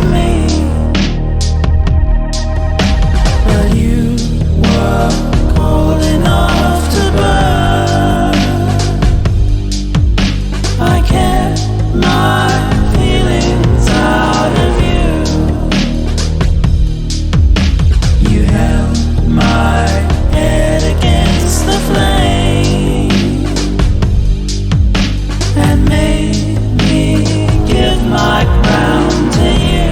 me. But you were cold enough to burn. I kept my feelings out of you. You held my head against the flame and made me give my crown to you.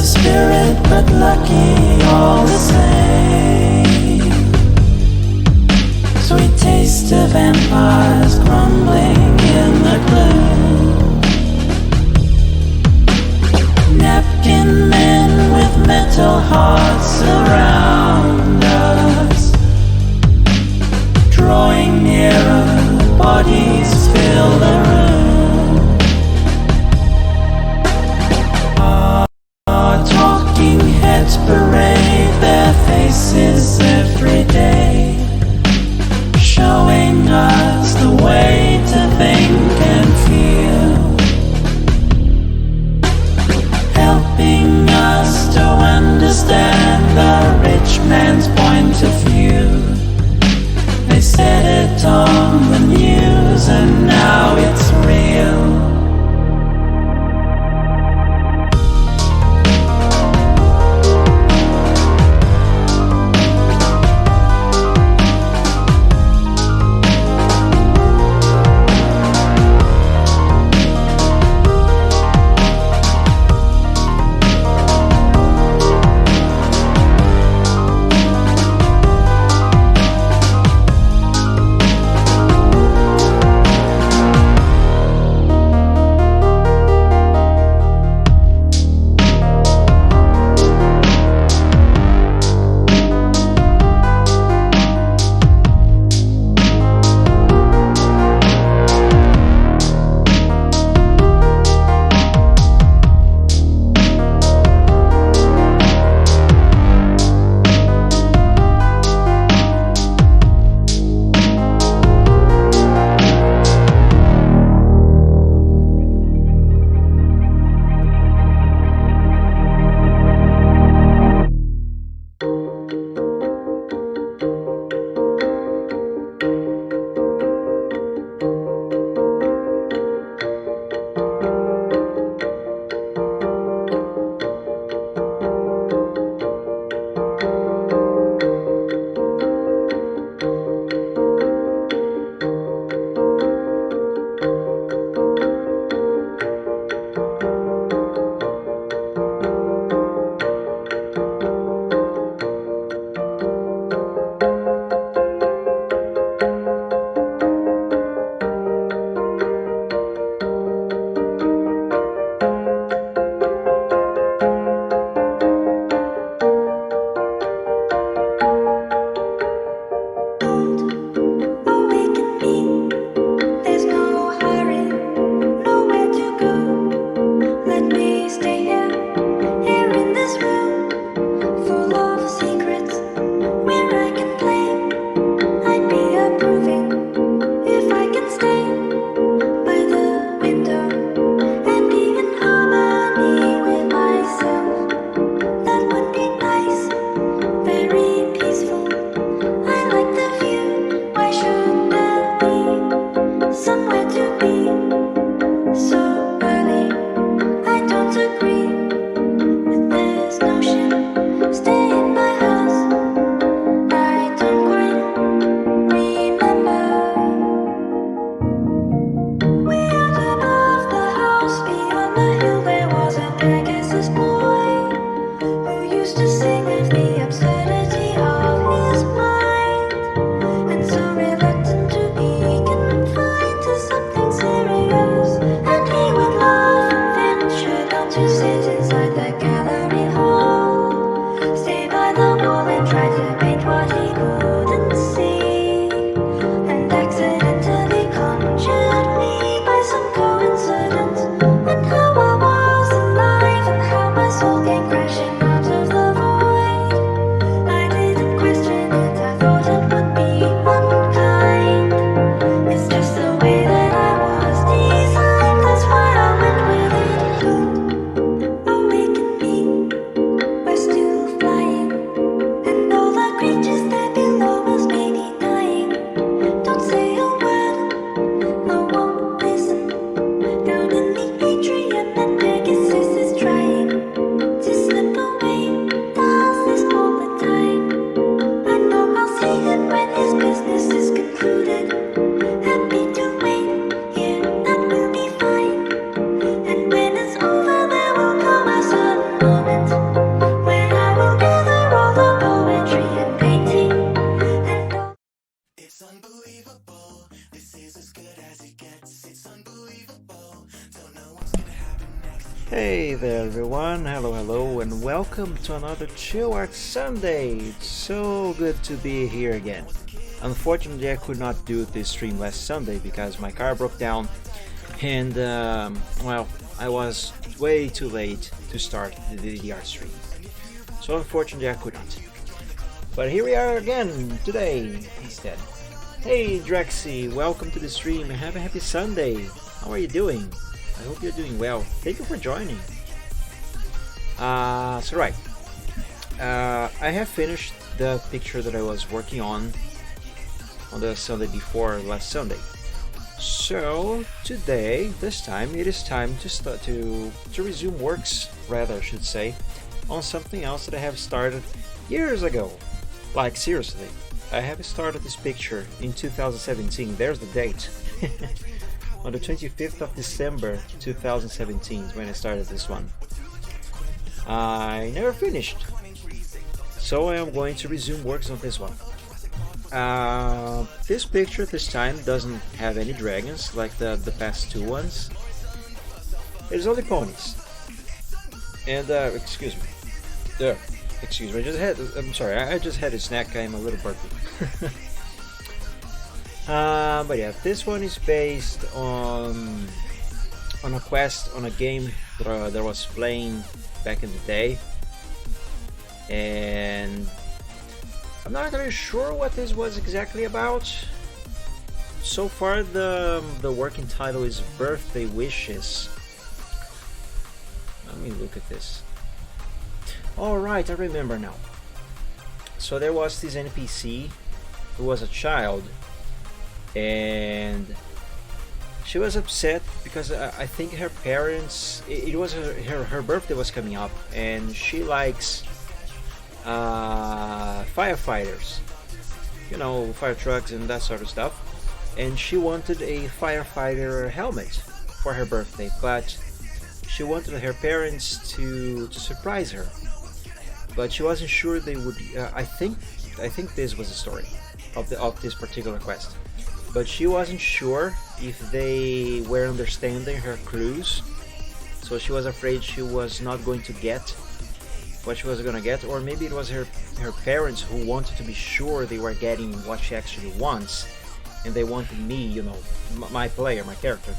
Spirit, but lucky all the same. Sweet taste of empires crumbling in the gloom. Napkin men with metal hearts around us, drawing nearer, bodies fill the room. Talking heads parade their faces every day, showing us the way to think and feel, helping us to understand the rich Hey there everyone, hello and welcome to another Chill Art Sunday. It's so good to be here again. Unfortunately I could not do this stream last Sunday because my car broke down and well, I was way too late to start the art stream. So unfortunately I could not. But here we are again today instead. Hey Drexy, welcome to the stream and have a happy Sunday. How are you doing? I hope you're doing well. Thank you for joining. I have finished the picture that I was working on the Sunday before last Sunday. So today, this time, it is time to start to resume works, rather I should say, on something else that I have started years ago. Like seriously, I have started this picture in 2017. There's the date. On the 25th of December 2017 is when I started this one. I never finished, so I am going to resume works on this one. This picture this time doesn't have any dragons like the past two ones. It's only ponies. And excuse me. Excuse me. I'm sorry. I just had a snack. I'm a little burpy. But yeah, this one is based on a quest on a game that I was playing back in the day, and I'm not really sure what this was exactly about. So far, the working title is Birthday Wishes. Let me look at this. All right, I remember now. So there was this NPC who was a child. And she was upset because I think her parents, it was her birthday was coming up, and she likes firefighters, you know, fire trucks and that sort of stuff, and she wanted a firefighter helmet for her birthday, but she wanted her parents to surprise her, but she wasn't sure they would. I think this was the story of this particular quest. But she wasn't sure if they were understanding her clues, so she was afraid she was not going to get what she was going to get, or maybe it was her parents who wanted to be sure they were getting what she actually wants, and they wanted me, you know, my player, my character,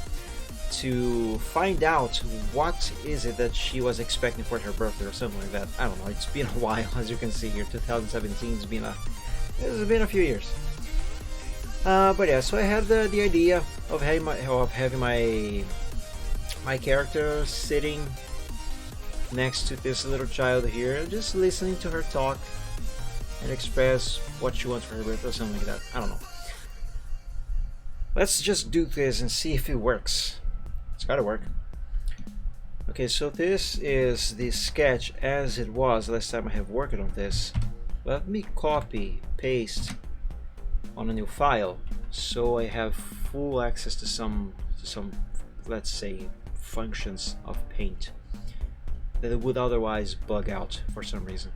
to find out what is it that she was expecting for her birthday or something like that. I don't know, it's been a while, as you can see here. 2017 has been a few years. But yeah, so I had the idea of having my character sitting next to this little child here, just listening to her talk and express what she wants for her birthday or something like that. I don't know. Let's just do this and see if it works. It's gotta work. Okay, so this is the sketch as it was last time I have worked on this. Let me copy, paste on a new file, so I have full access to some let's say functions of Paint that would otherwise bug out for some reason.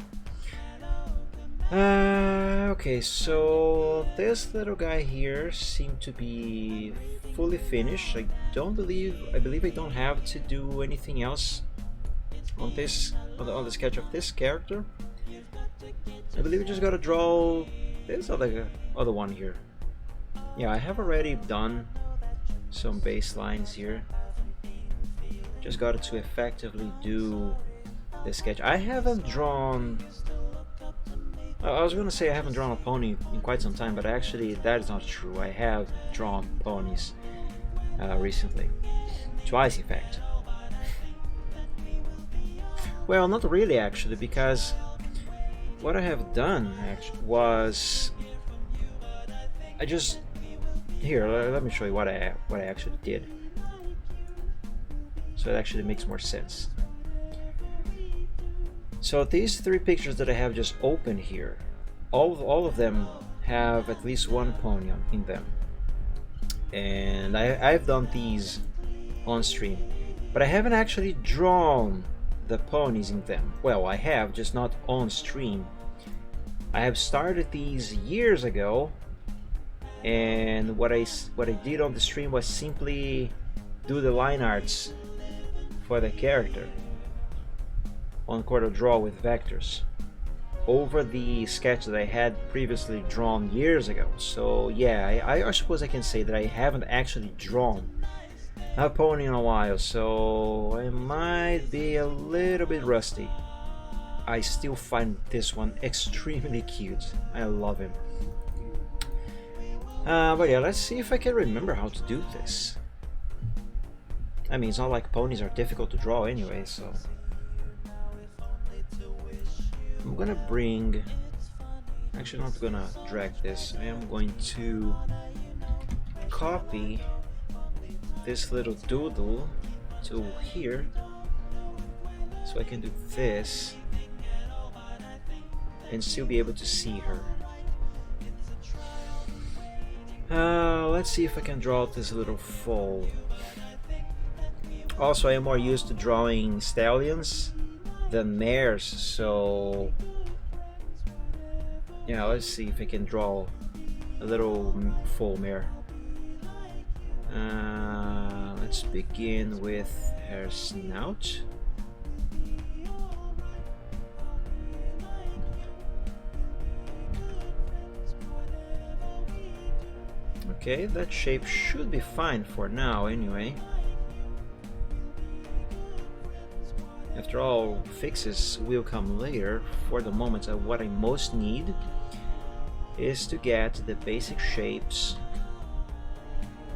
Okay, so this little guy here seemed to be fully finished. I believe I don't have to do anything else on this on the sketch of this character. I believe we just gotta draw this other one here. Yeah, I have already done some baselines here. Just got to effectively do the sketch. I haven't drawn... I was gonna say I haven't drawn a pony in quite some time, but actually that is not true. I have drawn ponies recently. Twice, in fact. Well, not really actually, because what I have done actually was I just let me show you what I actually did, so it actually makes more sense. So these three pictures that I have just open here, all of them have at least one pony in them, and I've done these on stream, but I haven't actually drawn the ponies in them. Well, I have, just not on stream. I have started these years ago, and what I did on the stream was simply do the line arts for the character on Corel Draw with vectors over the sketch that I had previously drawn years ago. So yeah, I suppose I can say that I haven't actually drawn a pony in a while, so I might be a little bit rusty. I still find this one extremely cute. I love him. But yeah, let's see if I can remember how to do this. I mean, it's not like ponies are difficult to draw anyway, so I'm gonna bring, actually not gonna drag this, I am going to copy this little doodle to here, so I can do this and still be able to see her. Let's see if I can draw this little foal. Also, I am more used to drawing stallions than mares, so yeah, let's see if I can draw a little foal mare. Let's begin with her snout. Okay, that shape should be fine for now anyway. After all, fixes will come later. For the moment, what I most need is to get the basic shapes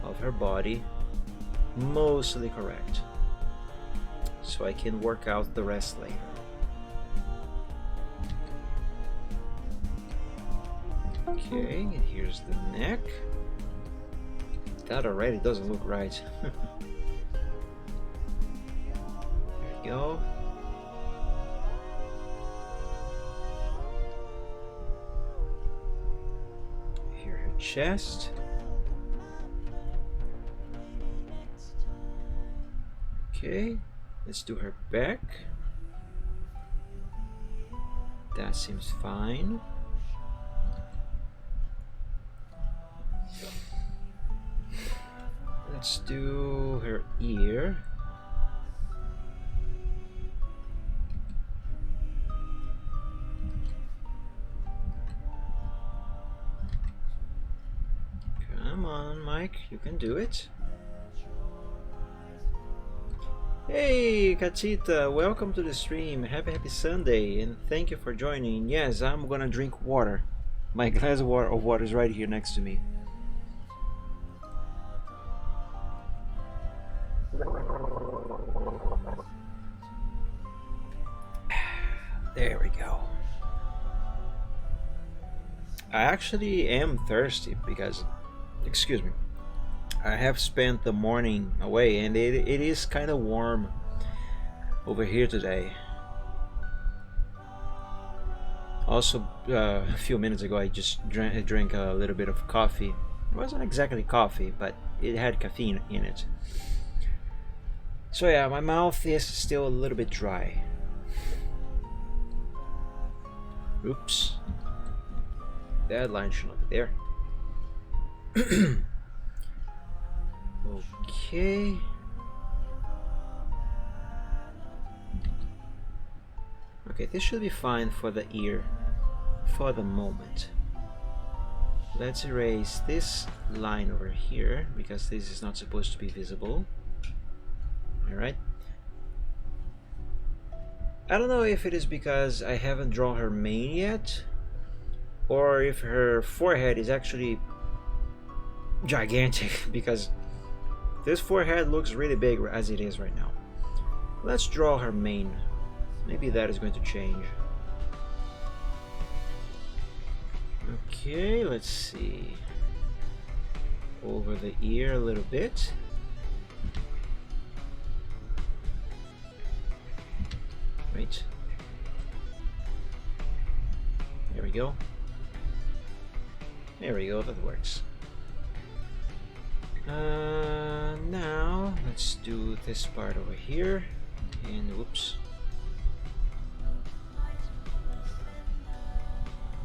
of her body mostly correct, so I can work out the rest later. Okay, and here's the neck. That already doesn't look right. There we go. Here her chest. Okay, let's do her back. That seems fine. Let's do her ear. Come on, Mike, you can do it. Hey, Kachita, welcome to the stream. Happy Sunday, and thank you for joining. Yes, I'm gonna drink water. My glass of water is right here next to me. There we go. I actually am thirsty because, excuse me, I have spent the morning away and it is kind of warm over here today. Also, a few minutes ago I just drank a little bit of coffee. It wasn't exactly coffee, but it had caffeine in it. So yeah, my mouth is still a little bit dry. Oops. That line should not be there. Okay. Okay, this should be fine for the ear for the moment. Let's erase this line over here because this is not supposed to be visible. Alright. I don't know if it is because I haven't drawn her mane yet, or if her forehead is actually gigantic, because this forehead looks really big as it is right now. Let's draw her mane. Maybe that is going to change. Okay, let's see. Over the ear a little bit. Right. There we go. There we go, that works. Now let's do this part over here, and whoops.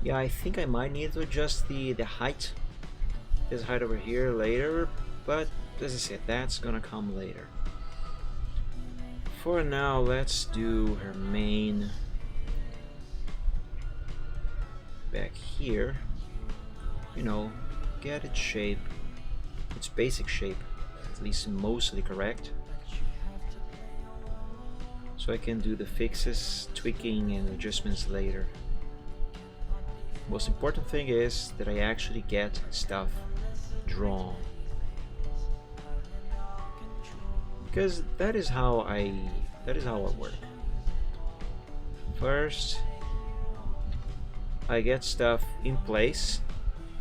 Yeah, I think I might need to adjust the height, this height over here later, but as I said, that's gonna come later. For now, let's do her main back here. You know, get its shape, its basic shape, at least mostly correct. So I can do the fixes, tweaking, and adjustments later. Most important thing is that I actually get stuff drawn, because that is how I work. First, I get stuff in place,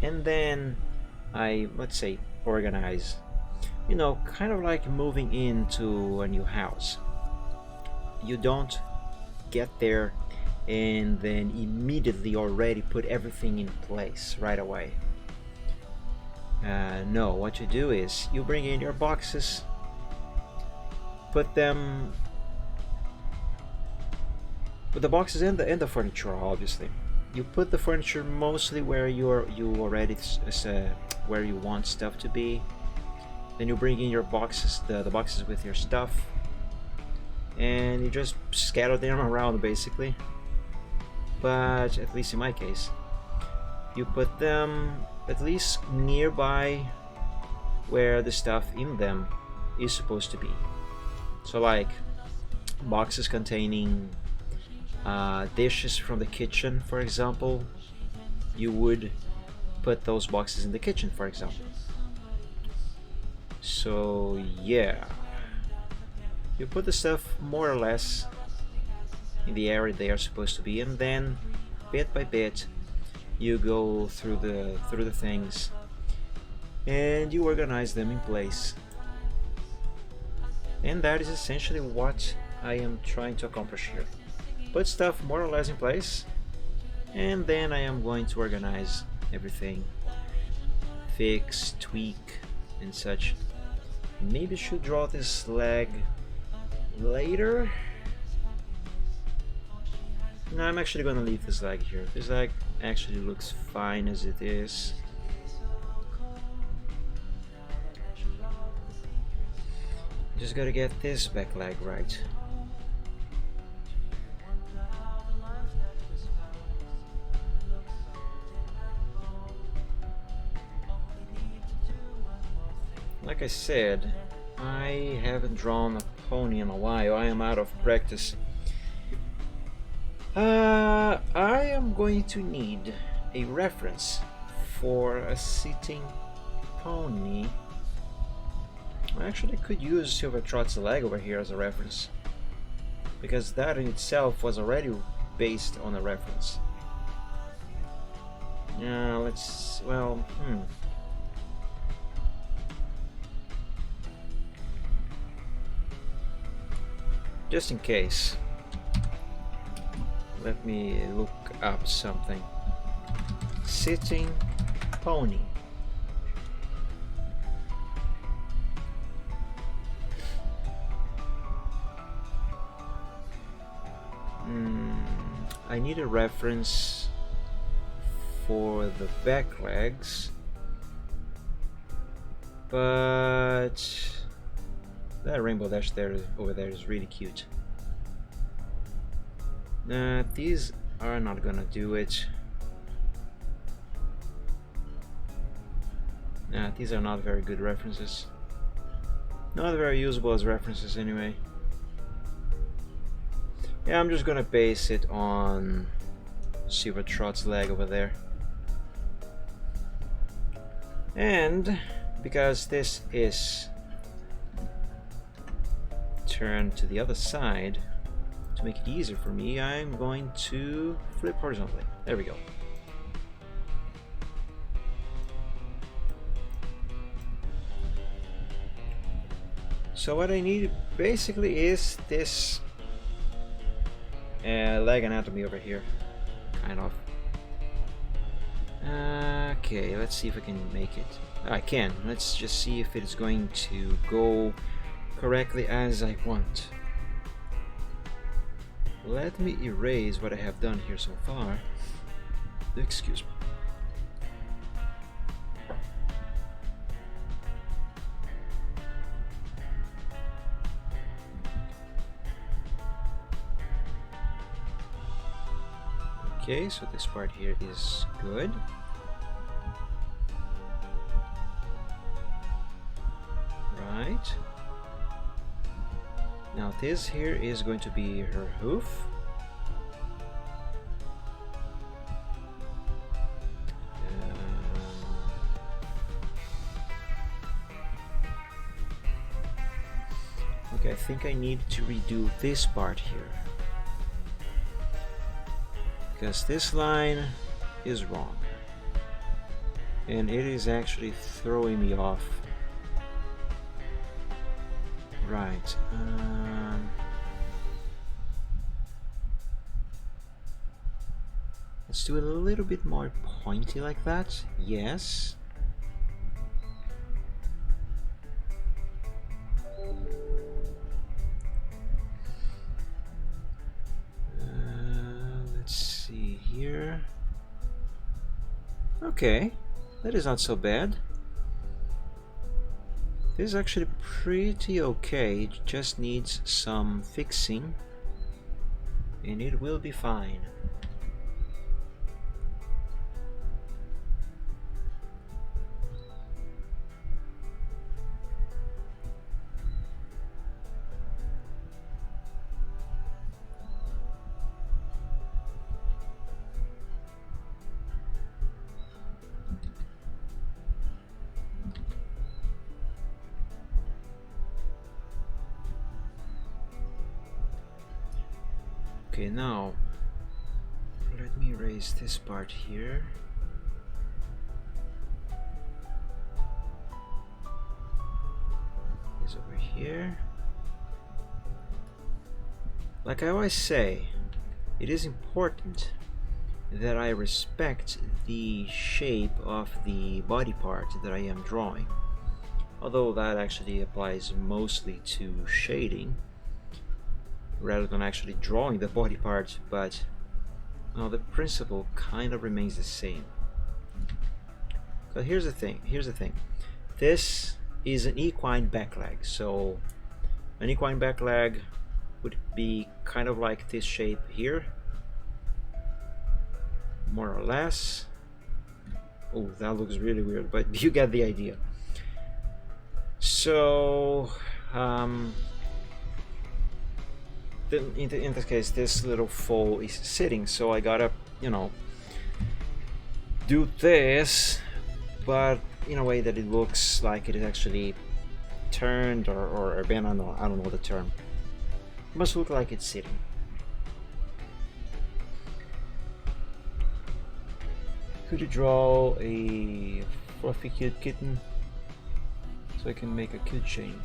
and then I, let's say, organize. You know, kind of like moving into a new house. You don't get there and then immediately already put everything in place right away. No, what you do is you bring in your boxes, put them with the boxes and the furniture. Obviously, you put the furniture mostly where you already where you want stuff to be. Then you bring in your boxes, the boxes with your stuff, and you just scatter them around basically. But at least in my case, you put them at least nearby where the stuff in them is supposed to be. So like boxes containing dishes from the kitchen, for example, you would put those boxes in the kitchen, for example. So yeah, you put the stuff more or less in the area they are supposed to be, and then bit by bit you go through the things and you organize them in place. And that is essentially what I am trying to accomplish here. Put stuff more or less in place, and then I am going to organize everything, fix, tweak, and such. Maybe I should draw this leg later. No, I'm actually gonna leave this leg here. This leg actually looks fine as it is. Just gotta get this back leg right. Like I said, I haven't drawn a pony in a while. I am out of practice. I am going to need a reference for a sitting pony. I actually could use Silver Trot's leg over here as a reference, because that in itself was already based on a reference. Now let's, well, just in case, let me look up something. Sitting pony. I need a reference for the back legs, but that rainbow dash there over there is really cute. These are not gonna do it. These are not very good references. Not very usable as references anyway. Yeah, I'm just gonna base it on Silver Trot's leg over there. And because this is turned to the other side, to make it easier for me, I'm going to flip horizontally. There we go. So what I need basically is this leg anatomy over here, kind of. Okay, let's see if I can make it. I can. Let's just see if it is going to go correctly as I want. Let me erase what I have done here so far. Excuse me. Okay, so this part here is good. Right. Now this here is going to be her hoof. Okay, I think I need to redo this part here, because this line is wrong and it is actually throwing me off. Right. Let's do it a little bit more pointy like that. Yes. Let's see here. Okay, that is not so bad. This is actually pretty okay. It just needs some fixing and it will be fine. Okay, now let me erase this part here. Is over here. Like I always say, it is important that I respect the shape of the body part that I am drawing. Although that actually applies mostly to shading rather than actually drawing the body part, but well, the principle kind of remains the same. So here's the thing. This is an equine back leg. So an equine back leg would be kind of like this shape here, more or less. Oh, that looks really weird, but you get the idea. So in this case, this little foal is sitting, so I gotta, you know, do this, but in a way that it looks like it is actually turned or bent. I don't know the term. It must look like it's sitting. Could you draw a fluffy cute kitten so I can make a keychain?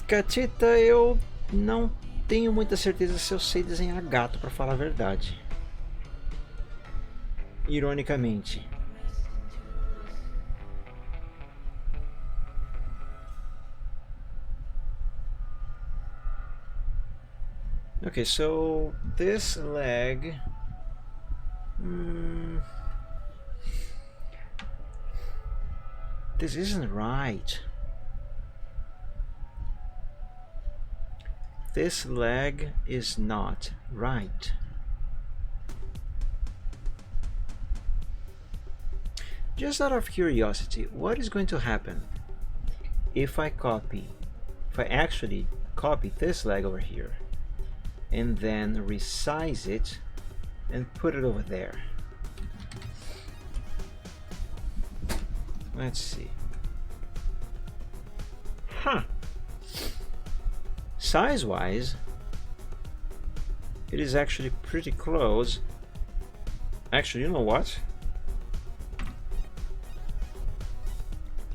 Catita, eu não tenho muita certeza se eu sei desenhar gato, para falar a verdade. Ironicamente. Okay, so this leg. This isn't right. This leg is not right. Just out of curiosity, what is going to happen if I actually copy this leg over here and then resize it and put it over there? Let's see. Size-wise, it is actually pretty close. Actually, you know what?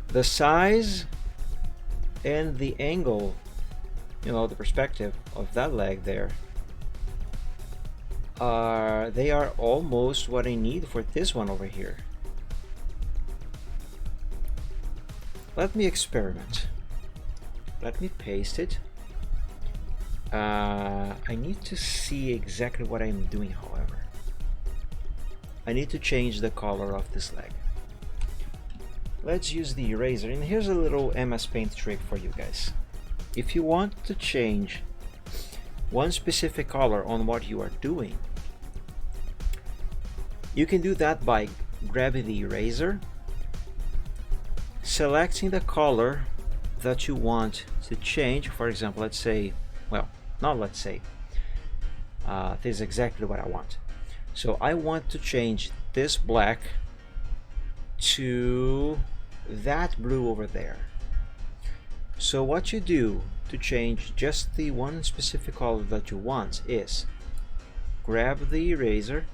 The size and the angle, you know, the perspective of that leg there, they are almost what I need for this one over here. Let me experiment. Let me paste it. I need to see exactly what I'm doing, however. I need to change the color of this leg. let's use the eraser. And here's a little MS Paint trick for you guys. If you want to change one specific color on what you are doing, you can do that by grabbing the eraser, selecting the color that you want to change. For example, let's say, well, not let's say, this is exactly what I want. So I want to change this black to that blue over there. So what you do to change just the one specific color that you want is grab the eraser,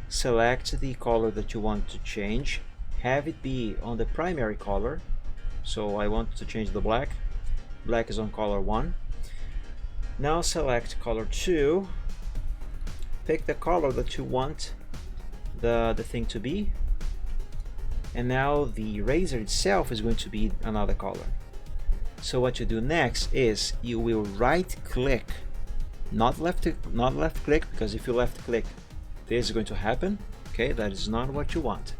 select the color that you want to change, have it be on the primary color. So I want to change the black. Black is on color 1. Now select color 2, pick the color that you want the thing to be, and now the eraser itself is going to be another color. So what you do next is you will right click, not left click, because if you left click this is going to happen. Okay, that is not what you want.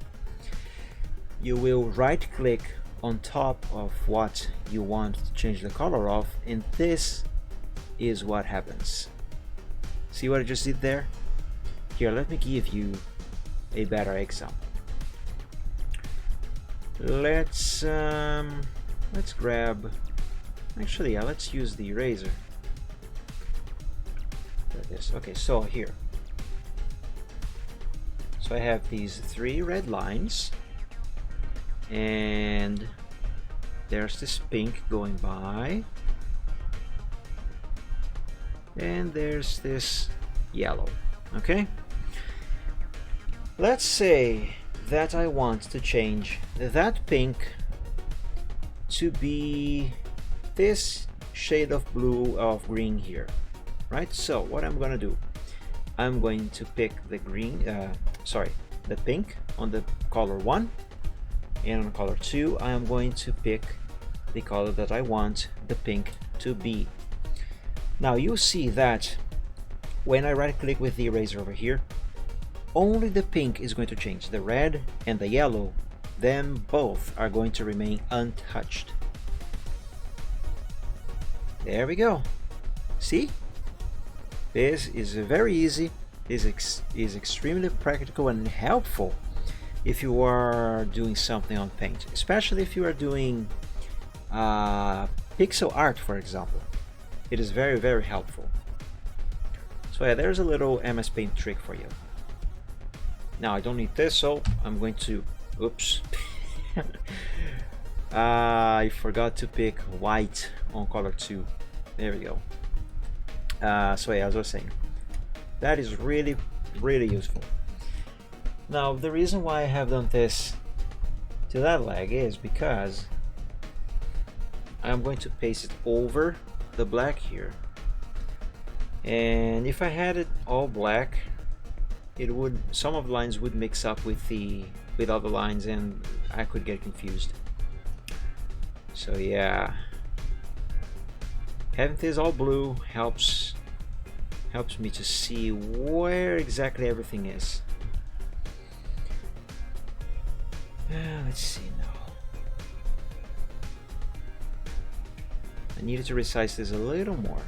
You will right click on top of what you want to change the color of, and this is what happens. See what I just did there? Here, let me give you a better example. Let's grab, actually, yeah, let's use the eraser for this. Okay, so here, so I have these 3 red lines, and there's this pink going by, and there's this yellow. Okay, let's say that I want to change that pink to be this shade of blue, of green here, right? So what I'm gonna do, I'm going to pick the green, the pink on the color 1, and on color 2 I am going to pick the color that I want the pink to be. Now you see that when I right click with the eraser over here, only the pink is going to change. The red and the yellow, them both are going to remain untouched. There we go. See? This is very easy. This is extremely practical and helpful if you are doing something on Paint, especially if you are doing pixel art, for example. It is very, very helpful. So yeah, there's a little MS Paint trick for you. Now I don't need this, so I'm going to, oops, I forgot to pick white on color 2. There we go. So yeah, as I was saying, that is really, really useful. Now the reason why I have done this to that leg is because I'm going to paste it over the black here, and if I had it all black, it would, some of the lines would mix up with other lines and I could get confused. So yeah, having this all blue helps me to see where exactly everything is. Let's see now. I needed to resize this a little more.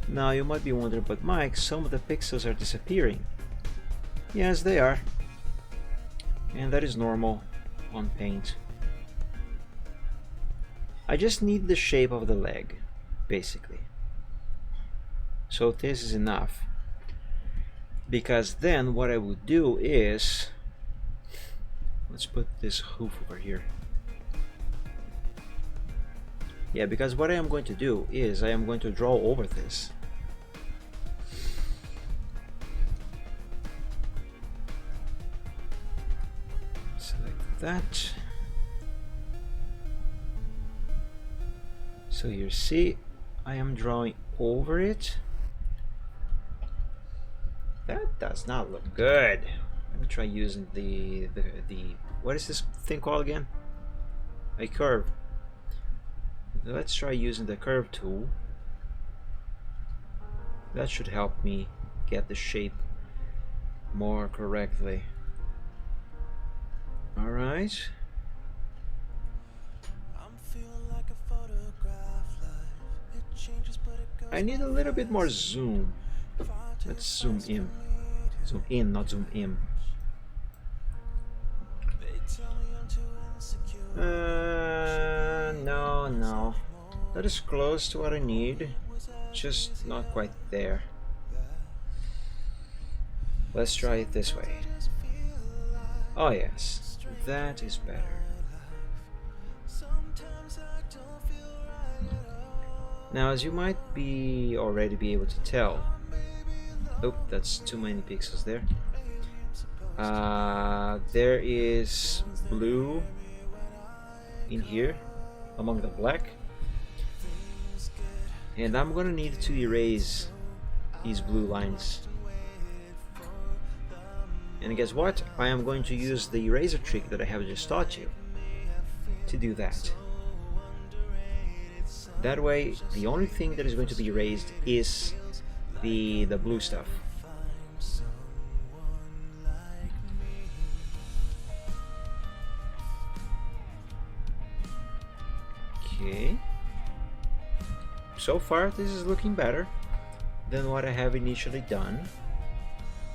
Now you might be wondering, but Mike, some of the pixels are disappearing. Yes, they are. And that is normal on Paint. I just need the shape of the leg, basically. So this is enough. Because then what I would do is, let's put this hoof over here. Yeah, because what I am going to do is I am going to draw over this. Select that. So you see, I am drawing over it. That does not look good. Let me try using the what is this thing called again? A curve. Let's try using the curve tool. That should help me get the shape more correctly. All right. I need a little bit more zoom. Let's zoom in. Zoom in, not zoom in. No. That is close to what I need. Just not quite there. Let's try it this way. Oh yes, that is better. Now, as you might already be able to tell, oh, that's too many pixels there. There is blue in here among the black, and I'm gonna need to erase these blue lines. And guess what? I am going to use the eraser trick that I have just taught you to do that. That way, the only thing that is going to be erased is the blue stuff. Okay. So far, this is looking better than what I have initially done.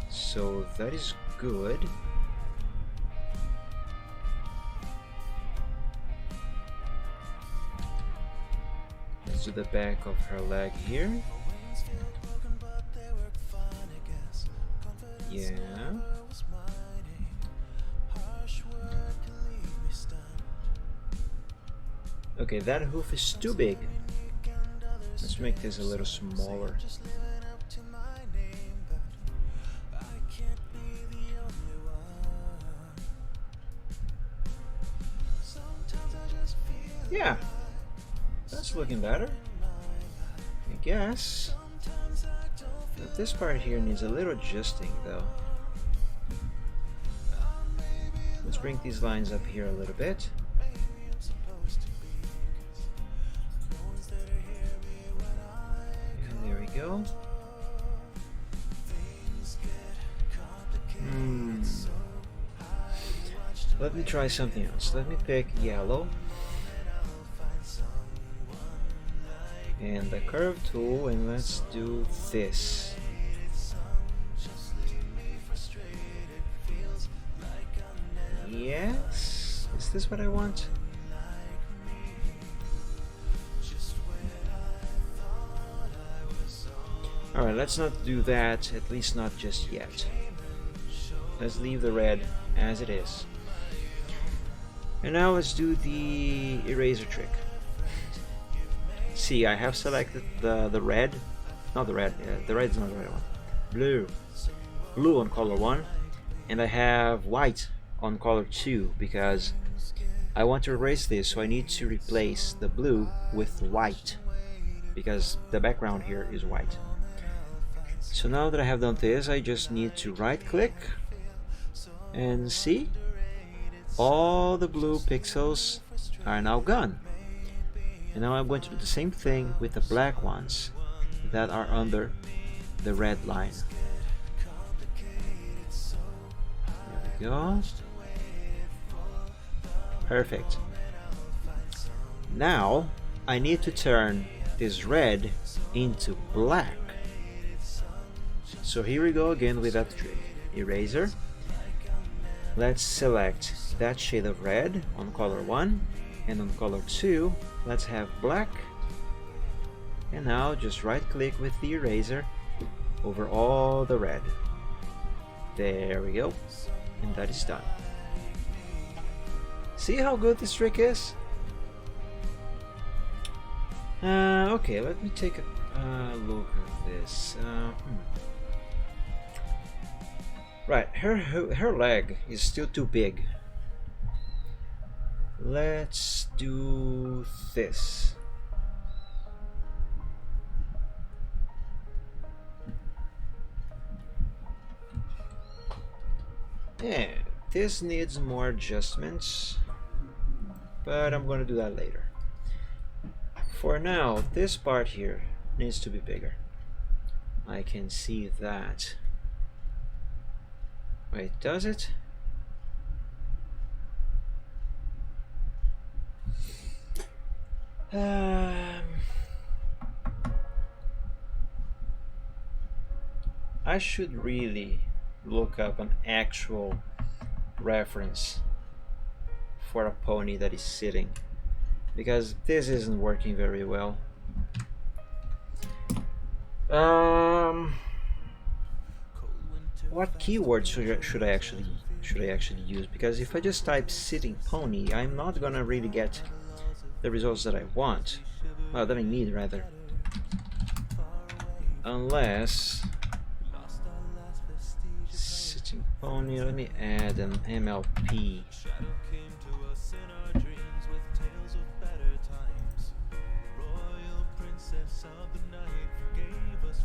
So that is good. Let's do the back of her leg here. Yeah. Okay, that hoof is too big. Let's make this a little smaller. Yeah, that's looking better, I guess. But this part here needs a little adjusting though. Let's bring these lines up here a little bit. And there we go. Let me try something else. Let me pick yellow. And the curve tool, and let's do this. Yes? Is this what I want? Alright, let's not do that, at least not just yet. Let's leave the red as it is. And now let's do the eraser trick. See, I have selected the red, not the red, the red is not the right one, blue on color 1, and I have white on color 2 because I want to erase this, so I need to replace the blue with white because the background here is white. So now that I have done this, I just need to right click and see, all the blue pixels are now gone. And now I'm going to do the same thing with the black ones that are under the red line. There we go. Perfect. Now I need to turn this red into black. So here we go again with that trick. Eraser. Let's select that shade of red on color 1, and on color 2 let's have black, and now just right click with the eraser over all the red. There we go, and that is done. See how good this trick is? Okay, let me take a look at this. Right, her leg is still too big. Let's do this. Yeah, this needs more adjustments, but I'm gonna do that later. For now, this part here needs to be bigger. I can see that. Wait, does it? Um, I should really look up an actual reference for a pony that is sitting, because this isn't working very well. What keywords should I actually use? Because if I just type sitting pony, I'm not gonna really get the results that I want. Well, that I need rather. Unless sitting pony. Let me add an MLP.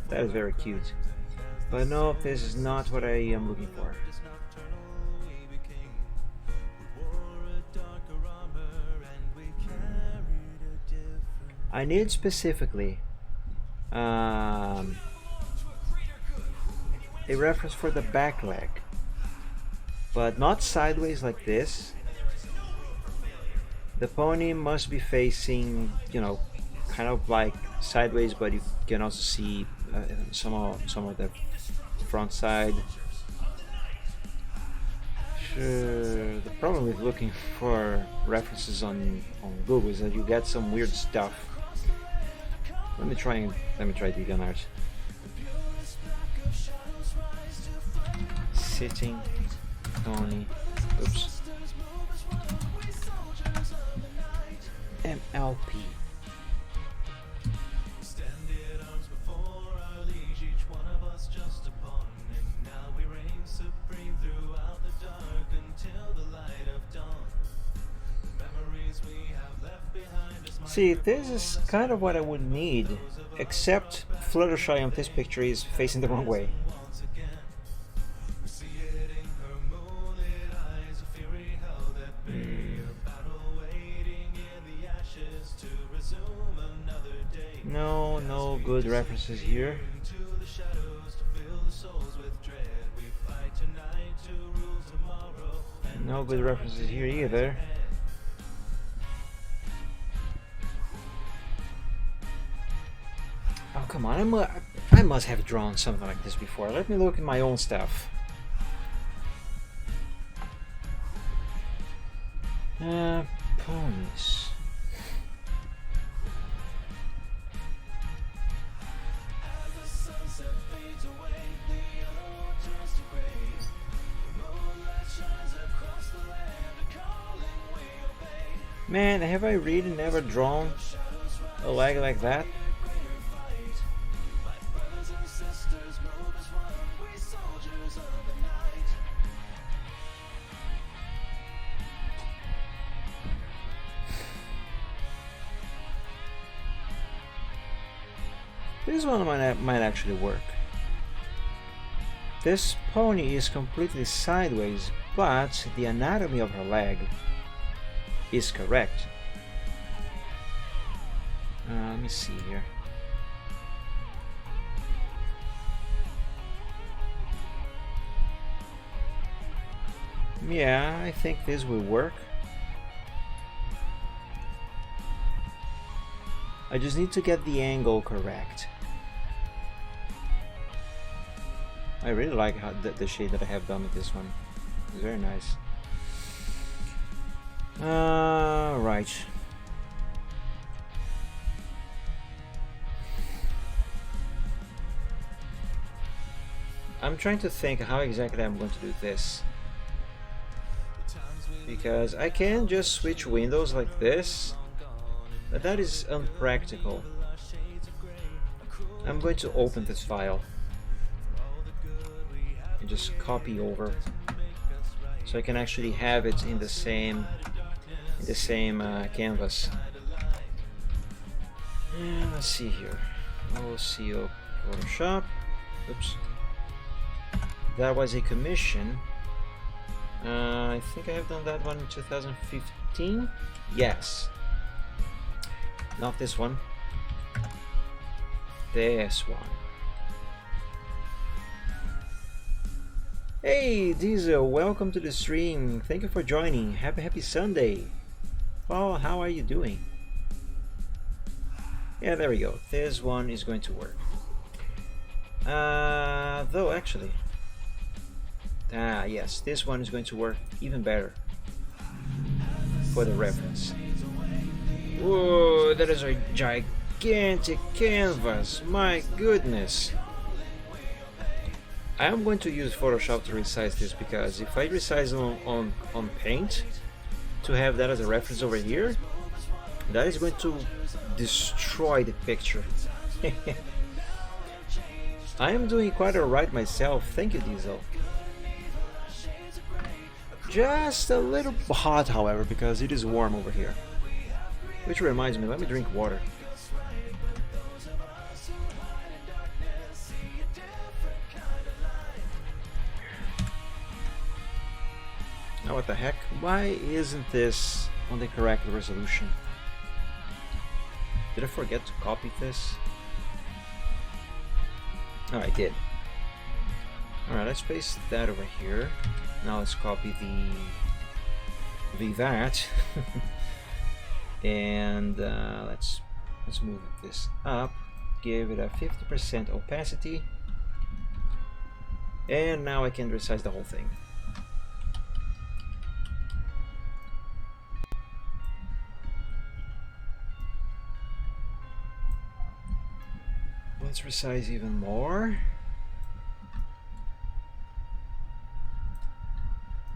That is very cute. But no, this is not what I am looking for. I need specifically a reference for the back leg, but not sideways like this. The pony must be facing, you know, kind of like sideways, but you can also see some of the front side. Sure, the problem with looking for references on Google is that you get some weird stuff. Let me try DeviantArt. Sitting pony. Oops. MLP. See, this is kind of what I would need, except Fluttershy on this picture is facing the wrong way. No good references here. No good references here either. Oh, come on, I must have drawn something like this before. Let me look at my own stuff. Ponies. Man, have I really never drawn a leg like that? This one might actually work. This pony is completely sideways, but the anatomy of her leg is correct. Let me see here. Yeah, I think this will work. I just need to get the angle correct. I really like how the shade that I have done with this one. It's very nice. Right. I'm trying to think how exactly I'm going to do this. Because I can just switch windows like this, but that is unpractical. I'm going to open this file and just copy over so I can actually have it in the same canvas. And let's see here. OCO Photoshop. Oops. That was a commission. I think I have done that one in 2015. Yes. Not this one. This one. Hey Diesel, welcome to the stream. Thank you for joining. Happy Sunday. Well, how are you doing? Yeah, there we go. This one is going to work. Though actually, yes, this one is going to work even better for the reference. Whoa, that is a gigantic canvas, my goodness. I am going to use Photoshop to resize this, because if I resize on Paint to have that as a reference over here, that is going to destroy the picture. I am doing quite alright myself, thank you Diesel. Just a little hot, however, because it is warm over here. Which reminds me, let me drink water. Now what the heck? Why isn't this on the correct resolution? Did I forget to copy this? Oh, I did. Alright, let's paste that over here. Now let's copy the that. And let's move this up, give it a 50% opacity, and now I can resize the whole thing. Let's resize even more.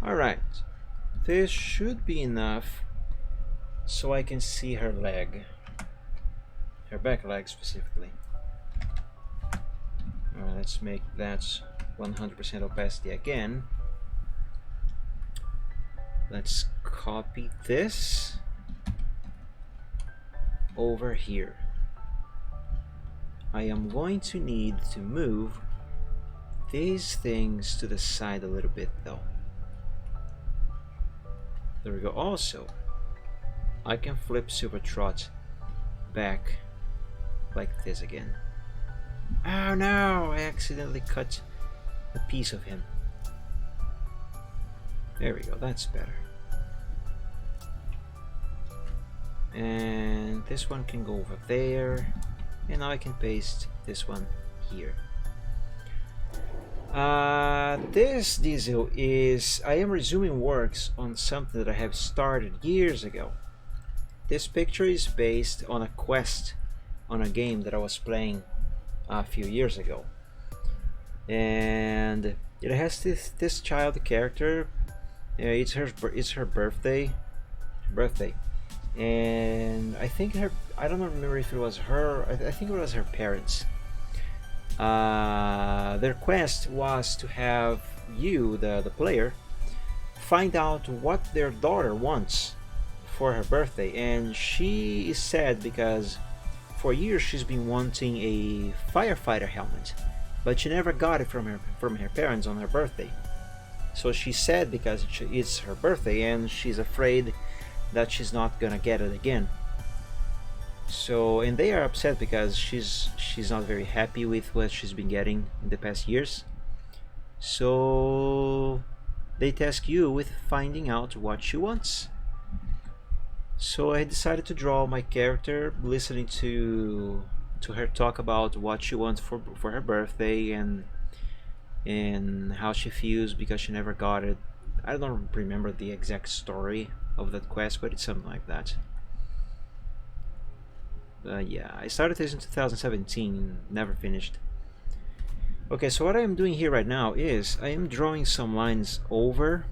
Alright, this should be enough so I can see her leg, her back leg specifically. Alright, let's make that 100% opacity again. Let's copy this over here. I am going to need to move these things to the side a little bit though. There we go. Also, I can flip Silvertrot back like this again. Oh no, I accidentally cut a piece of him. There we go, that's better. And this one can go over there. And now I can paste this one here. This Diesel is... I am resuming works on something that I have started years ago. This picture is based on a quest on a game that I was playing a few years ago. And it has this child character. It's her birthday. And I think I don't remember if it was her. I think it was her parents. Their quest was to have you, the player, find out what their daughter wants for her birthday. And she is sad because for years she's been wanting a firefighter helmet, but she never got it from her parents on her birthday. So she's sad because it's her birthday and she's afraid that she's not gonna get it again. So, and they are upset because she's not very happy with what she's been getting in the past years. So they task you with finding out what she wants. So I decided to draw my character listening to her talk about what she wants for her birthday and how she feels because she never got it. I don't remember the exact story of that quest, but it's something like that. Yeah, I started this in 2017, never finished. Okay, so what I am doing here right now is I am drawing some lines over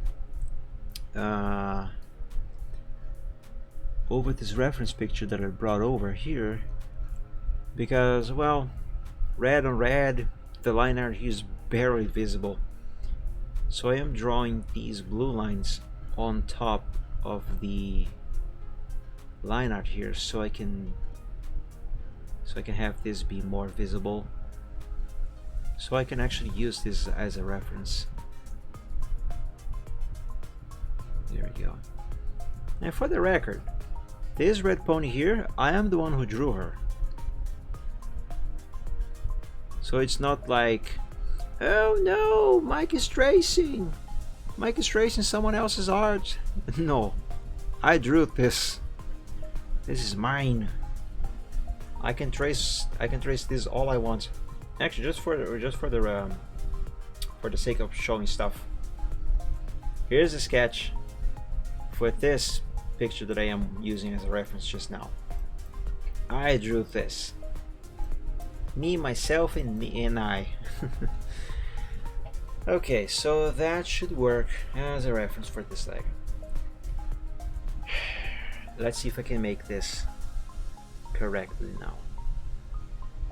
over this reference picture that I brought over here, because, well, red on red, the line art here is barely visible. So I am drawing these blue lines on top of the line art here so I can have this be more visible, so I can actually use this as a reference. There we go. And for the record, this red pony here, I am the one who drew her. So it's not like, oh no, Mike is tracing someone else's art. No, I drew this. This is mine. I can trace this all I want. Actually, just for the sake of showing stuff. Here's a sketch for this picture that I am using as a reference just now. I drew this. Me, myself, and I. Okay, so that should work as a reference for this leg. Let's see if I can make this correctly now.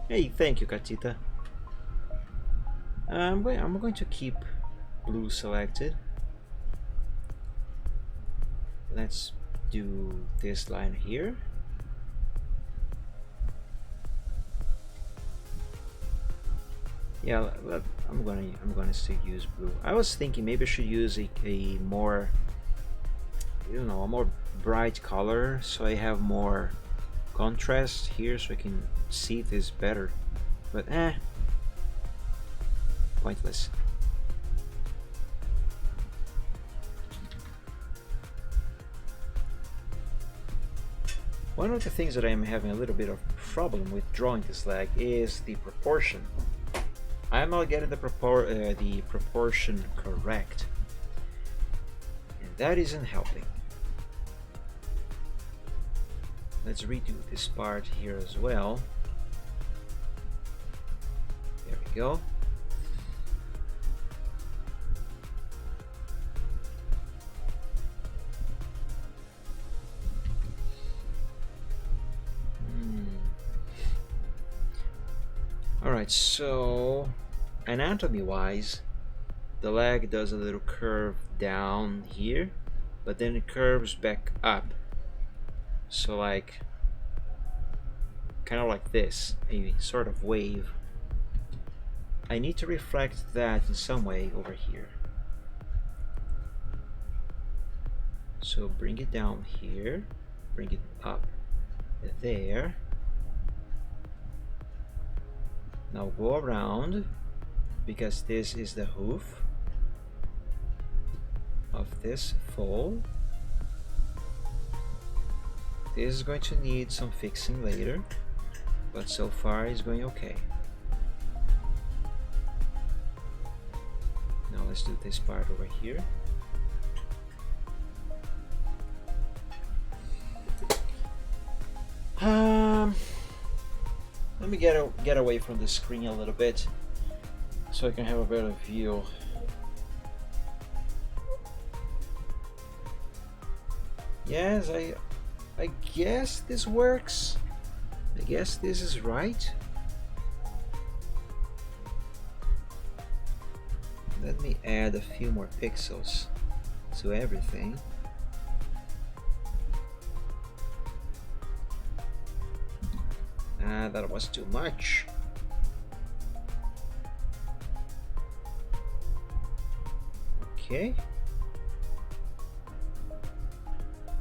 Hey, thank you, Katita. I'm going to keep blue selected. Let's do this line here. Yeah, I'm gonna still use blue. I was thinking maybe I should use a more, you know, a more bright color so I have more contrast here so I can see this better. But pointless. One of the things that I'm having a little bit of problem with drawing this leg is the proportion. I'm not getting the proportion correct, and that isn't helping. Let's redo this part here as well. There we go. Alright, so anatomy wise, the leg does a little curve down here, but then it curves back up. So like, kind of like this, a sort of wave. I need to reflect that in some way over here. So bring it down here, bring it up there. Now go around, because this is the hoof of this foal. This is going to need some fixing later, but so far it's going okay. Now let's do this part over here. Let me get away from the screen a little bit so I can have a better view. Yes, I guess this works. I guess this is right. Let me add a few more pixels to everything. That was too much. Okay.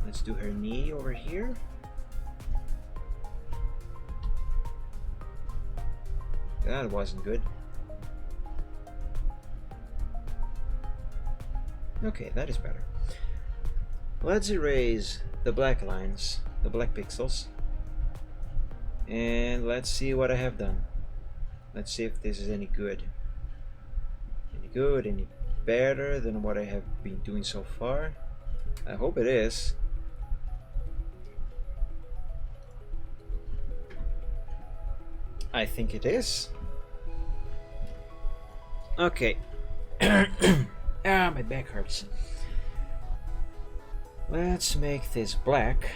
Let's do her knee over here. That wasn't good. Okay, that is better. Let's erase the black lines, the black pixels. And let's see what I have done. Let's see if this is any good. Any better than what I have been doing so far. I hope it is. I think it is. Okay. My back hurts. Let's make this black.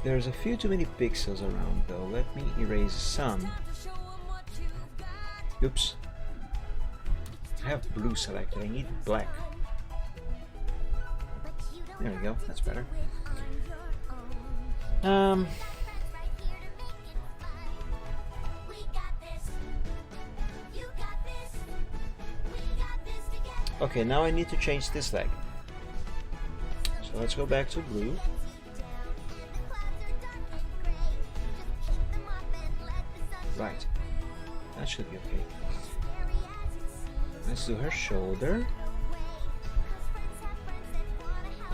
There's a few too many pixels around though. Let me erase some. Oops. I have blue selected. I need black. There we go. That's better. Okay, now I need to change this leg. So let's go back to blue. Right, that should be okay. Let's do her shoulder.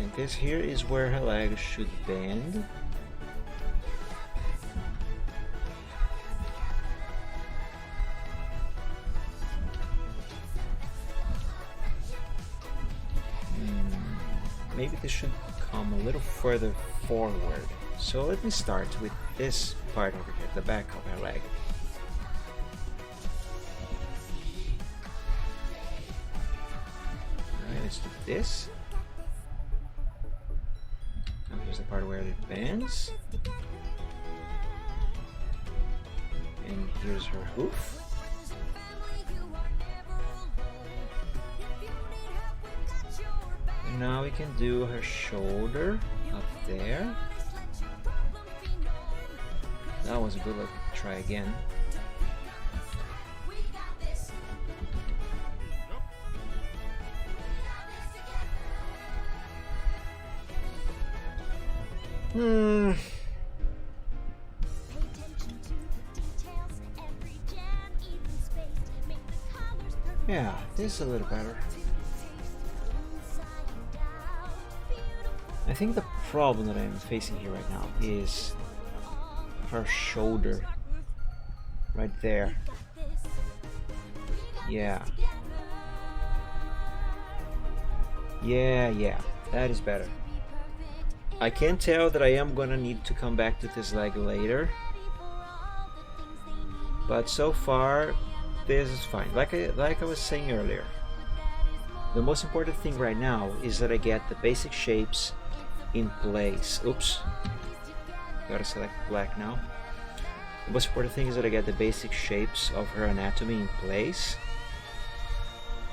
And this here is where her leg should bend. Maybe this should come a little further forward. So let me start with this part over here, the back of her leg. Alright, let's do this. Now here's the part where it bends. And here's her hoof. Now we can do her shoulder up there. That was a good look. Try again. Yeah, this is a little better. I think the problem that I'm facing here right now is her shoulder right there. Yeah, that is better. I can tell that I am gonna need to come back to this leg later, but so far this is fine. Like I was saying earlier, the most important thing right now is that I get the basic shapes in place. Oops, gotta select black now. The most important thing is that I get the basic shapes of her anatomy in place,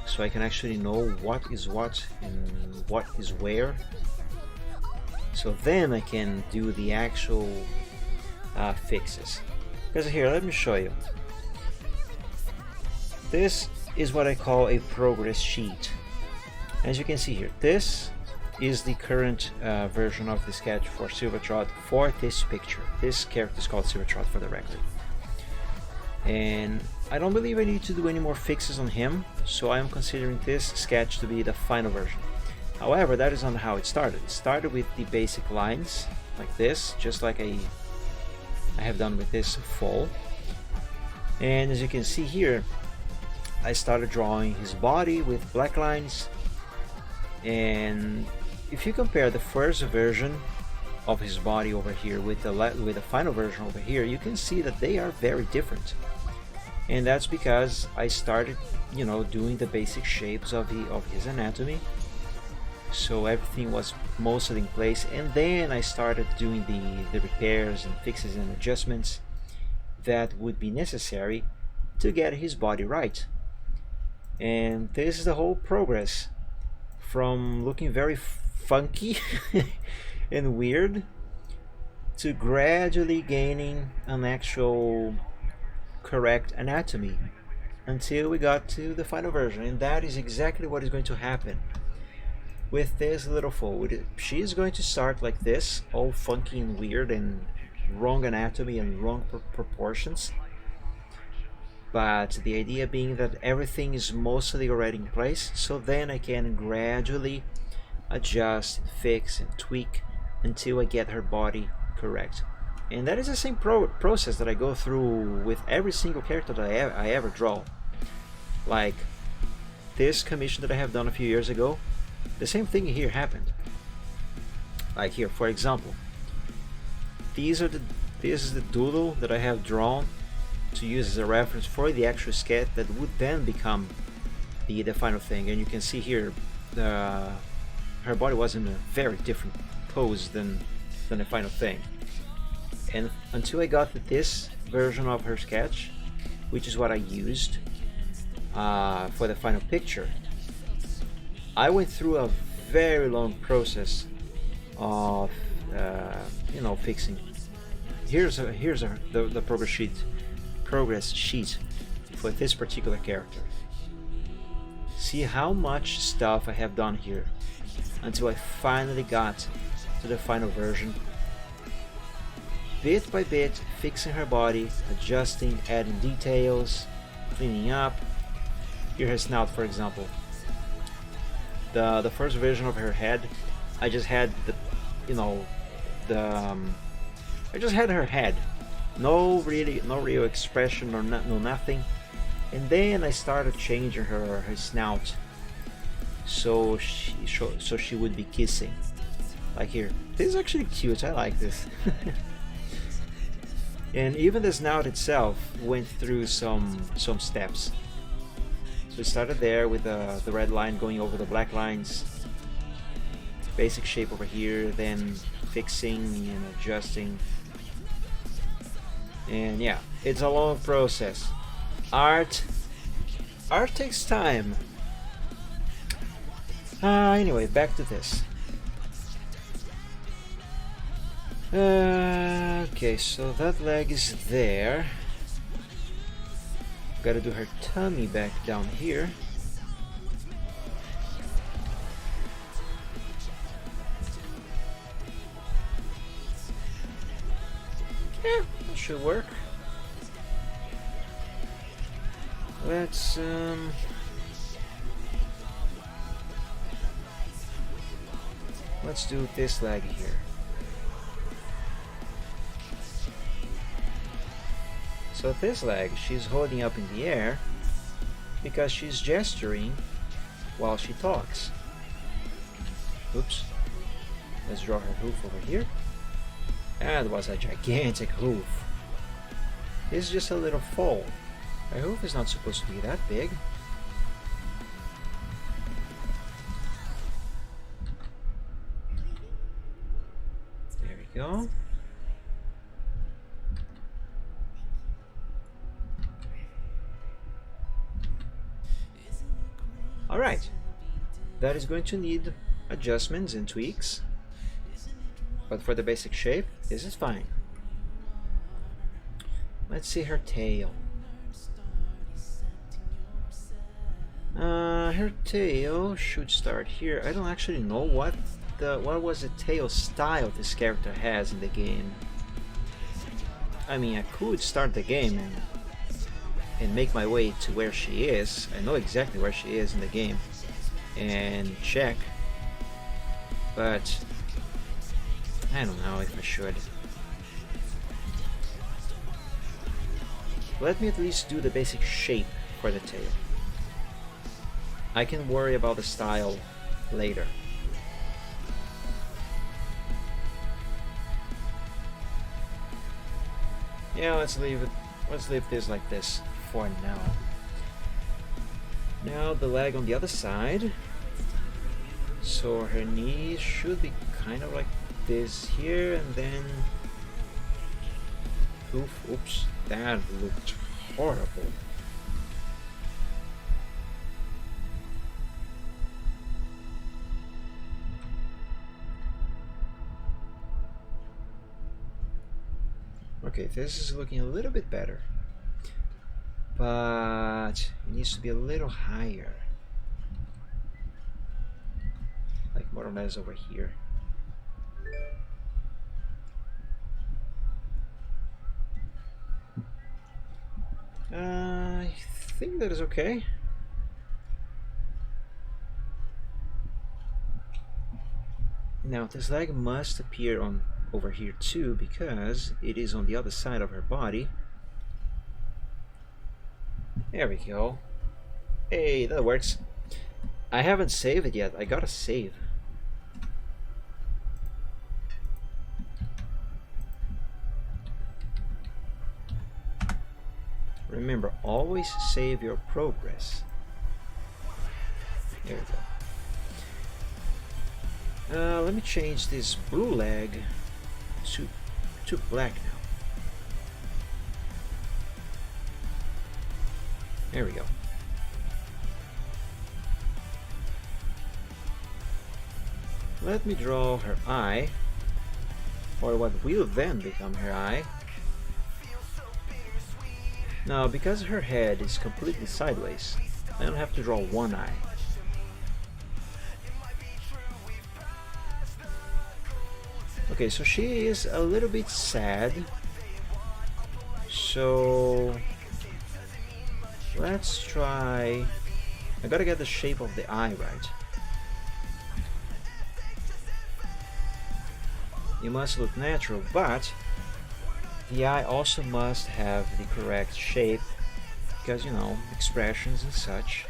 so I can actually know what is what and what is where, so then I can do the actual fixes. Because here, let me show you. This is what I call a progress sheet. As you can see here, this is the current version of the sketch for Silvertrot for this picture. This character is called Silvertrot, for the record. And I don't believe I need to do any more fixes on him, so I am considering this sketch to be the final version. However, that is not how it started. It started with the basic lines, like this, just like I have done with this foal. And as you can see here, I started drawing his body with black lines, and if you compare the first version of his body over here with the final version over here, you can see that they are very different. And that's because I started, you know, doing the basic shapes of his anatomy, so everything was mostly in place, and then I started doing the repairs and fixes and adjustments that would be necessary to get his body right. And this is the whole progress, from looking very funky and weird to gradually gaining an actual correct anatomy until we got to the final version. And that is exactly what is going to happen with this little foal. She is going to start like this, all funky and weird and wrong anatomy and wrong proportions, but the idea being that everything is mostly already in place, so then I can gradually adjust and fix and tweak until I get her body correct. And that is the same process that I go through with every single character that I ever draw. Like this commission that I have done a few years ago, the same thing here happened. Like here, for example, this is the doodle that I have drawn to use as a reference for the actual sketch that would then become the final thing. And you can see here her body was in a very different pose than the final thing. And until I got this version of her sketch, which is what I used for the final picture, I went through a very long process of you know, fixing. Here's the progress sheet for this particular character. See how much stuff I have done here until I finally got to the final version, bit by bit, fixing her body, adjusting, adding details, cleaning up. Here her snout, for example. The first version of her head I just had the, you know, the I just had her head, no real expression or no nothing, and then I started changing her snout, so she would be kissing, like here. This is actually cute. I like this. And even the snout itself went through some steps. So we started there with the red line going over the black lines, basic shape over here, then fixing and adjusting. And yeah, it's a long process. Art takes time. Anyway, back to this. Okay, so that leg is there. Gotta do her tummy back down here. Yeah, that should work. Let's do this leg here. So this leg, she's holding up in the air because she's gesturing while she talks. Oops. Let's draw her hoof over here. That was a gigantic hoof. This is just a little foal. Her hoof is not supposed to be that big. There we go. Alright, that is going to need adjustments and tweaks, but for the basic shape, this is fine. Let's see her tail. Her tail should start here. I don't actually know what was the tail style this character has in the game. I mean, I could start the game and make my way to where she is. I know exactly where she is in the game and check, but I don't know if I should. Let me at least do the basic shape for the tail. I can worry about the style later. Yeah, let's leave it. Let's leave this like this for now. Now the leg on the other side. So her knees should be kind of like this here, and then oops, that looked horrible. Okay, this is looking a little bit better, but it needs to be a little higher, like more or less over here. I think that is okay. Now this leg must appear on over here too, because it is on the other side of her body. There we go. Hey, that works. I haven't saved it yet. I gotta save. Remember, always save your progress. There we go. Let me change this blue leg to black now. There we go. Let me draw her eye, or what will then become her eye. Now, because her head is completely sideways, I don't have to draw one eye. Okay, so she is a little bit sad. So let's try. I gotta get the shape of the eye right. it must look natural, but the eye also must have the correct shape because, you know, expressions and such.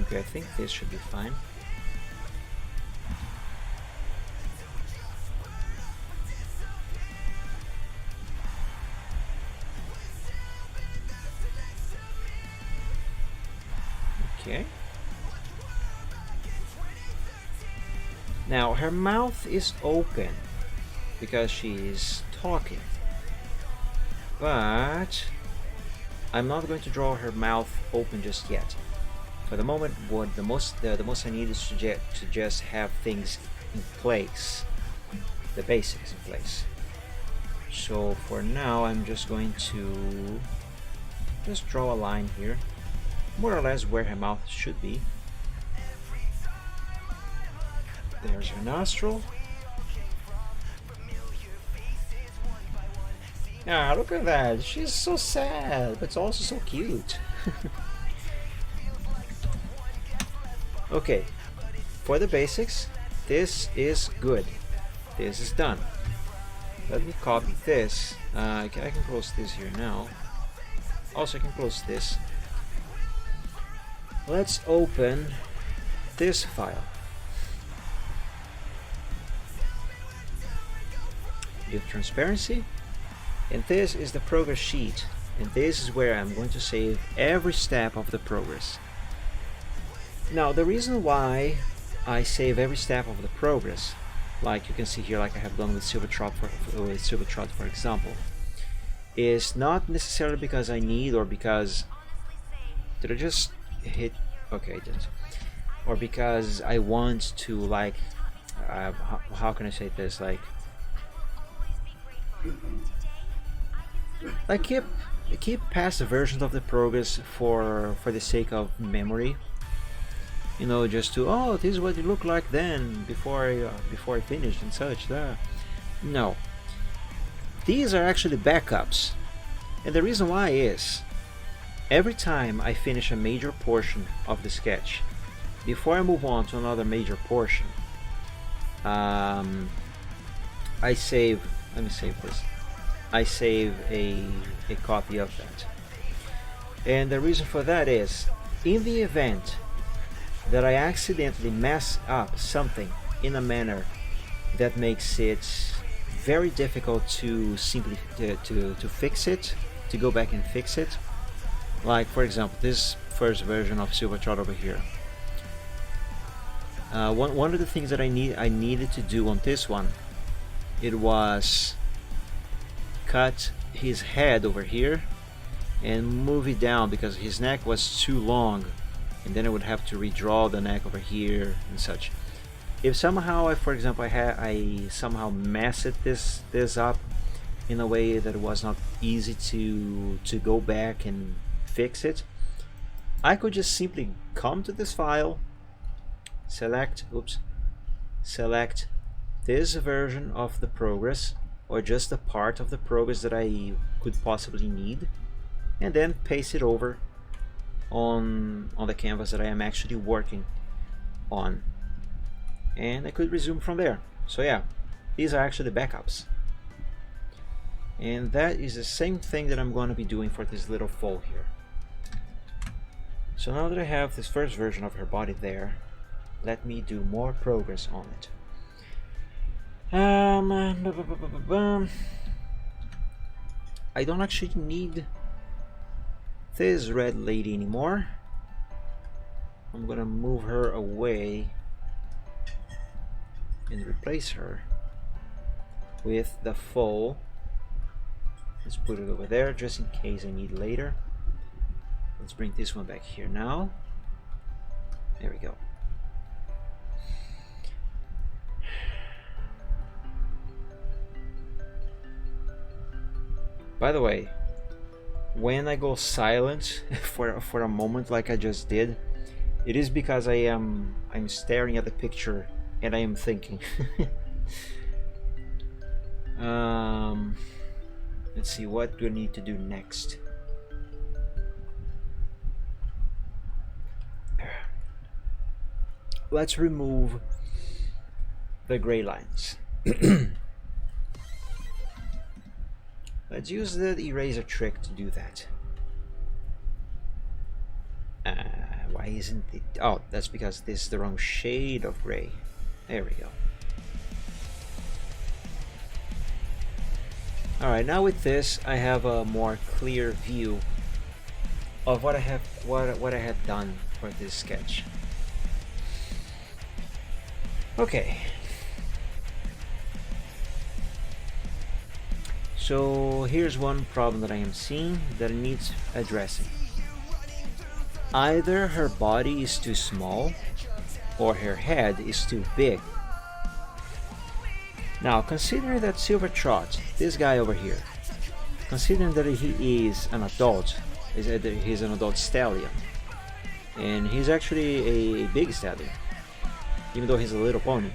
Okay, I think this should be fine. Okay. Now her mouth is open because she's talking, but I'm not going to draw her mouth open just yet. For the moment, what the most I need is to just have things in place, the basics in place. So for now, I'm just going to just draw a line here, more or less where her mouth should be. There's her nostril. Ah, look at that. She's so sad, but it's also so cute. Okay, for the basics, this is good. This is done. Let me copy this. I can close this here now. Also, I can close this. Let's open this file. Give transparency. And this is the progress sheet. And this is where I'm going to save every step of the progress. Now, the reason why I save every step of the progress, like you can see here, like I have done with Silvertrot for example, is not necessarily because I need, or because did I just hit? Okay, I did, or because I want to, like, how can I say this, like keep past versions of the progress for the sake of memory. You know, just to, oh, this is what it looked like then before I finished and such. No, these are actually backups, and the reason why is every time I finish a major portion of the sketch, before I move on to another major portion, I save. Let me save this. I save a copy of that, and the reason for that is, in the event that I accidentally mess up something in a manner that makes it very difficult to simply to fix it, to go back and fix it. Like, for example, this first version of Silvertrot over here. One of the things that I needed to do on this one, it was cut his head over here and move it down because his neck was too long, and then I would have to redraw the neck over here and such. If somehow, for example, I somehow messed this up in a way that it was not easy to go back and fix it, I could just simply come to this file, select this version of the progress, or just a part of the progress that I could possibly need, and then paste it over on the canvas that I am actually working on, and I could resume from there. So yeah, these are actually backups, and that is the same thing that I'm going to be doing for this little foal here. So now that I have this first version of her body there, let me do more progress on it. I don't actually need this red lady anymore. I'm gonna move her away and replace her with the foal. Let's put it over there just in case I need later. Let's bring this one back here now. There we go. By the way, when I go silent for a moment like I just did, it is because I'm staring at the picture and I am thinking. Let's see, what do I need to do next? let's remove the gray lines. Let's use the eraser trick to do that. Why isn't it? Oh, that's because this is the wrong shade of gray. There we go. Alright, now with this I have a more clear view of what I have done for this sketch. Okay. So here's one problem that I am seeing that needs addressing. Either her body is too small or her head is too big. Now, considering that Silver Trot, this guy over here, considering that he is an adult, he's an adult stallion, and he's actually a big stallion, even though he's a little pony.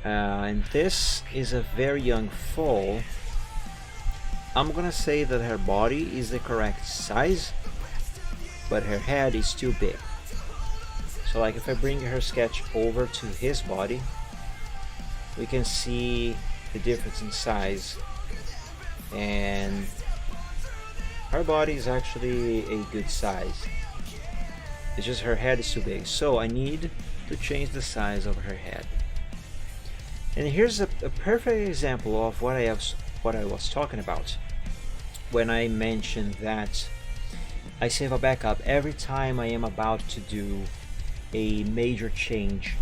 And this is a very young foal. I'm gonna say that her body is the correct size, but her head is too big. So like if I bring her sketch over to his body, we can see the difference in size, and her body is actually a good size. It's just her head is too big, so I need to change the size of her head. And here's a perfect example of what I was talking about when I mentioned that I save a backup every time I am about to do a major change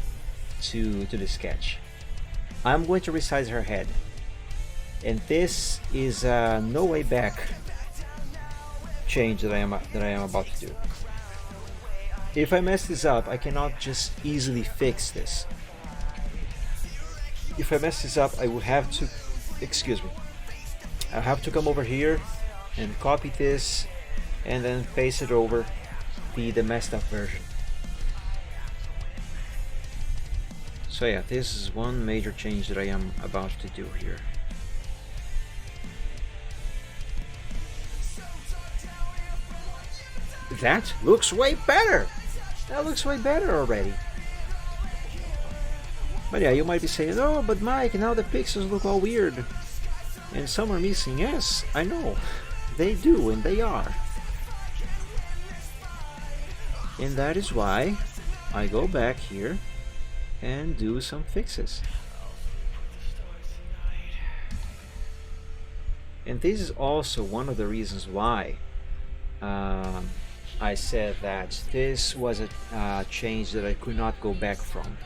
to the sketch. I'm going to resize her head, and this is a no way back change that I am about to do. If I mess this up, I cannot just easily fix this. If I mess this up, I will have to, excuse me, I'll have to come over here and copy this and then paste it over the messed up version. So yeah, this is one major change that I am about to do here. That looks way better! That looks way better already. But yeah, you might be saying, oh, but Mike, now the pixels look all weird. And some are missing. Yes, I know. They do, and they are. And that is why I go back here and do some fixes. And this is also one of the reasons why I said that this was a change that I could not go back from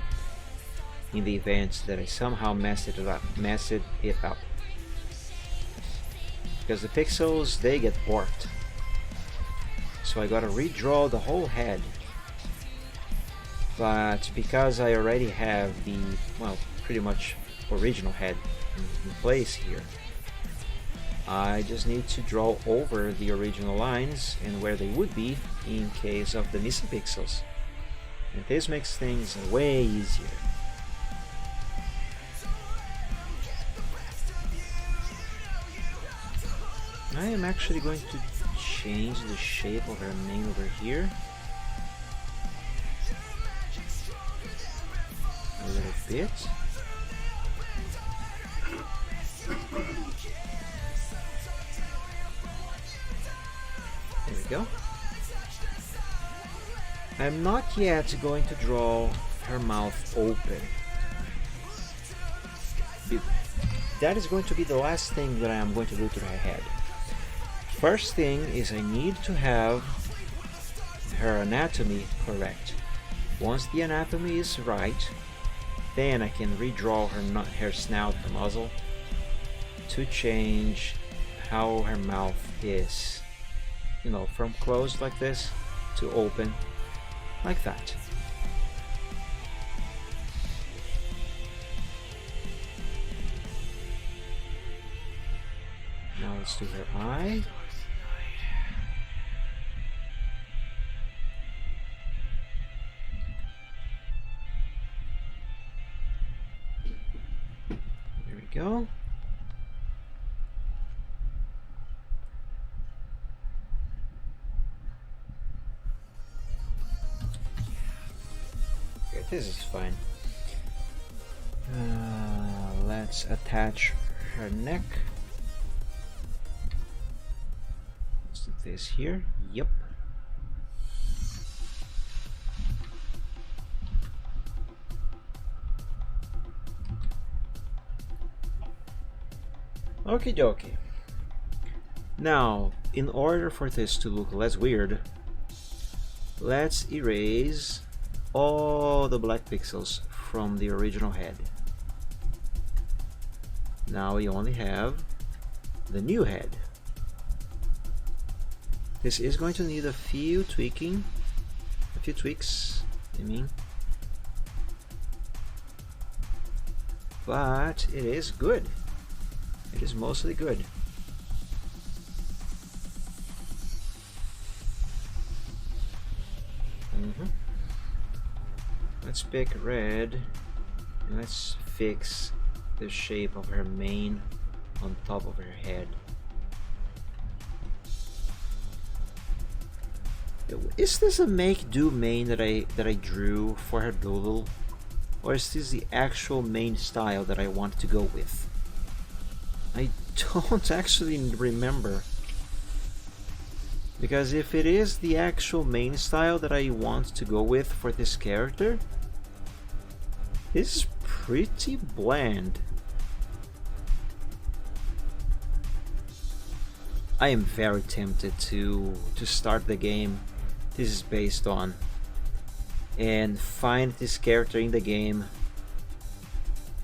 in the event that I somehow messed it up. Because the pixels, they get warped. So I gotta redraw the whole head. But because I already have the, well, pretty much original head in place here, I just need to draw over the original lines and where they would be in case of the missing pixels. And this makes things way easier. I am actually going to change the shape of her mane over here a little bit. There we go. I'm not yet going to draw her mouth open. That is going to be the last thing that I am going to do to her head. First thing is I need to have her anatomy correct. Once the anatomy is right, then I can redraw her snout, her muzzle, to change how her mouth is. You know, from closed like this to open like that. Now let's do her eye. There we go. Good. This is fine. Let's attach her neck. Let's do this here. Yep. Okie dokie. Now, in order for this to look less weird, let's erase all the black pixels from the original head. Now we only have the new head. This is going to need a few tweaks, I mean. But it is good. It is mostly good. Let's pick red and let's fix the shape of her mane on top of her head. Is this a make-do mane that I drew for her doodle, or is this the actual mane style that I want to go with? I don't actually remember, because if it is the actual mane style that I want to go with for this character, this is pretty bland. I am very tempted to start the game this is based on and find this character in the game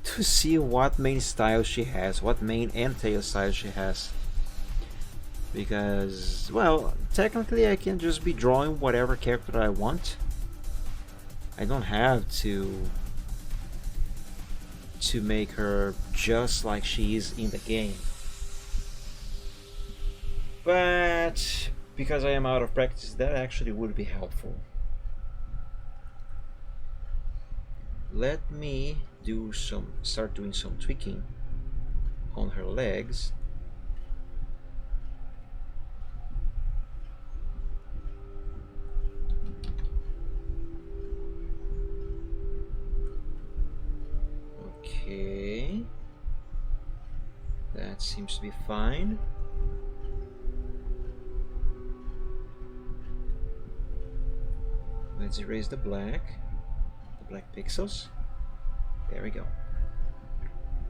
to see what mane style she has, what mane and tail style she has. Because, well, technically I can just be drawing whatever character I want. I don't have to make her just like she is in the game. But because I am out of practice, that actually would be helpful. Let me start doing some tweaking on her legs. Okay, that seems to be fine. Let's erase the black pixels. There we go.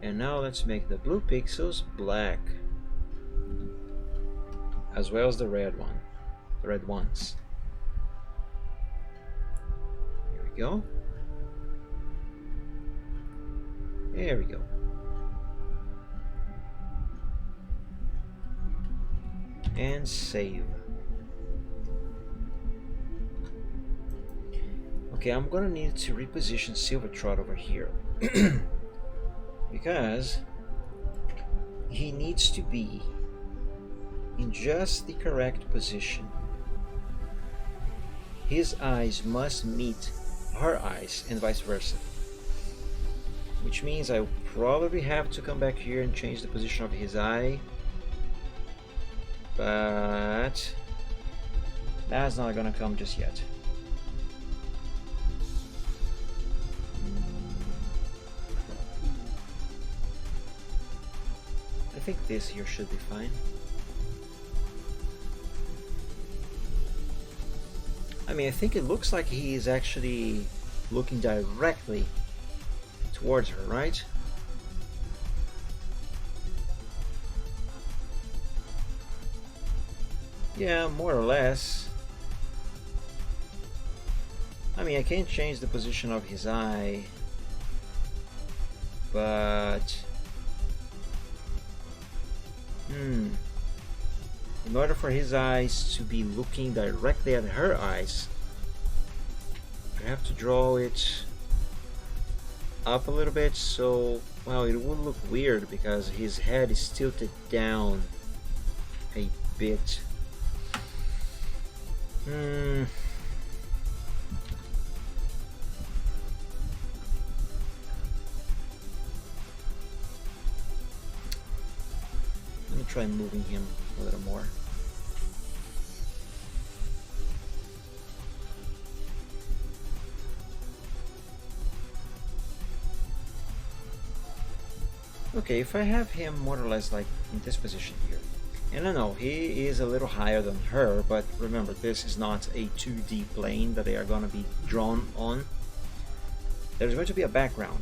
And now let's make the blue pixels black, as well as the red ones. Here we go. There we go. And save. Okay, I'm gonna need to reposition Silvertrot over here because he needs to be in just the correct position. His eyes must meet her eyes and vice versa, which means I probably have to come back here and change the position of his eye, but that's not gonna come just yet. I think this here should be fine. I mean, I think it looks like he is actually looking directly towards her, right? Yeah, more or less. I mean, I can't change the position of his eye, but in order for his eyes to be looking directly at her eyes, I have to draw it up a little bit, so, well, it would look weird because his head is tilted down a bit. Let me try moving him a little more. Okay, if I have him more or less like in this position here, and I know he is a little higher than her, but remember this is not a 2D plane that they are going to be drawn on. There's going to be a background.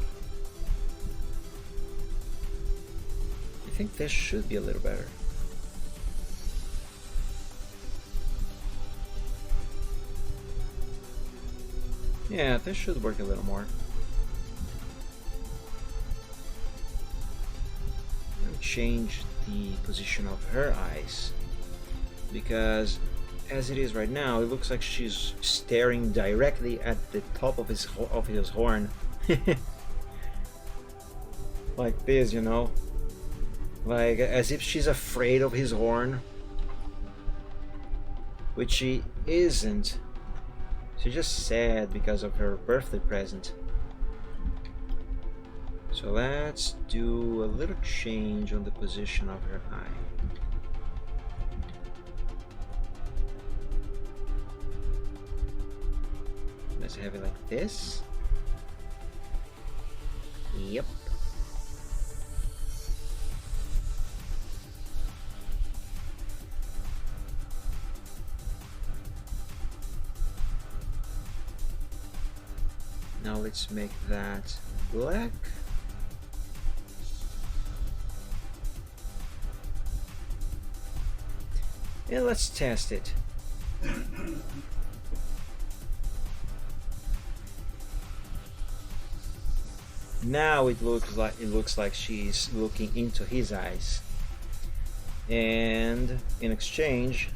I think this should be a little better. Yeah, this should work a little more. Change the position of her eyes, because as it is right now it looks like she's staring directly at the top of his horn. Like this, you know, like as if she's afraid of his horn, which she isn't. She's just sad because of her birthday present. So let's do a little change on the position of her eye. Let's have it like this. Yep. Now let's make that black. And let's test it. Now it looks like she's looking into his eyes. And in exchange,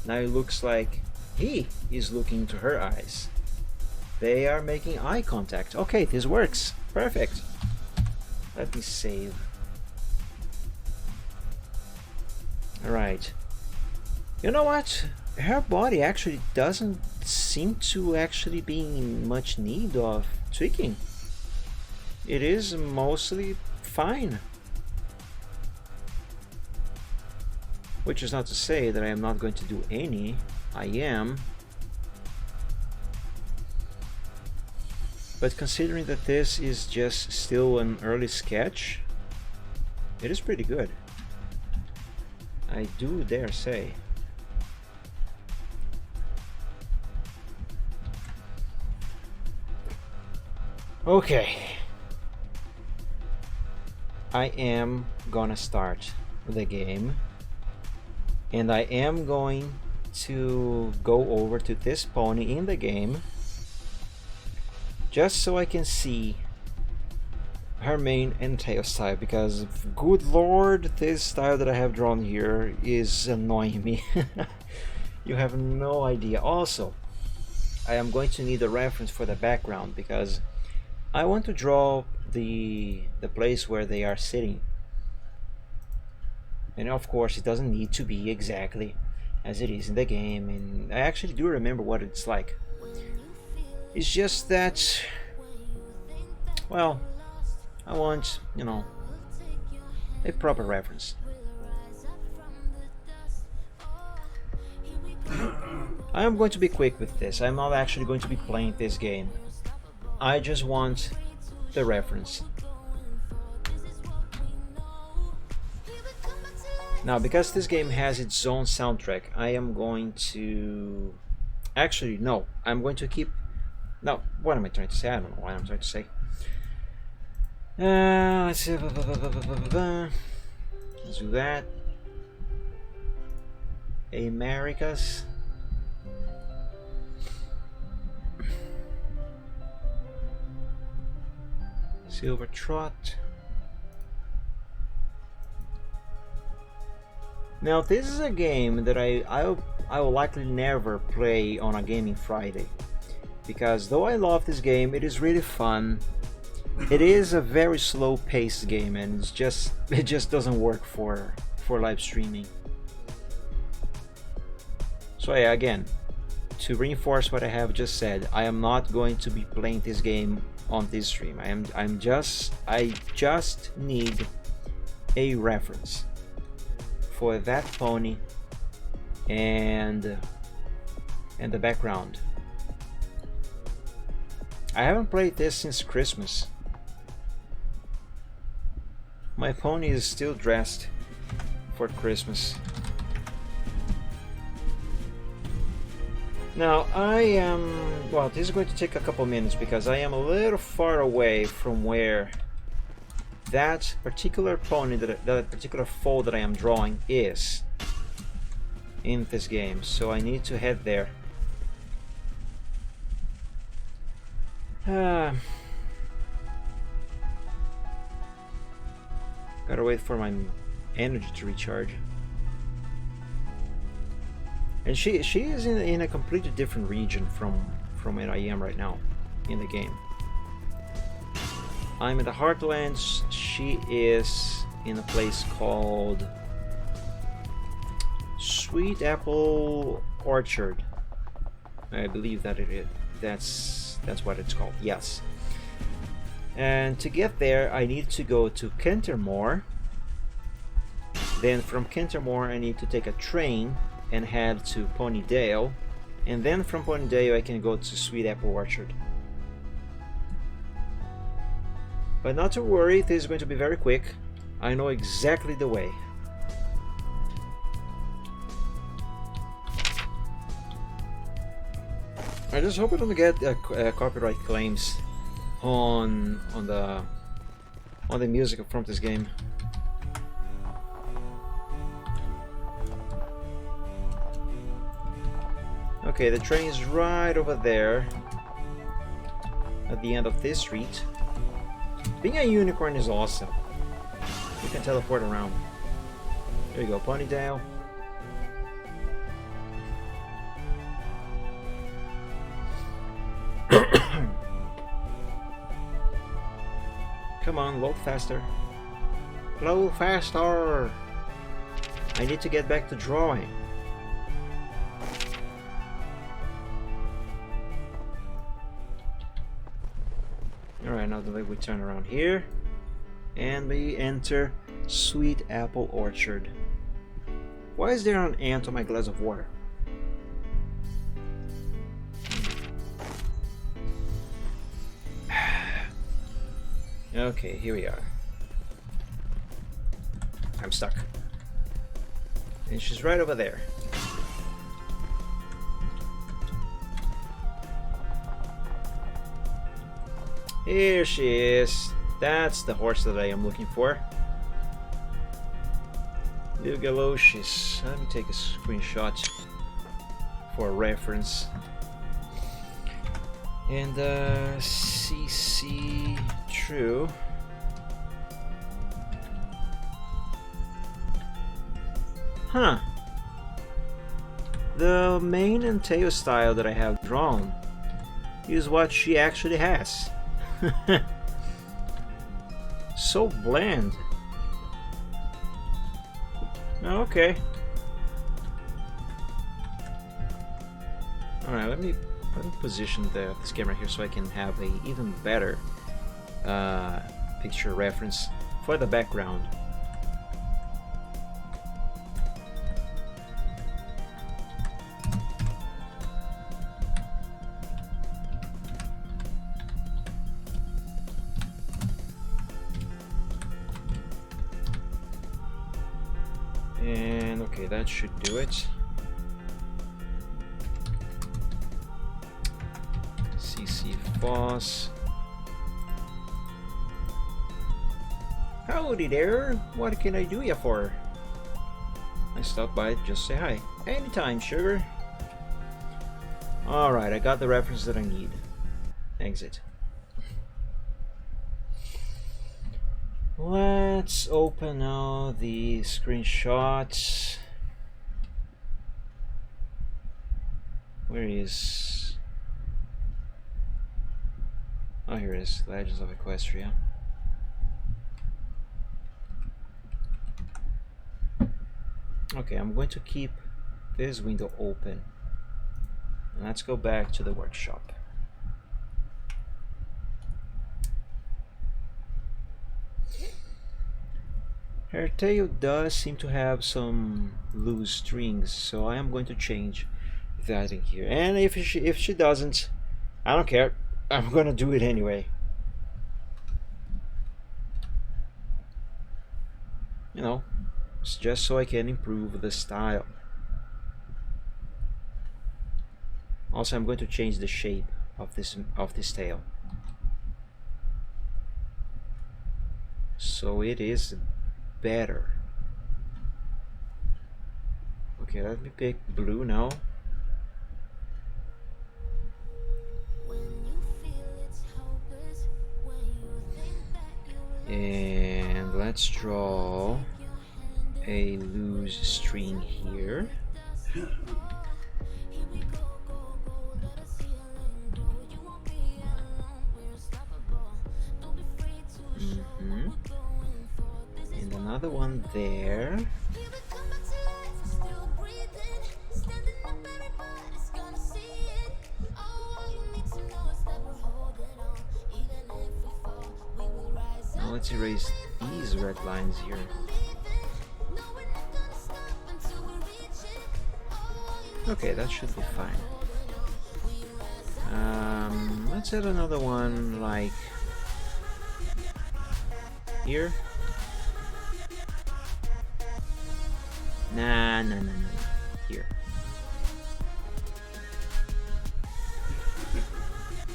now it looks like he is looking into her eyes. They are making eye contact. Okay, this works. Perfect. Let me save. Alright. You know what? Her body actually doesn't seem to actually be in much need of tweaking. It is mostly fine. Which is not to say that I am not going to do any. I am. But considering that this is just still an early sketch, it is pretty good. I do dare say. Okay. I am gonna start the game, and I am going to go over to this pony in the game just so I can see her mane and tail style, because good lord, this style that I have drawn here is annoying me. You have no idea. Also, I am going to need a reference for the background, because I want to draw the place where they are sitting, and of course it doesn't need to be exactly as it is in the game, and I actually do remember what it's like. It's just that, well, I want, you know, a proper reference. I am going to be quick with this. I'm not actually going to be playing this game. I just want the reference. Now, because this game has its own soundtrack, I am going to... Actually, no. I'm going to keep... No, what am I trying to say? I don't know what I'm trying to say. Let's see. Let's do that. Americas. Silver Trot. Now this is a game that I will likely never play on a Gaming Friday, because though I love this game, it is really fun. It is a very slow-paced game, and it just doesn't work for live streaming. So yeah, again, to reinforce what I have just said, I am not going to be playing this game on this stream. I just need a reference for that pony and the background. I haven't played this since Christmas. My pony is still dressed for Christmas. Now I am, well, this is going to take a couple minutes because I am a little far away from where that particular pony, that particular foal that I am drawing is in this game, so I need to head there. Gotta wait for my energy to recharge. And she is in a completely different region from where I am right now in the game. I'm in the Heartlands. She is in a place called Sweet Apple Orchard. I believe that it is. That's what it's called. Yes. And to get there, I need to go to Kentermore. Then from Kentermore, I need to take a train and head to Ponydale, and then from Ponydale I can go to Sweet Apple Orchard. But not to worry, this is going to be very quick. I know exactly the way. I just hope I don't get copyright claims on the music from this game. Okay, the train is right over there at the end of this street. Being a unicorn is awesome. You can teleport around. There you go, Ponydale. Come on, load faster. Load faster! I need to get back to drawing. Alright, now we turn around here and we enter Sweet Apple Orchard. Why is there an ant on my glass of water? Okay, here we are. I'm stuck. And she's right over there. Here she is. That's the horse that I am looking for. Galoshes. Let me take a screenshot for reference. And CC True. Huh. The mane and tail style that I have drawn is what she actually has. So bland. Okay. Alright, let me position this camera here so I can have a even better picture reference for the background. And okay, that should do it. CC Foss. Howdy there, what can I do ya for? I stopped by just to say hi. Anytime, sugar. Alright, I got the reference that I need. Exit. Let's open now the screenshots. Where is... Oh, here it is. Legends of Equestria. Okay, I'm going to keep this window open. Let's go back to the workshop. Her tail does seem to have some loose strings, so I am going to change that in here. And if she doesn't, I don't care. I'm gonna do it anyway. You know, it's just so I can improve the style. Also, I'm going to change the shape of this tail, so it is better. Okay, let me pick blue now. And let's draw a loose string here. And another one there. Now let's erase these red lines here. Okay, that should be fine. Let's add another one like here. Nah. Here.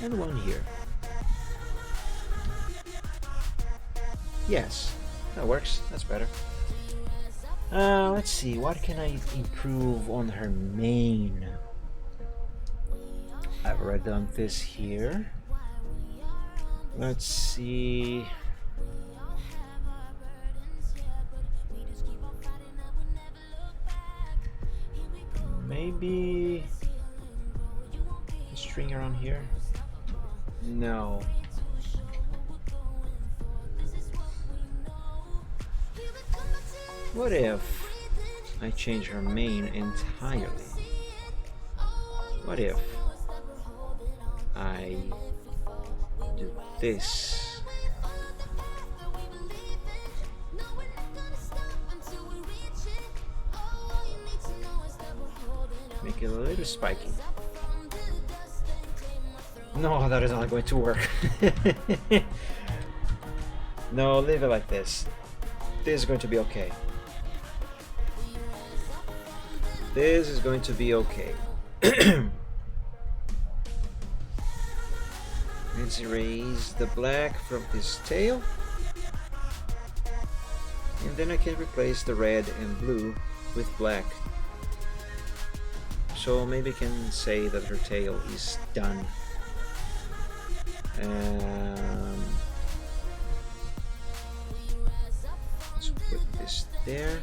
And one here. Yes, that works. That's better. Let's see. What can I improve on her mane? I've already done this here. Let's see. Maybe a string around here? No. What if I change her mane entirely? What if I do this? Make it a little spiky. No, that is not going to work. No, leave it like this. This is going to be okay. This is going to be okay. Let's erase the black from this tail. And then I can replace the red and blue with black. So maybe I can say that her tail is done. Let's put this there.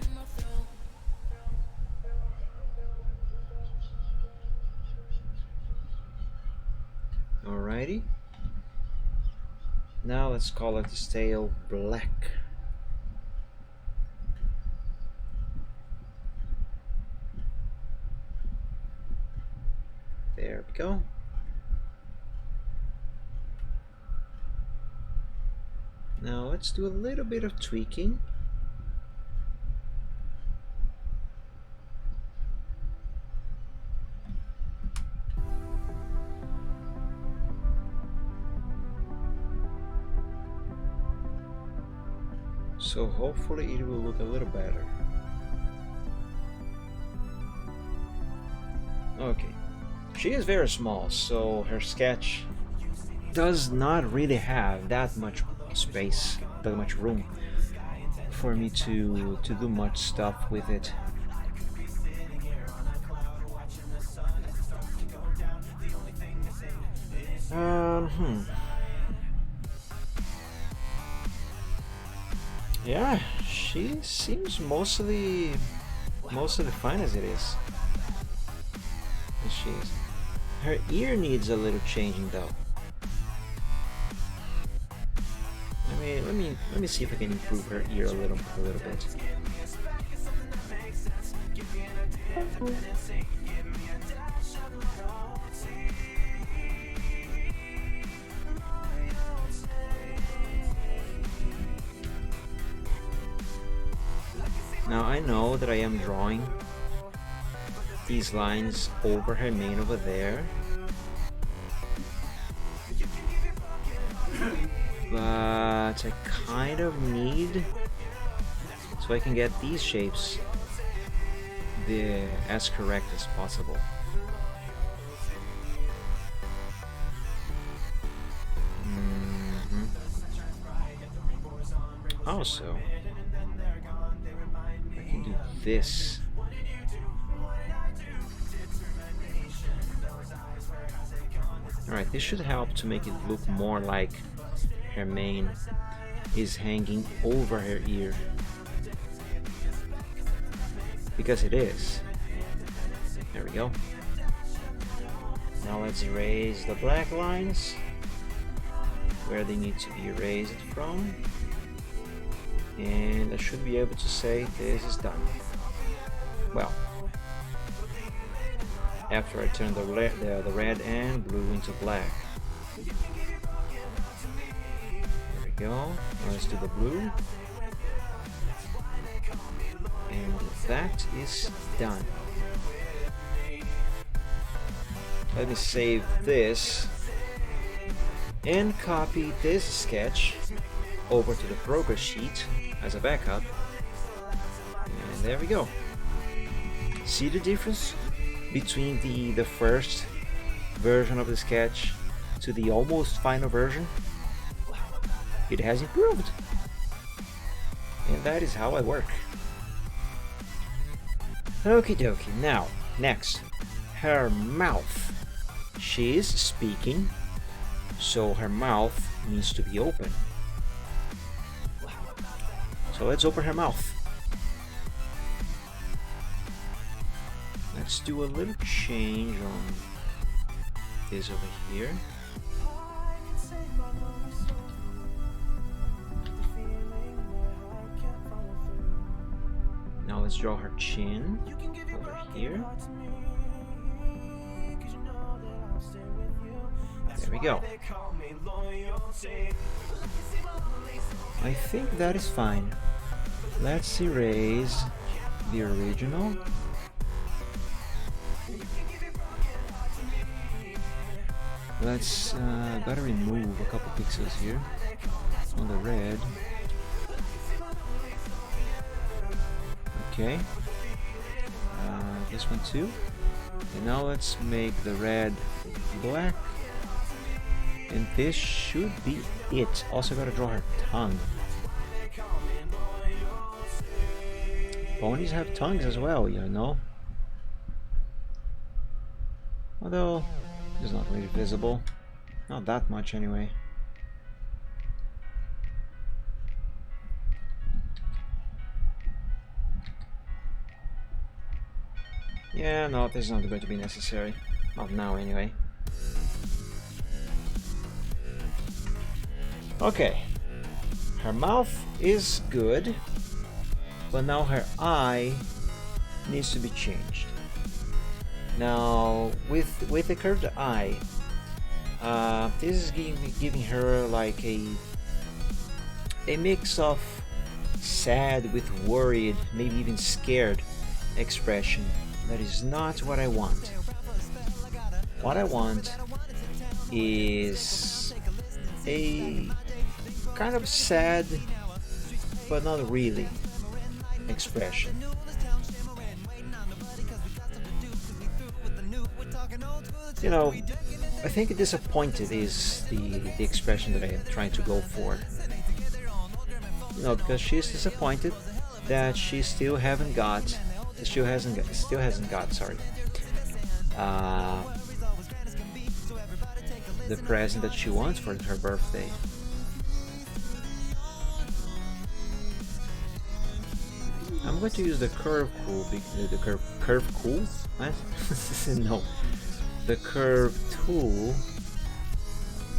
Alrighty. Now let's color this tail black. There we go. Now let's do a little bit of tweaking. So hopefully it will look a little better. Okay. She is very small, so her sketch does not really have that much space, that much room for me to do much stuff with it. Yeah, she seems mostly fine as it is. As she is. Her ear needs a little changing though. Let me see if I can improve her ear a little bit. Now I know that I am drawing these lines over her mane over there, but I kind of need so I can get these shapes as correct as possible. Also, I can do this. Alright, this should help to make it look more like her mane is hanging over her ear. Because it is. There we go. Now let's erase the black lines where they need to be erased from. And I should be able to say this is done. Well, after I turn the red and blue into black. There we go. Now let's do the blue. And that is done. Let me save this and copy this sketch over to the progress sheet as a backup. And there we go. See the difference between the first version of the sketch to the almost final version? It has improved. And that is how I work. Okie dokie. Now, next, her mouth. She is speaking, so her mouth needs to be open. So let's open her mouth. Let's do a little change on this over here. Now let's draw her chin over here. There we go. I think that is fine. Let's erase the original. Let's gotta remove a couple pixels here on the red. Okay, this one too. And now let's make the red black. And this should be it. Also gotta draw her tongue. Ponies have tongues as well, you know. Although it's not really visible. Not that much anyway. Yeah, no, this is not going to be necessary. Not now anyway. Okay. Her mouth is good, but now her eye needs to be changed. Now, with the curved eye, this is giving her like a mix of sad with worried, maybe even scared expression. That is not what I want. What I want is a kind of sad, but not really expression. You know, I think disappointed is the expression that I am trying to go for. You know, because she's disappointed that she still hasn't got, sorry, the present that she wants for her birthday. I'm going to use the curve tool. What? No, the curve tool,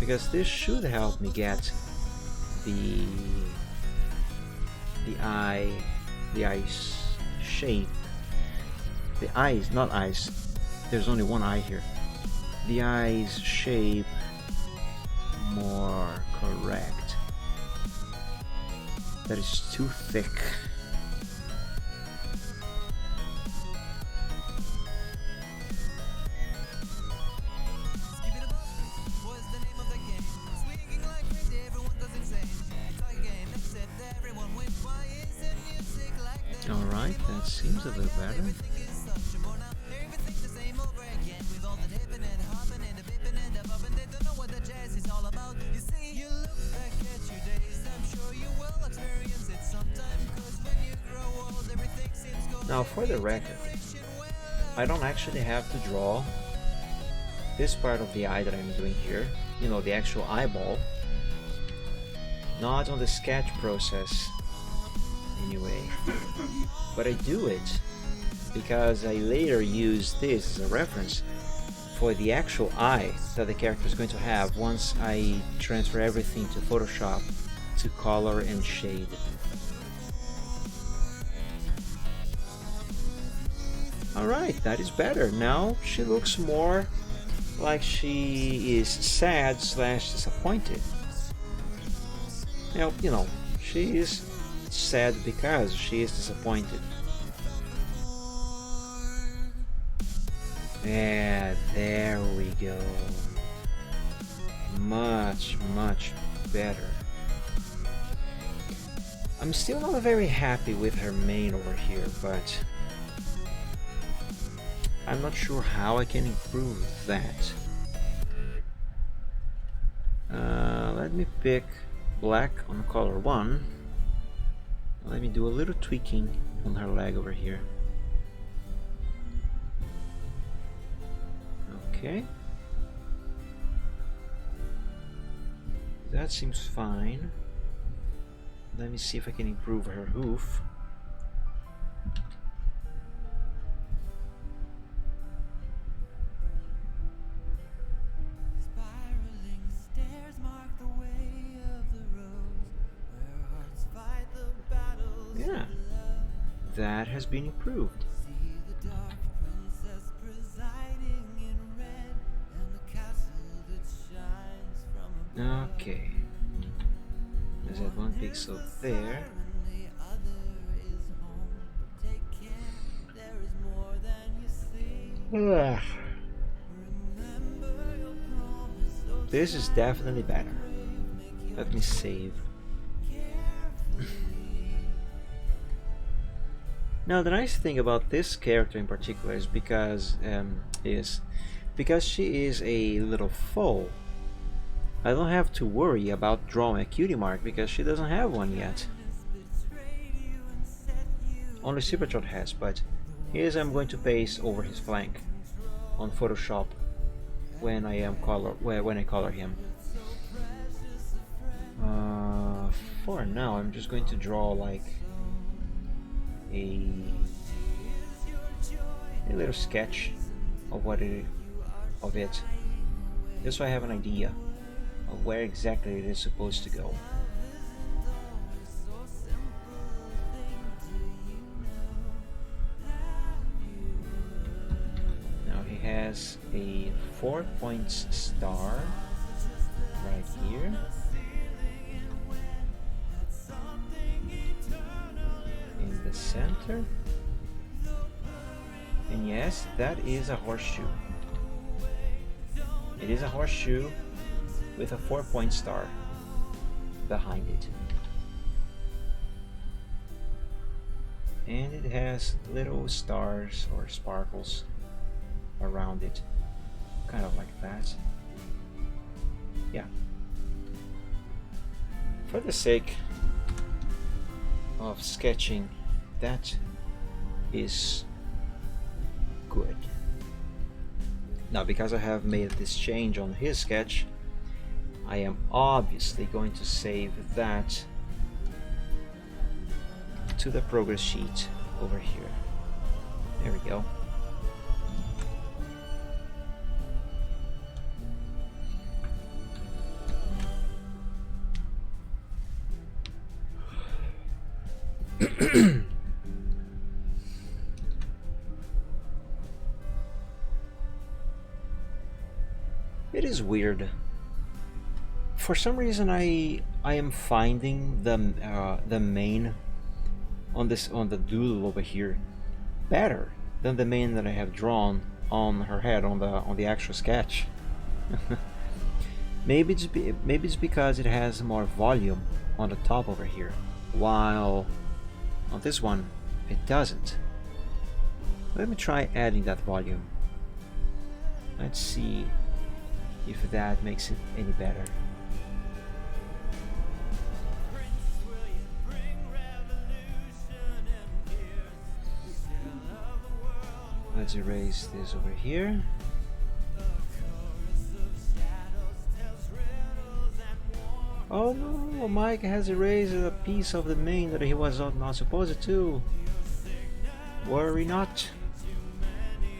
because this should help me get the eye's shape. The eyes, not eyes. There's only one eye here. The eye's shape more correct. That is too thick. seems a little better. Now for the record, I don't actually have to draw this part of the eye that I'm doing here, you know, the actual eyeball, not on the sketch process anyway, but I do it because I later use this as a reference for the actual eye that the character is going to have once I transfer everything to Photoshop to color and shade. Alright, that is better. Now she looks more like she is sad slash disappointed. Now, you know, she is sad because she is disappointed. And there we go. Much, much better. I'm still not very happy with her mane over here, but I'm not sure how I can improve that. Let me pick black on color 1. Let me do a little tweaking on her leg over here. Okay. That seems fine. Let me see if I can improve her hoof. Yeah, that has been improved. Okay, there's that 1 pixel there. Ugh. This is definitely better. Let me save. Now the nice thing about this character in particular is because she is a little foal, I don't have to worry about drawing a cutie mark because she doesn't have one yet. Only Supertrot has, but here's I'm going to paste over his flank on Photoshop when I color him. For now, I'm just going to draw like a little sketch of it, just so I have an idea of where exactly it is supposed to go. Now he has a 4 points star right here. In the center. And yes, that is a horseshoe. It is a horseshoe with a 4 point star behind it. And it has little stars or sparkles around it. Kind of like that. Yeah. For the sake of sketching, that is good. Now, because I have made this change on his sketch, I am obviously going to save that to the progress sheet over here. There we go. It is weird. For some reason, I am finding the mane on the doodle over here better than the mane that I have drawn on her head on the actual sketch. maybe it's because it has more volume on the top over here, while on this one it doesn't. Let me try adding that volume. Let's see if that makes it any better. Let's erase this over here. Oh no, Mike has erased a piece of the main that he was not supposed to. Worry not.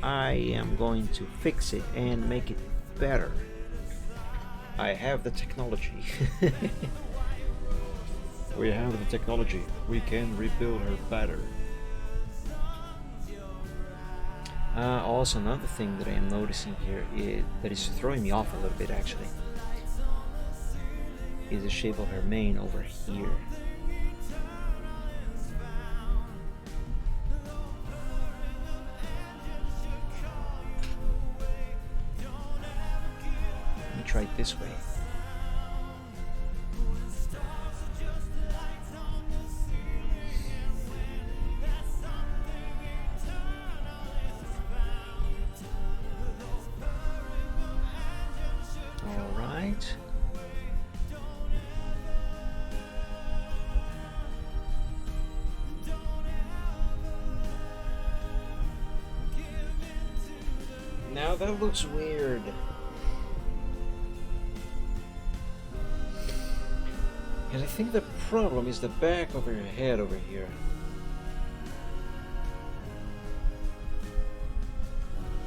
I am going to fix it and make it better. I have the technology. We have the technology. We can rebuild her better. Also, another thing that I am noticing here that is throwing me off a little bit actually is the shape of her mane over here. Let me try it this way. All right. Now that looks weird. And I think the problem is the back of her head over here.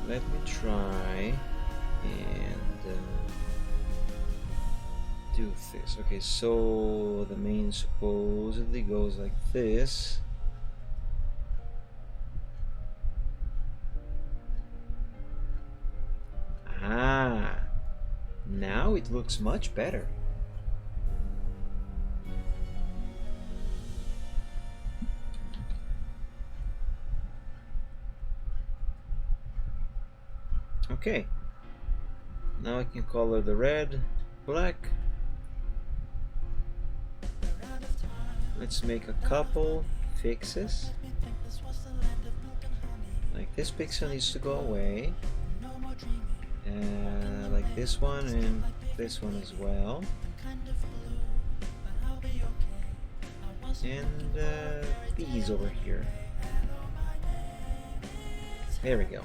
Let me try and do this. Okay, so the mane supposedly goes like this. Ah, now it looks much better. Okay, now I can color the red black. Let's make a couple fixes. Like this pixel needs to go away. Like this one and this one as well. And these over here. There we go.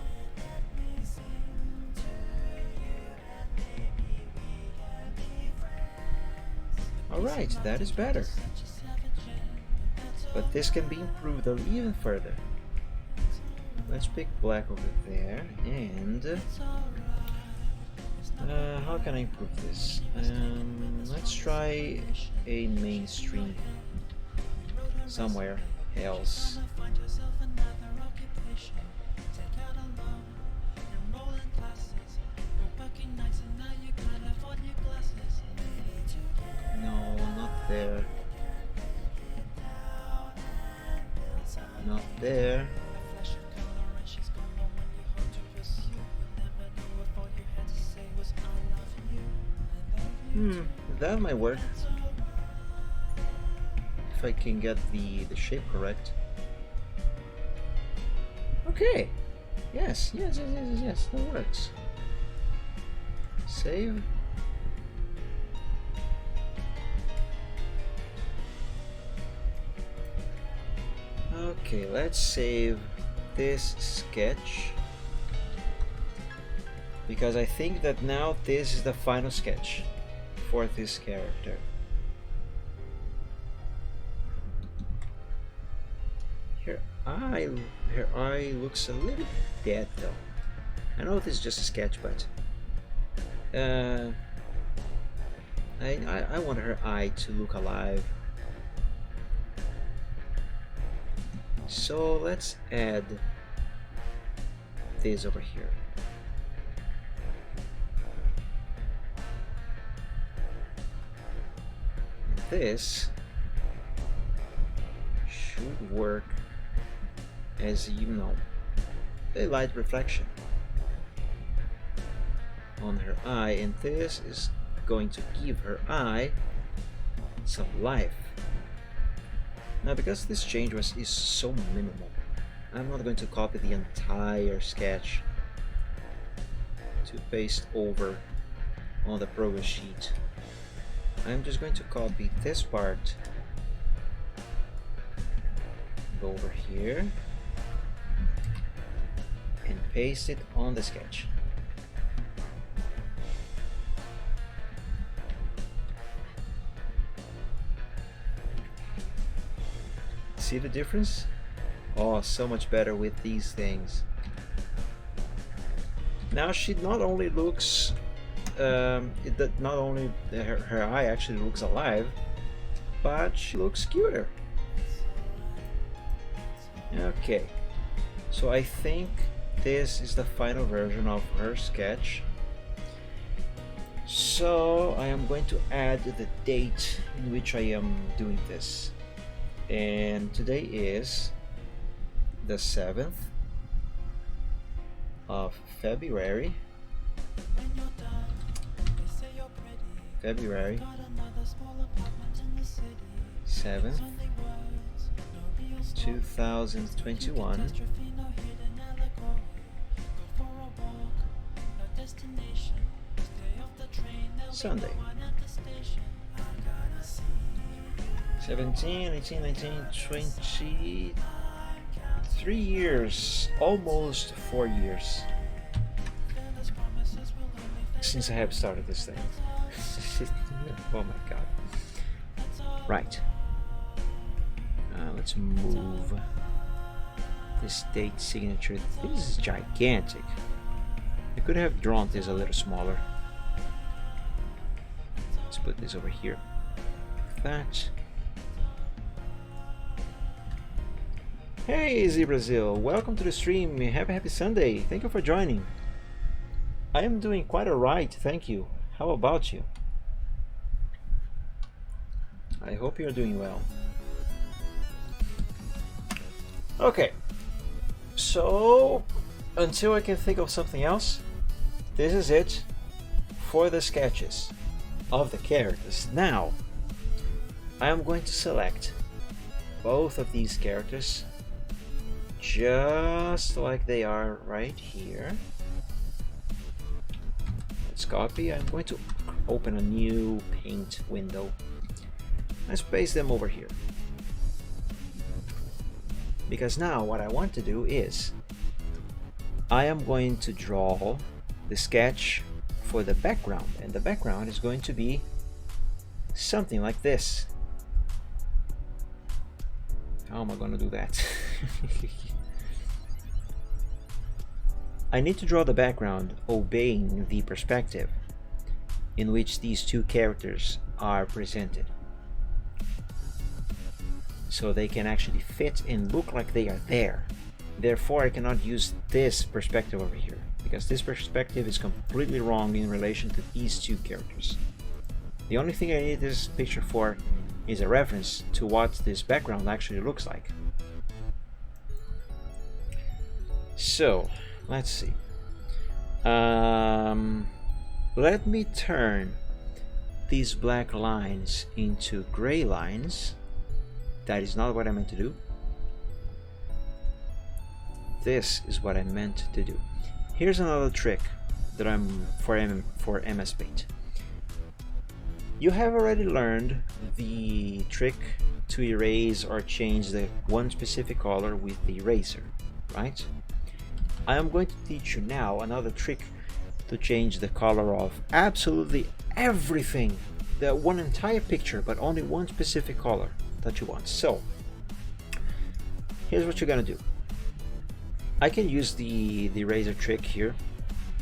Alright, that is better. But this can be improved even further. Let's pick black over there and how can I improve this? Let's try a mainstream somewhere else. No, not there. Not there. That might work. If I can get the shape correct. Okay. Yes, that works. Save. Okay, let's save this sketch. Because I think that now this is the final sketch for this character. Her eye looks a little dead though. I know this is just a sketch, but I want her eye to look alive. So let's add this over here. This should work as, you know, a light reflection on her eye, and this is going to give her eye some life. Now, because this change is so minimal, I'm not going to copy the entire sketch to paste over on the progress sheet. I'm just going to copy this part, go over here and paste it on the sketch. See the difference? Oh, so much better with these things. Now she not only looks, not only her eye actually looks alive, but she looks cuter. Okay, so I think this is the final version of her sketch. So I am going to add the date in which I am doing this. And today is the 7th of February. February 7th, 2021. Sunday. 17, 18, 19, 20, 3 years, almost 4 years since I have started this thing. Oh my god. Right. Let's move this date signature. This is gigantic. I could have drawn this a little smaller. Let's put this over here. That. Hey Z Brazil, welcome to the stream. Have a happy Sunday. Thank you for joining. I am doing quite alright, thank you. How about you? I hope you're doing well. Okay, so until I can think of something else, this is it for the sketches of the characters. Now, I am going to select both of these characters just like they are right here. Let's copy. I'm going to open a new paint window. Let's paste them over here. Because now what I want to do is I am going to draw the sketch for the background, and the background is going to be something like this. How am I going to do that? I need to draw the background obeying the perspective in which these two characters are presented, so they can actually fit and look like they are there. Therefore, I cannot use this perspective over here, because this perspective is completely wrong in relation to these two characters. The only thing I need this picture for is a reference to what this background actually looks like. So, let's see. Let me turn these black lines into gray lines. That is not what I meant to do. This is what I meant to do. Here's another trick that I'm for MS Paint. You have already learned the trick to erase or change the one specific color with the eraser, right? I am going to teach you now another trick to change the color of absolutely everything, the one entire picture, but only one specific color that you want. So here's what you're gonna do. I can use the eraser trick here.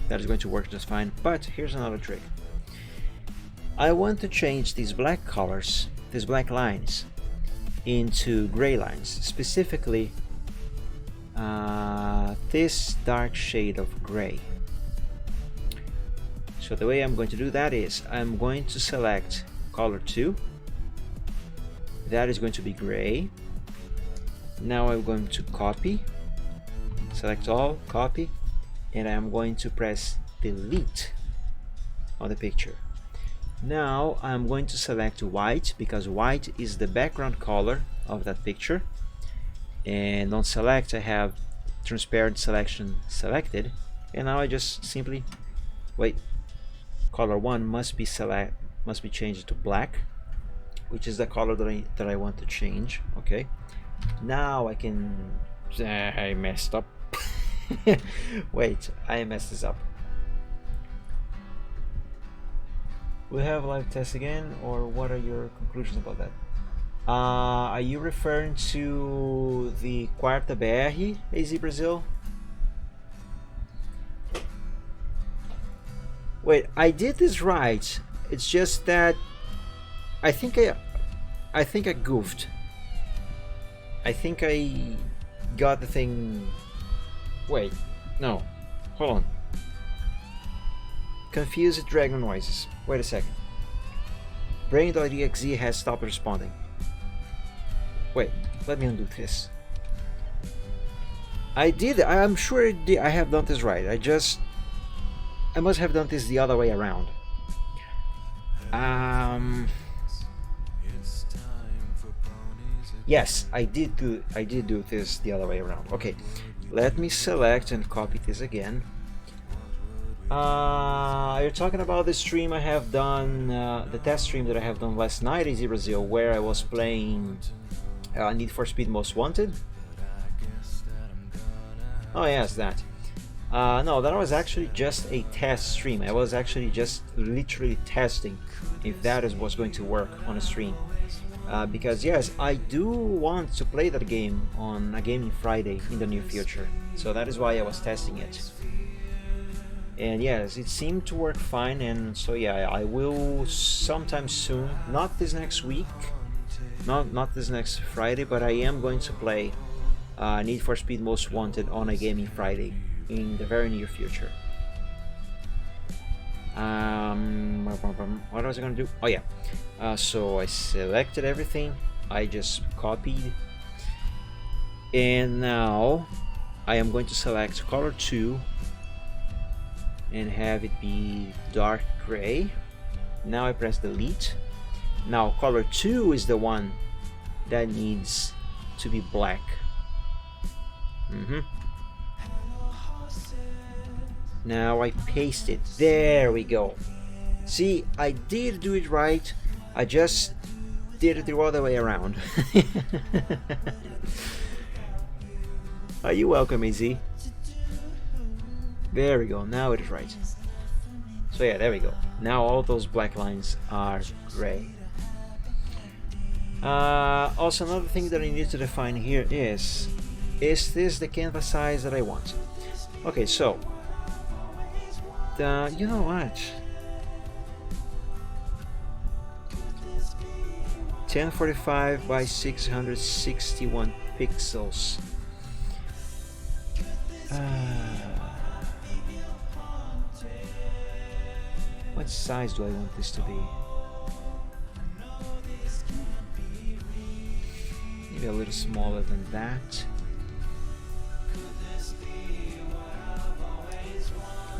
That is going to work just fine, but here's another trick. I want to change these black colors, these black lines, into gray lines, specifically this dark shade of gray. So the way I'm going to do that is I'm going to select color 2. That is going to be gray. Now I'm going to copy, select all, copy, and I'm going to press delete on the picture. Now I'm going to select white, because white is the background color of that picture, and on select I have transparent selection selected, and now I just simply wait. Color 1 must be changed to black, which is the color that I want to change. Okay, now I can I messed up. Wait, I messed this up. We have live test again, or what are your conclusions about that? Are you referring to the Quarta BR, AZ Brazil? Wait, I did this right. It's just that I think I goofed. I think I got the thing. Wait, no, hold on. Confused dragon noises. Wait a second. Brain.exe has stopped responding. Wait, let me undo this. I'm sure I have done this right. I must have done this the other way around. Yes, I did do this the other way around. Okay, let me select and copy this again. You're talking about the stream I have done, the test stream that I have done last night, AZ Brazil, where I was playing Need for Speed Most Wanted. Oh yes, that. No, that was actually just a test stream. I was actually just literally testing if that was going to work on a stream. Because yes, I do want to play that game on a Gaming Friday in the near future. So that is why I was testing it. And yes, it seemed to work fine, and so yeah, I will sometime soon, not this next week, not this next Friday, but I am going to play Need for Speed Most Wanted on a Gaming Friday in the very near future. What was I gonna do? Oh yeah, so I selected everything, I just copied, and now I am going to select color 2 and have it be dark gray. Now I press delete. Now color 2 is the one that needs to be black. Now I paste it. There we go. See, I did do it right. I just did it the other way around. Are you welcome, AZ? There we go. Now it is right. So yeah, there we go. Now all those black lines are gray. Also, another thing that I need to define here is this the canvas size that I want? Okay, so you know what? 1045 by 661 pixels. What size do I want this to be? Maybe a little smaller than that.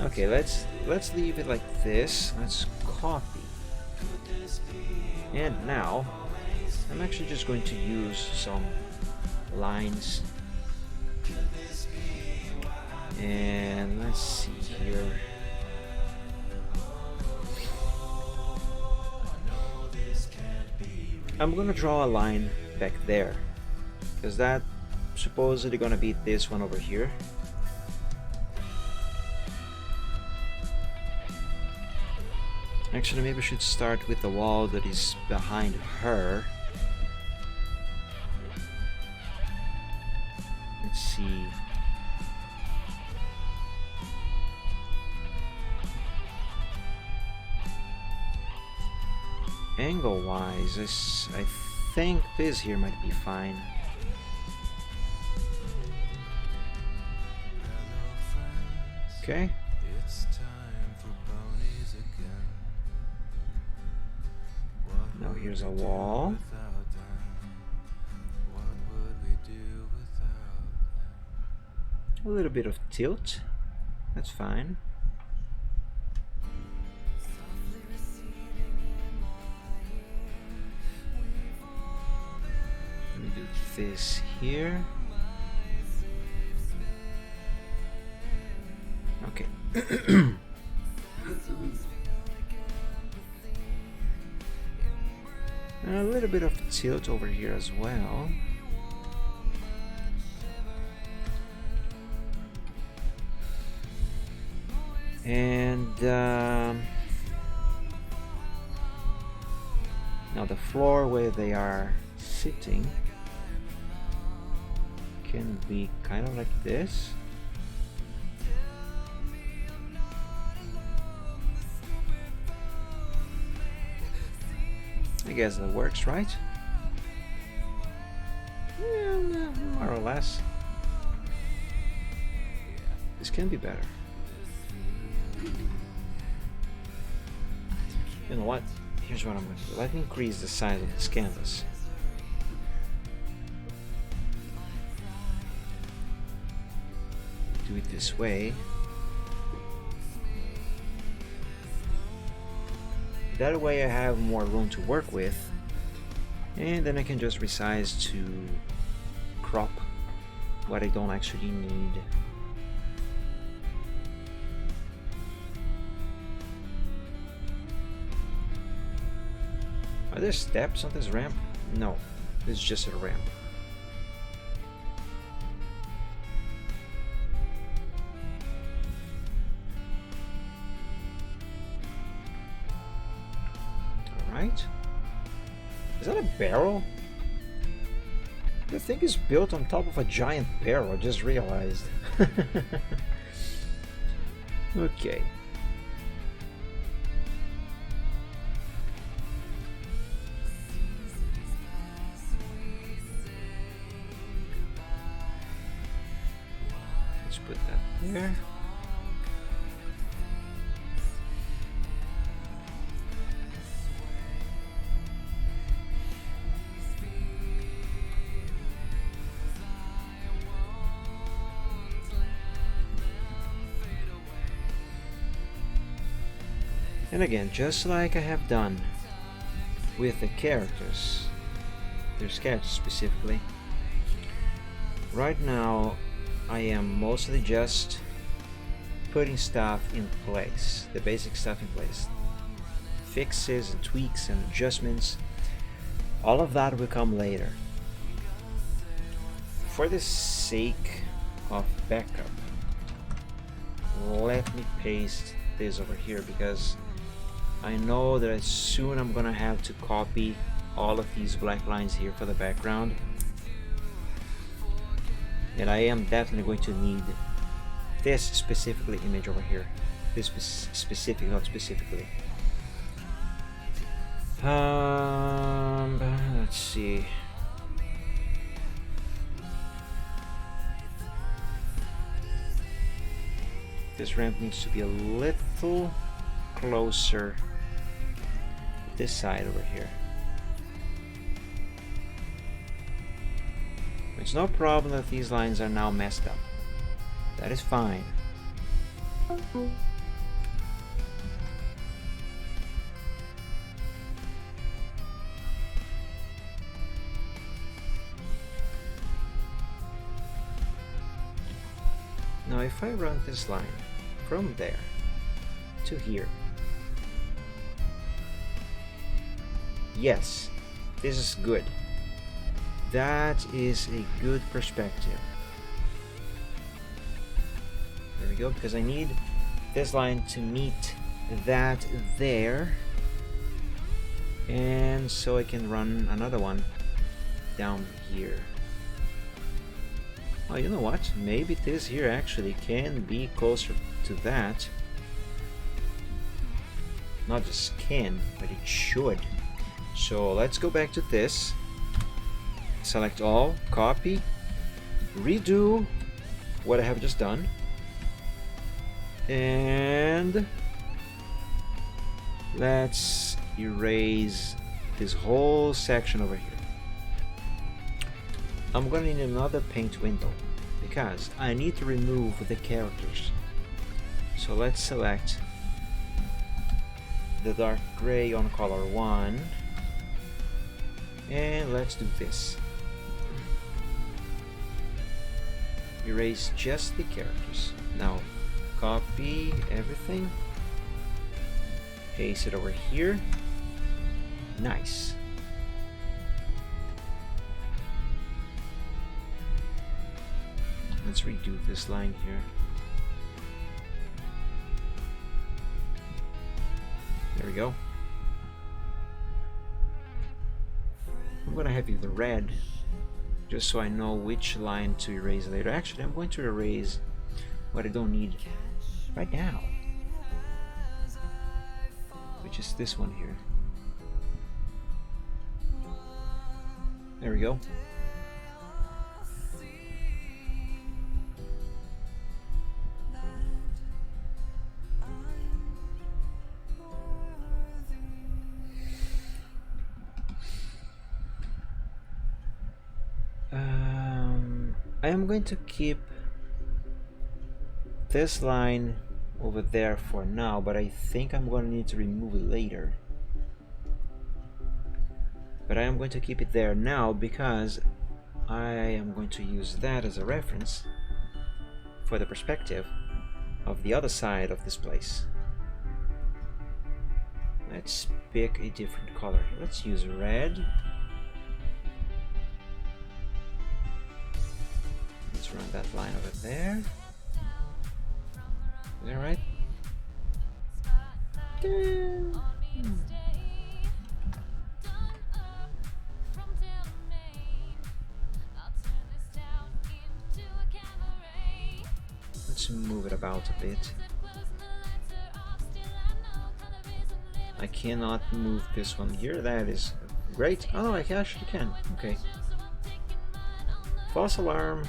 Okay, let's leave it like this. Let's copy. And now I'm actually just going to use some lines. And let's see here. I'm gonna draw a line back there, because that's supposedly gonna be this one over here. Actually, maybe I should start with the wall that is behind her. Let's see. Angle wise, I think this here might be fine. Okay. Now here's a wall. A little bit of tilt. That's fine. Let me do this here. And a little bit of tilt over here as well. And now the floor where they are sitting can be kind of like this. I guess that works, right? Yeah, more or less. This can be better. You know what? Here's what I'm going to do. Let me increase the size of this canvas. Do it this way. That way I have more room to work with, and then I can just resize to crop what I don't actually need. Are there steps on this ramp? No, it's just a ramp. Alright. Is that a barrel? The thing is built on top of a giant barrel, I just realized. Okay. Let's put that there. And again, just like I have done with the characters, their sketch specifically, right now I am mostly just putting stuff in place, the basic stuff in place. Fixes and tweaks and adjustments, all of that will come later. For the sake of backup, let me paste this over here because I know that soon I'm gonna have to copy all of these black lines here for the background, and I am definitely going to need this specifically image over here. This specific, not specifically. Let's see. This ramp needs to be a little closer this side over here. It's no problem that these lines are now messed up. That is fine. Now if I run this line from there to here, yes, this is good. That is a good perspective. There we go, because I need this line to meet that there, and so I can run another one down here. Oh, you know what? Maybe this here actually can be closer to that. Not just can, but it should. So let's go back to this. Select all, copy, redo what I have just done, and let's erase this whole section over here. I'm gonna need another paint window because I need to remove the characters. So let's select the dark gray on color 1, and let's do this. Erase just the characters. Now copy everything, paste it over here. Nice. Let's redo this line here. There we go. I'm gonna have the red just so I know which line to erase later. Actually, I'm going to erase what I don't need right now, which is this one here. There we go. I am going to keep this line over there for now, but I think I'm going to need to remove it later. But I am going to keep it there now because I am going to use that as a reference for the perspective of the other side of this place. Let's pick a different color. Let's use red. Let's run that line over there. Is that right? Let's move it about a bit. I cannot move this one here. That is great. Oh, I actually can. Okay. False alarm.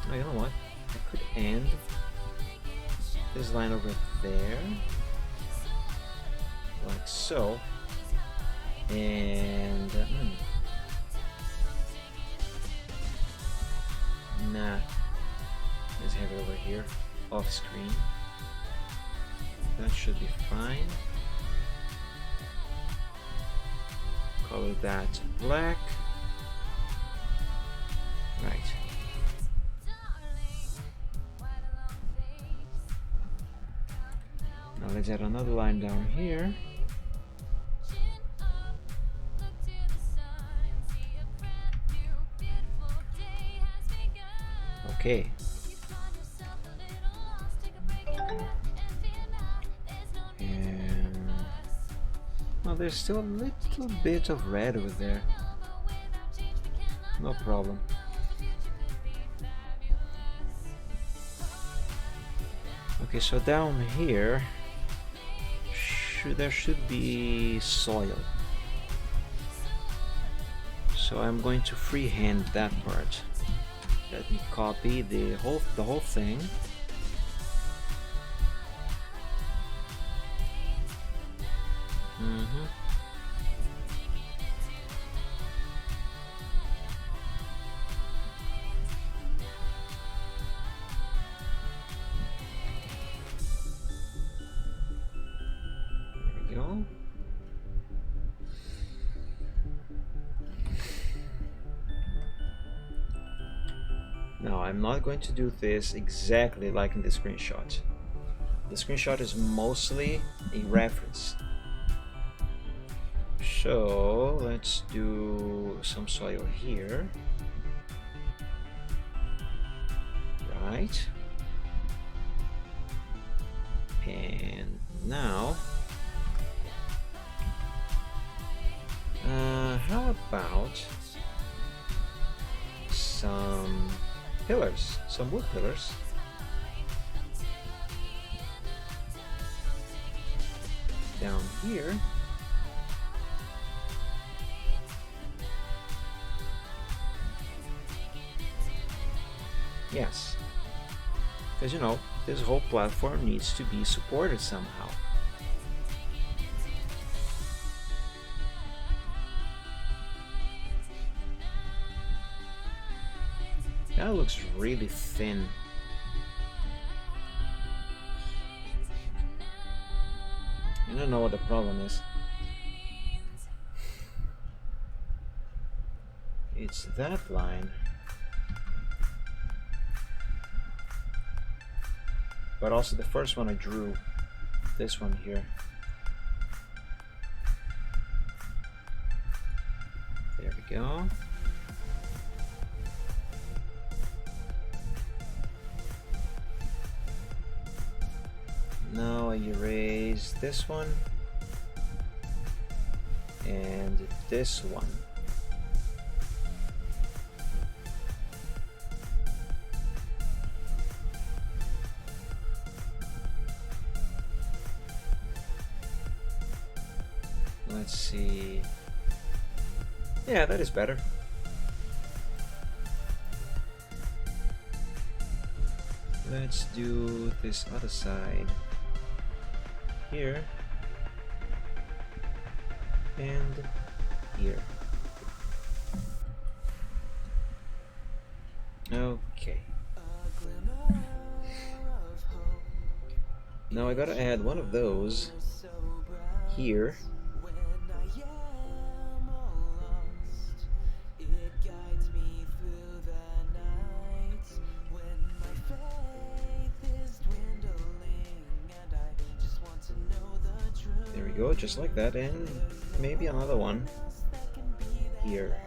Oh, you know what? I could end this line over there, like so, and nah, let's have it over here, off screen. That should be fine. Color that black. Right. Now let's add another line down here. Okay. And well, there's still a little bit of red over there. No problem. Okay, so down here there should be soil. So I'm going to freehand that part. Let me copy the whole thing. Now I'm not going to do this exactly like in the screenshot. The screenshot is mostly a reference. So let's do some soil here. Right. And now how about some pillars, some wood pillars. Down here. Yes. Because you know, this whole platform needs to be supported somehow. That looks really thin. I don't know what the problem is. it's that line. But also the first one I drew, this one here. There we go. Now I erase this one and this one. Let's see. Yeah, that is better. Let's do this other side here and here. Okay. Now I gotta add one of those here. There we go, just like that, and maybe another one here.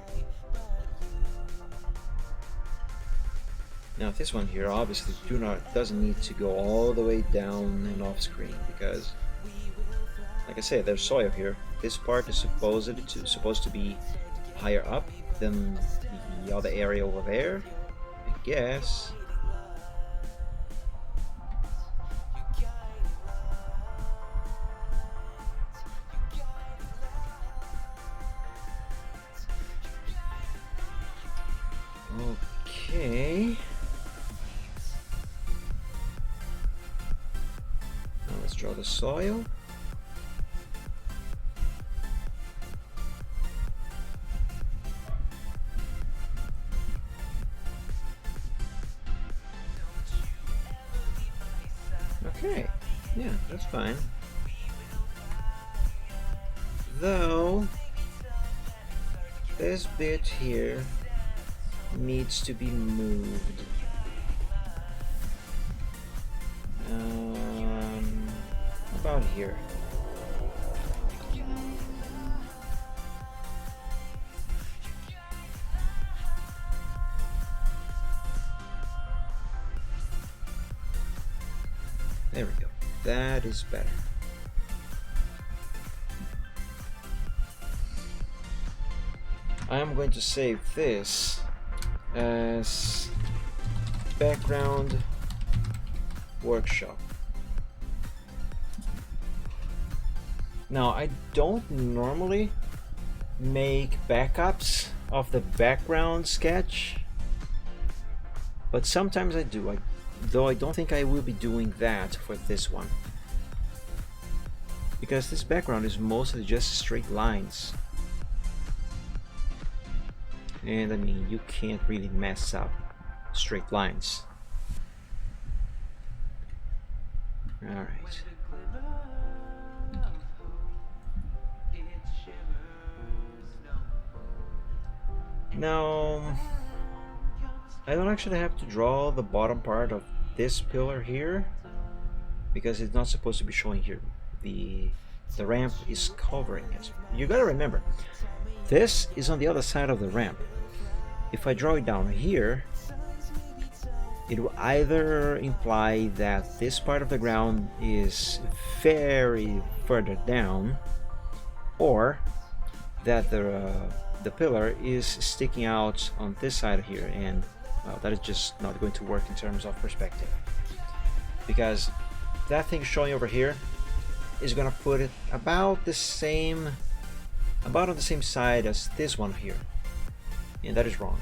Now this one here obviously doesn't need to go all the way down and off screen, because like I said, there's soil here. This part is supposed to be higher up than the other area over there, I guess. Okay. Now let's draw the soil. Okay, yeah, that's fine. Though this bit here needs to be moved. About here. There we go. That is better. I am going to save this as background workshop. Now, I don't normally make backups of the background sketch, but sometimes I do, though I don't think I will be doing that for this one, because this background is mostly just straight lines. And I mean, you can't really mess up straight lines. Alright. Now, I don't actually have to draw the bottom part of this pillar here, because it's not supposed to be showing here. The ramp is covering it. You gotta remember, this is on the other side of the ramp. If I draw it down here, it will either imply that this part of the ground is very further down, or that the pillar is sticking out on this side here, and well, that is just not going to work in terms of perspective, because that thing showing over here is gonna put it about on the same side as this one here, and that is wrong.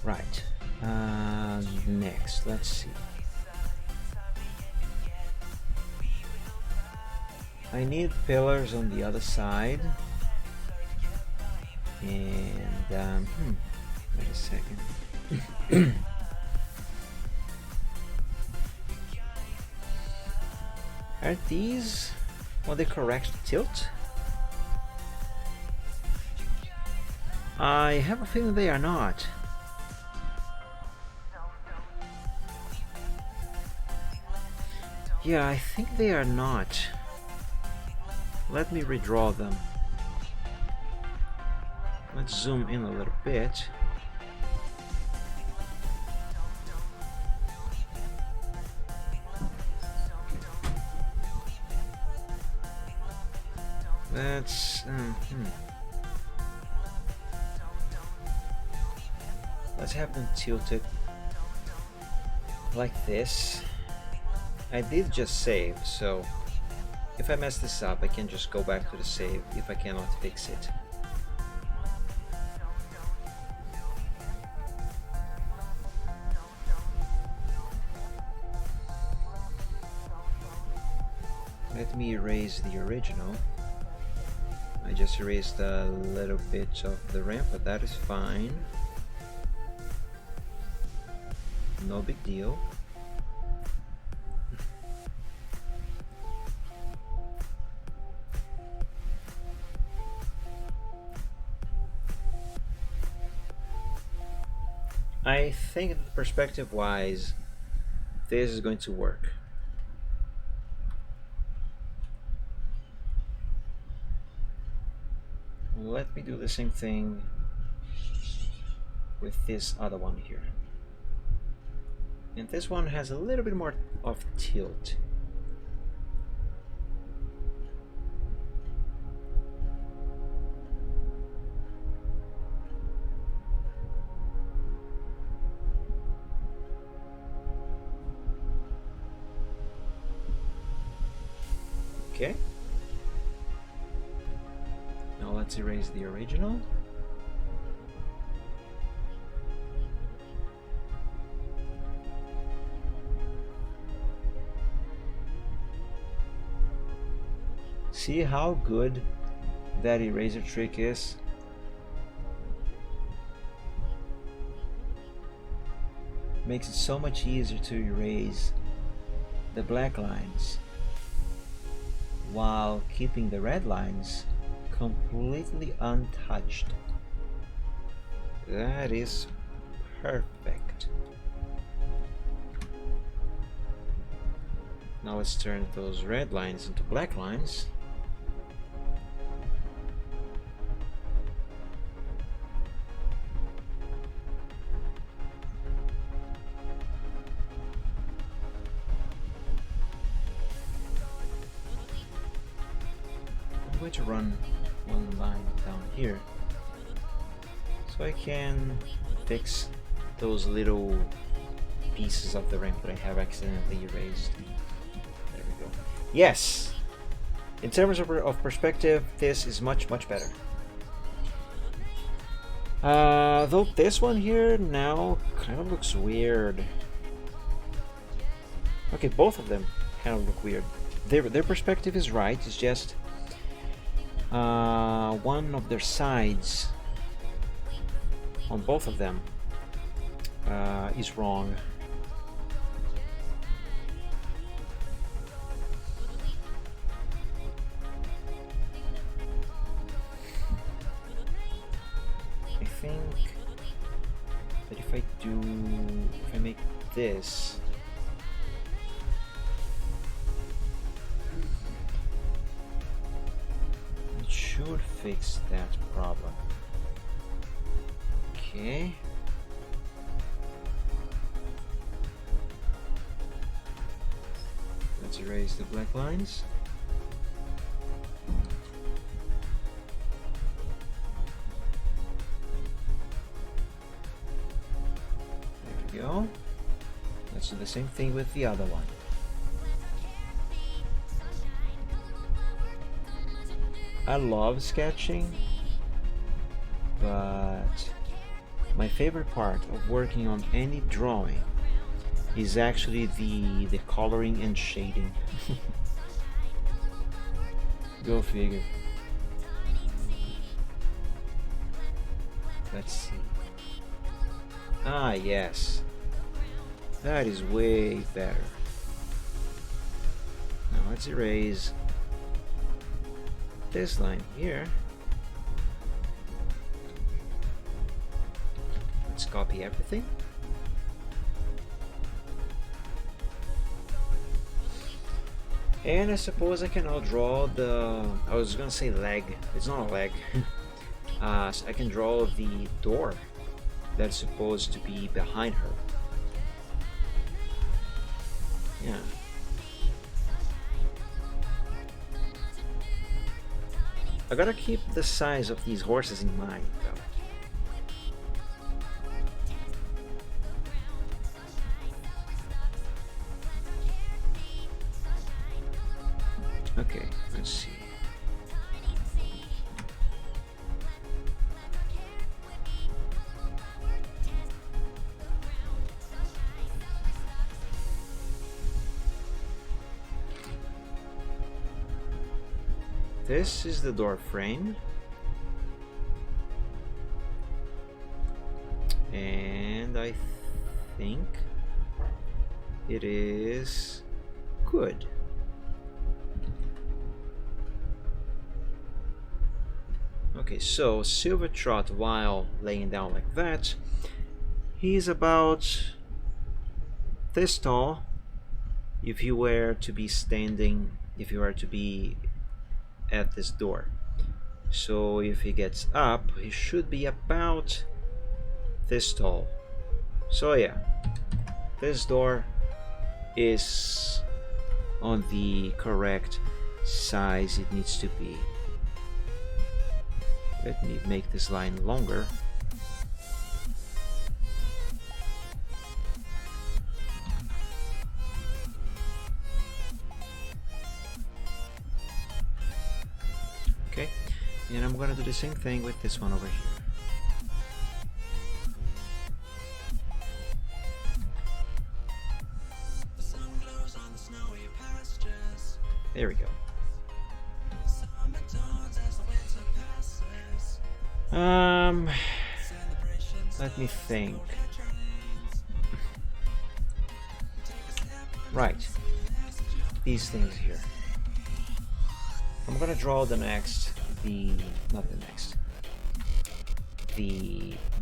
Right. Next, let's see. I need pillars on the other side, and wait a second. Are these on the correct tilt? I have a feeling they are not. Yeah, I think they are not. Let me redraw them. Let's zoom in a little bit. Let's have them tilted like this. I did just save, so if I mess this up, I can just go back to the save if I cannot fix it. Let me erase the original. I just erased a little bit of the ramp, but that is fine. No big deal. I think that perspective-wise, this is going to work. Let me do the same thing with this other one here. And this one has a little bit more of tilt. Okay. Now let's erase the original. See how good that eraser trick is? Makes it so much easier to erase the black lines while keeping the red lines completely untouched. That is perfect. Now let's turn those red lines into black lines. I'm going to run one line down here so I can fix those little pieces of the ramp that I have accidentally erased. There we go. Yes! In terms of perspective, this is much better. Though this one here now kind of looks weird. Okay, both of them kind of look weird. Their perspective is right, it's just one of their sides on both of them is wrong. I think that if I make this, it should fix that problem. Okay. Let's erase the black lines. There we go. Let's do the same thing with the other one. I love sketching, but my favorite part of working on any drawing is actually the coloring and shading. Go figure. Let's see. Ah, yes. That is way better. Now let's erase this line here. Let's copy everything. And I suppose I can now draw the, I was gonna say leg, it's not a leg. So I can draw the door that's supposed to be behind her. Yeah. I gotta keep the size of these horses in mind though. Okay, let's see. This is the door frame. And I think it is good. Okay, so Silvertrot, while laying down like that, he's about this tall if you were to be standing, if you were to be at this door. So if he gets up, he should be about this tall. So yeah, this door is on the correct size it needs to be. Let me make this line longer. Okay, and I'm gonna do the same thing with this one over here. There we go. Let me think. Right, these things here. I'm gonna draw the next, the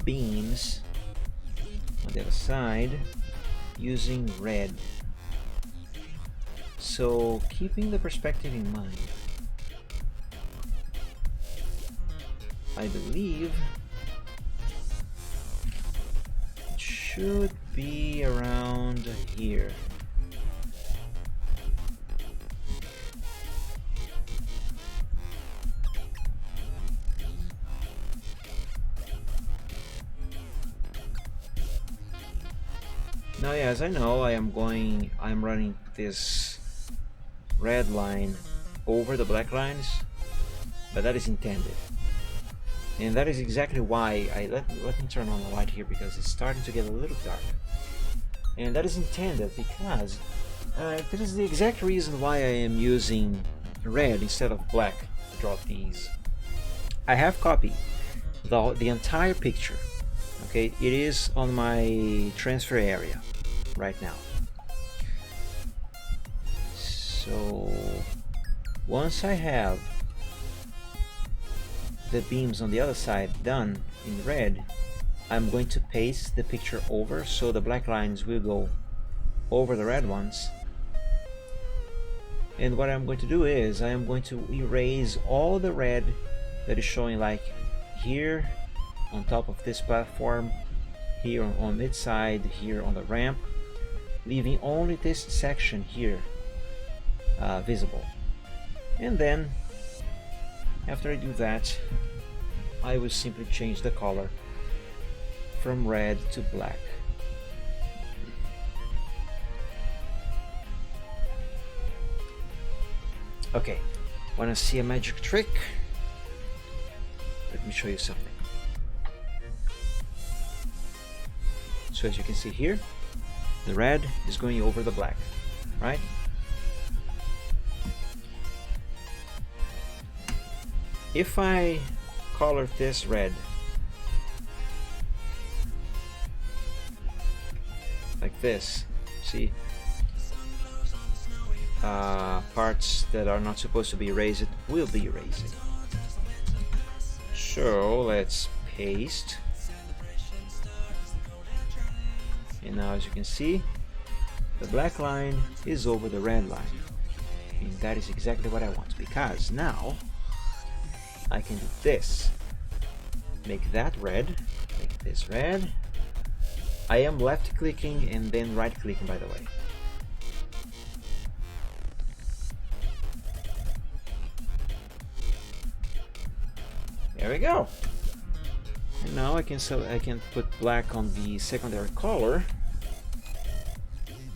beams on the other side using red. So keeping the perspective in mind, I believe it should be around here. Now, yeah, as I know, I'm running this red line over the black lines, but that is intended. And that is exactly why let me turn on the light here, because it's starting to get a little dark. And that is intended because that is the exact reason why I am using red instead of black to draw these. I have copied the entire picture. Okay, it is on my transfer area right now. So once I have the beams on the other side done in red, I'm going to paste the picture over so the black lines will go over the red ones. And what I'm going to do is I am going to erase all the red that is showing, like here on top of this platform, here on mid side, here on the ramp, leaving only this section here visible. And then after I do that, I will simply change the color from red to black. Okay, wanna see a magic trick? Let me show you something. So as you can see here, the red is going over the black, right? If I color this red like this, see, parts that are not supposed to be erased will be erased. So let's paste. And now, as you can see, the black line is over the red line. And that is exactly what I want, because now I can do this. Make that red, make this red. I am left clicking and then right clicking, by the way. There we go. And now I can put black on the secondary color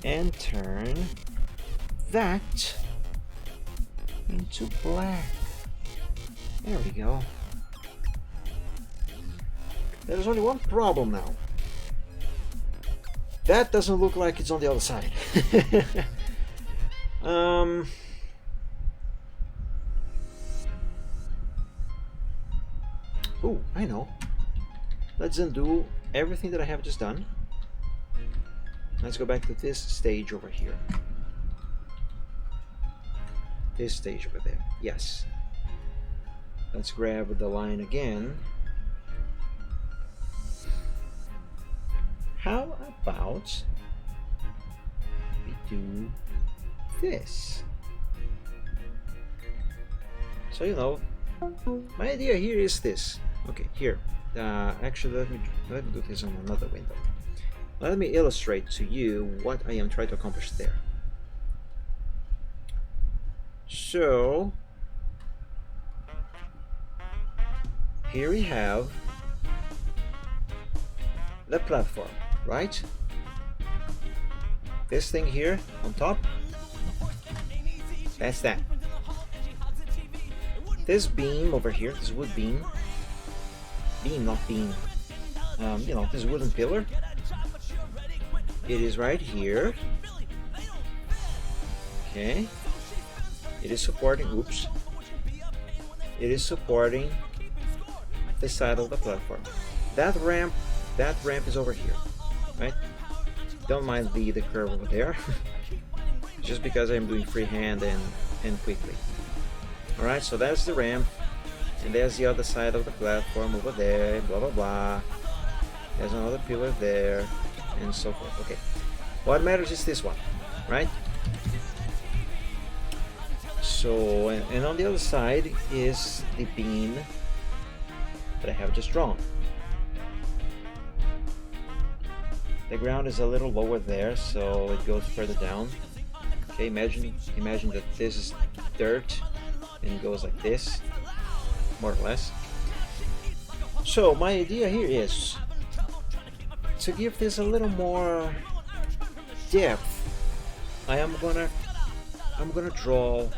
and turn that into black. There we go. There's only one problem now. That doesn't look like it's on the other side. Oh, I know. Let's undo everything that I have just done. Let's go back to this stage over here. This stage over there. Yes. Let's grab the line again. How about we do this? So, you know, my idea here is this. Okay, here. Actually, let me do this on another window. Let me illustrate to you what I am trying to accomplish there. So, here we have the platform, right? This thing here on top, that's that. This beam over here, this wood beam, not beam, you know, this wooden pillar, it is right here. Okay, it is supporting, oops, it is supporting the side of the platform. That ramp is over here, right? Don't mind the curve over there, just because I'm doing freehand and quickly. All right, so that's the ramp, and there's the other side of the platform over there, blah blah blah. There's another pillar there, and so forth. Okay, what matters is this one, right? So, and on the other side is the beam that I have just drawn. The ground is a little lower there, so it goes further down. Okay, imagine that this is dirt and it goes like this, more or less. So my idea here is to give this a little more depth. I'm gonna draw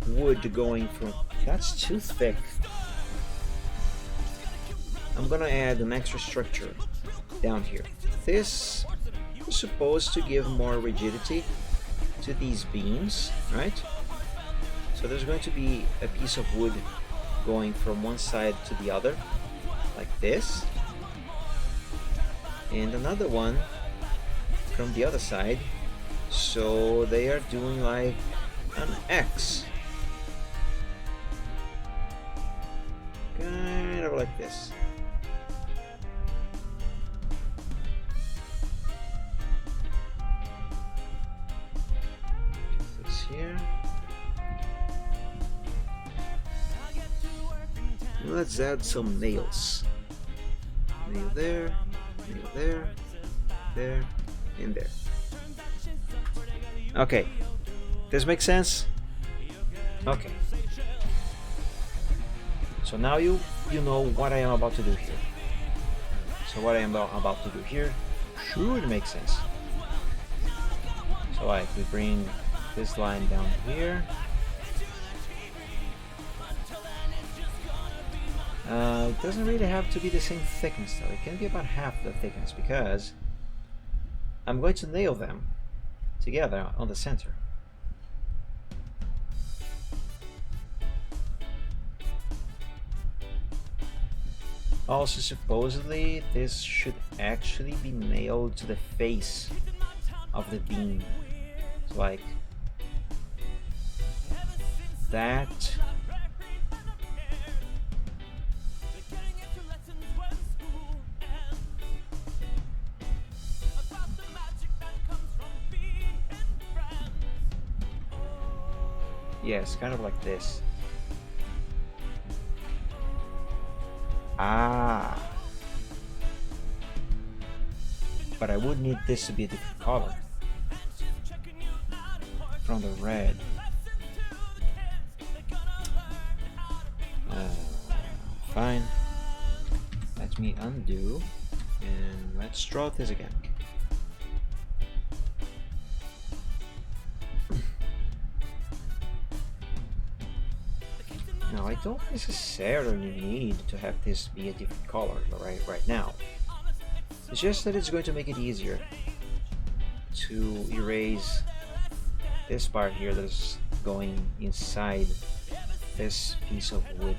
wood going from, that's too thick. I'm gonna add an extra structure down here. This is supposed to give more rigidity to these beams, right? So there's going to be a piece of wood going from one side to the other, like this, and another one from the other side, so they are doing like an X, kind of like this. Here. Let's add some nails. Nail there, there, and there. Okay, this makes sense? Okay. So now you know what I am about to do here. So what I am about to do here should make sense. So I could bring this line down here. It doesn't really have to be the same thickness though. It can be about half the thickness because I'm going to nail them together on the center. Also, supposedly this should actually be nailed to the face of the beam. like that. Yes, kind of like this. Ah. But I would need this to be a different color from the red. Fine. Let me undo and let's draw this again. Now I don't necessarily need to have this be a different color right now. It's just that it's going to make it easier to erase this part here that is going inside this piece of wood.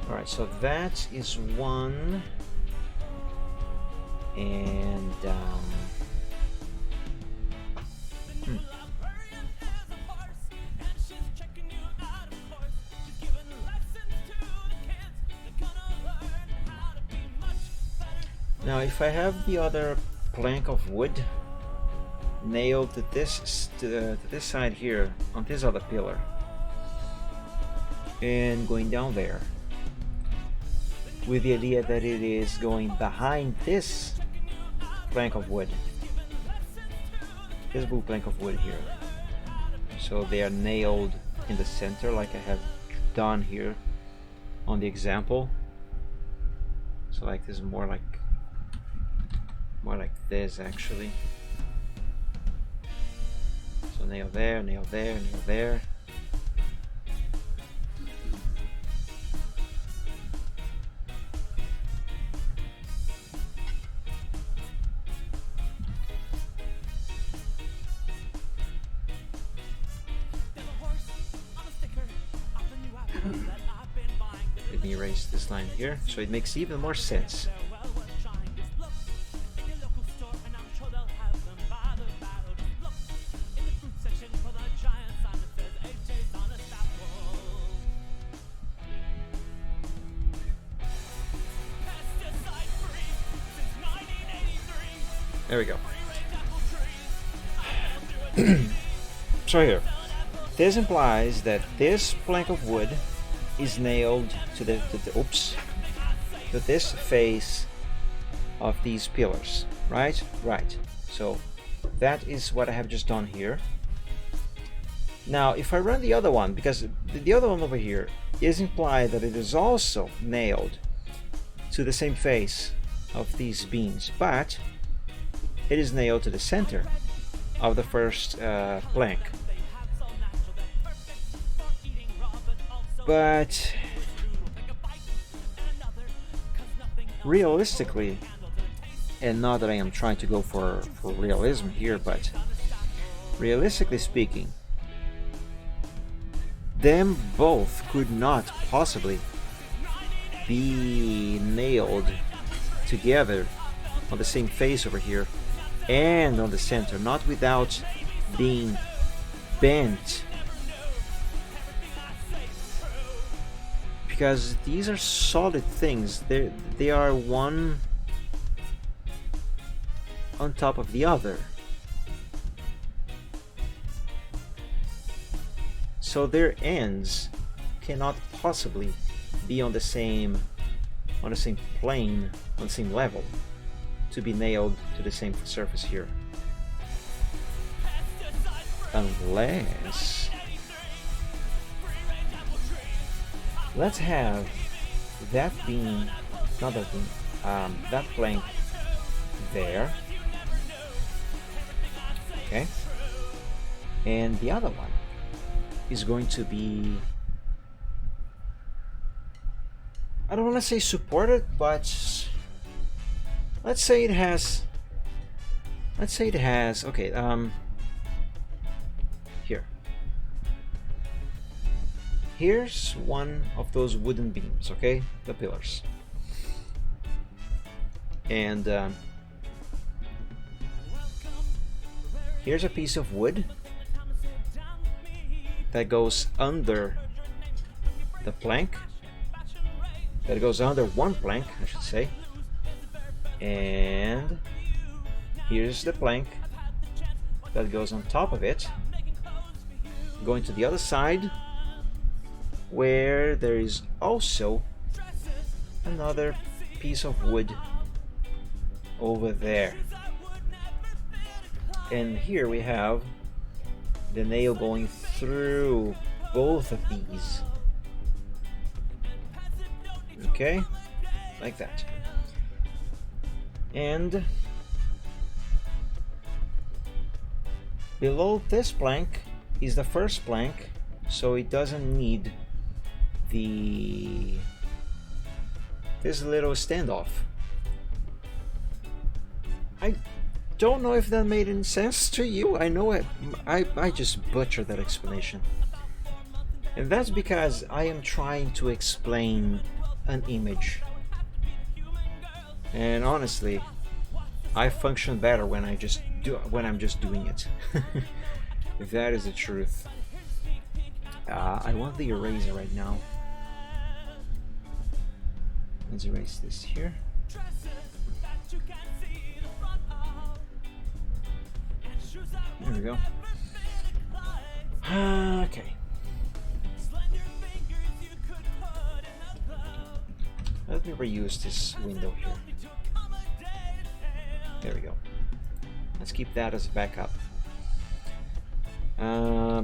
Alright, so that is one, and now if I have the other plank of wood nailed to this side here on this other pillar and going down there, with the idea that it is going behind this plank of wood, this blue plank of wood here, so they are nailed in the center like I have done here on the example. So like this is more like this actually. So nail there, nail there, nail there. Let me erase this line here so it makes even more sense. There we go. So here, this implies that this plank of wood is nailed to to this face of these pillars, right? Right. So that is what I have just done here. Now, if I run the other one, because the other one over here is implied that it is also nailed to the same face of these beams, but it is nailed to the center of the first plank. But realistically, and not that I am trying to go for realism here, but realistically speaking, them both could not possibly be nailed together on the same face over here and on the center, not without being bent, because these are solid things. They are one on top of the other, so their ends cannot possibly be on the same plane, on the same level, to be nailed to the same surface here, unless let's have that beam, not that beam, that plank there, okay, and the other one is going to be, I don't want to say supported, but let's say it has, okay, here's one of those wooden beams, okay, the pillars, and Here's a piece of wood that goes under the plank, that goes under one plank, I should say. And here's the plank that goes on top of it, going to the other side, where there is also another piece of wood over there. And here we have the nail going through both of these. Okay, like that. And below this plank is the first plank, so it doesn't need this little standoff. I don't know if that made any sense to you. I know I just butchered that explanation. And that's because I am trying to explain an image. And honestly, I function better when I'm just doing it. If that is the truth. I want the eraser right now. Let's erase this here. There we go. Okay. Let me reuse this window here. There we go. Let's keep that as a backup.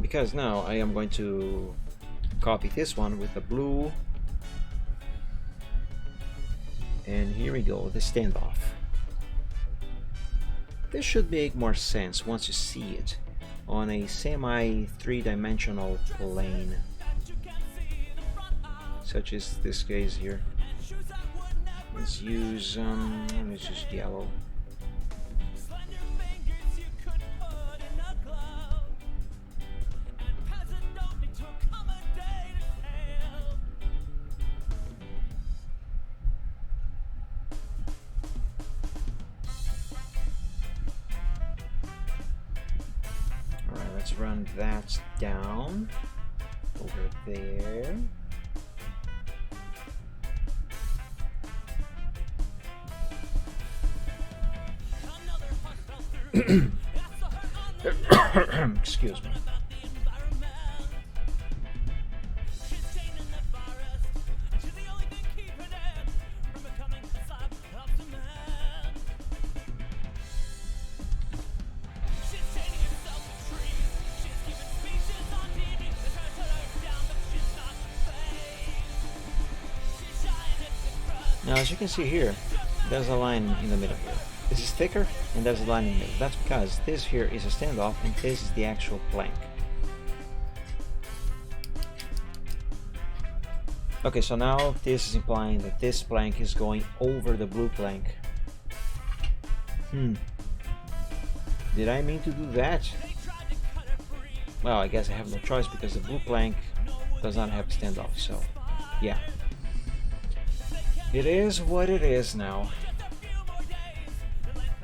Because now I am going to copy this one with the blue. And here we go, the standoff. This should make more sense once you see it on a semi three-dimensional plane, such as this case here. Let's use yellow. Let's run that down over there. Excuse me. Now, as you can see here, there's a line in the middle here. This is thicker, and there's a line in the middle. That's because this here is a standoff, and this is the actual plank. Okay, so now this is implying that this plank is going over the blue plank. Did I mean to do that? Well, I guess I have no choice because the blue plank does not have a standoff, so yeah. It is what it is now.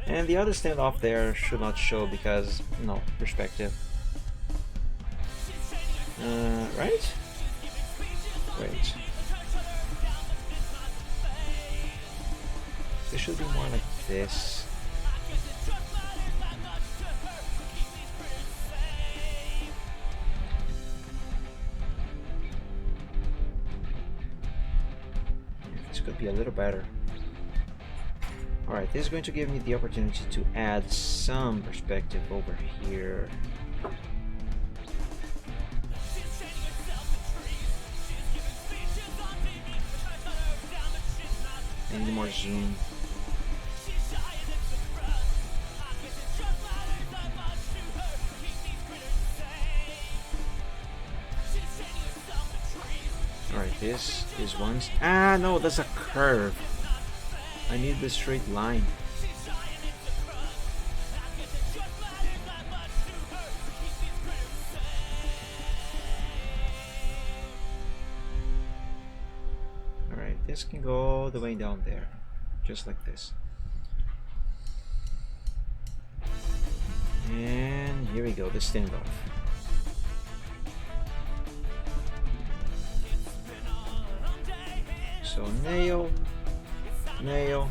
And the other standoff there should not show because, no, perspective. Right? Wait. This should be more like this. Could be a little better. Alright, this is going to give me the opportunity to add some perspective over here. I need more zoom. Alright, this is one. Ah, no, that's a curve. I need the straight line. Alright, this can go all the way down there. Just like this. And here we go, the standoff. So nail, nail.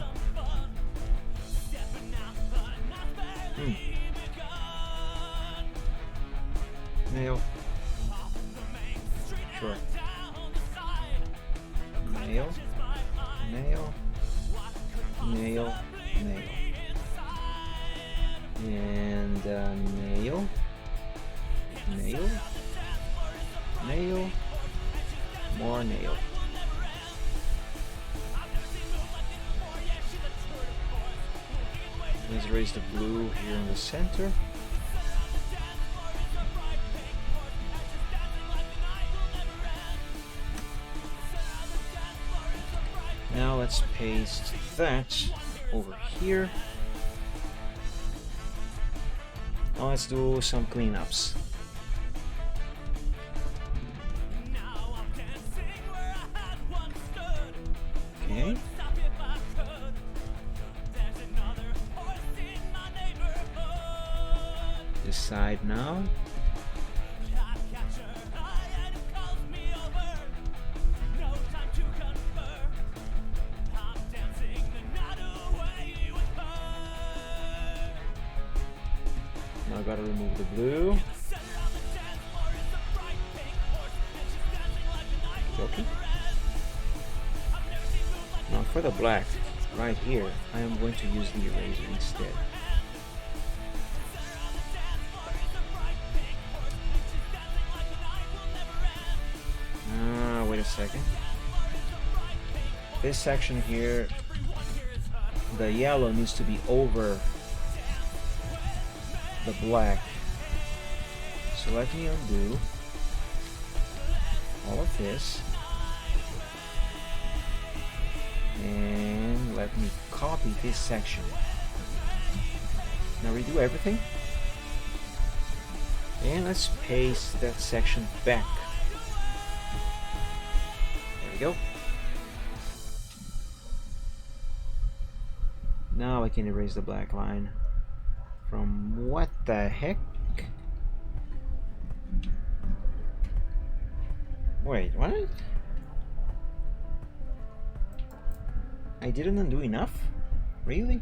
Nail. Sure. Nail, nail, nail, nail. And nail, nail, nail, more nail. Let's raise the blue here in the center. Now let's paste that over here. Now let's do some cleanups. Okay. This side now. Now I gotta remove the blue. Okay. Now for the black, right here, I am going to use the eraser instead. Wait a second. This section here, the yellow needs to be over the black. So let me undo all of this and let me copy this section. Now redo everything and let's paste that section back. There we go. Now I can erase the black line from what the heck? Wait, what? I didn't undo enough? Really?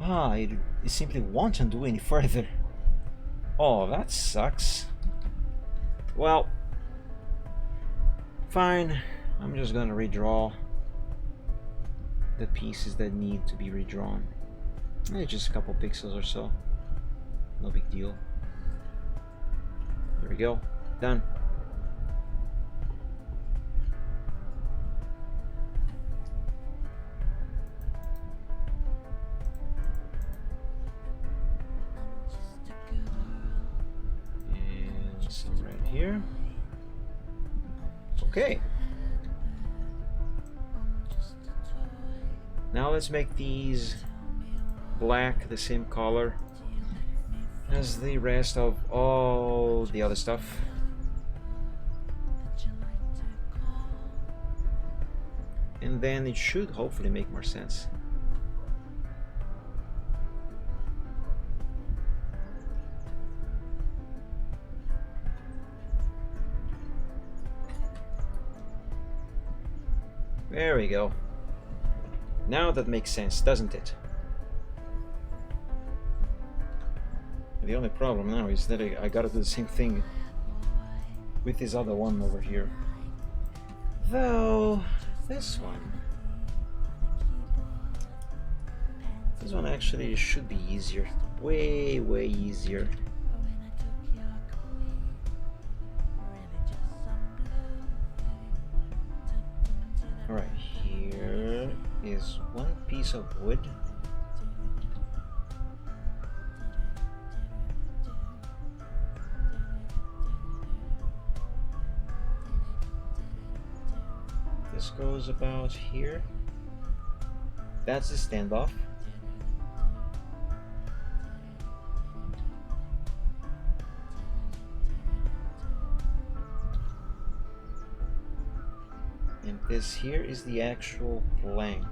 Ah, it simply won't undo any further. Oh, that sucks. Well, fine. I'm just gonna redraw the pieces that need to be redrawn. Just a couple pixels or so. No big deal. There we go. Done. And some red here. Okay. Now let's make these black the same color as the rest of all the other stuff. And then it should hopefully make more sense. There we go. Now that makes sense, doesn't it? The only problem now is that I gotta do the same thing with this other one over here. Though, this one actually should be easier. Way, way easier. Alright, here is one piece of wood. This goes about here. That's the standoff. And this here is the actual plank.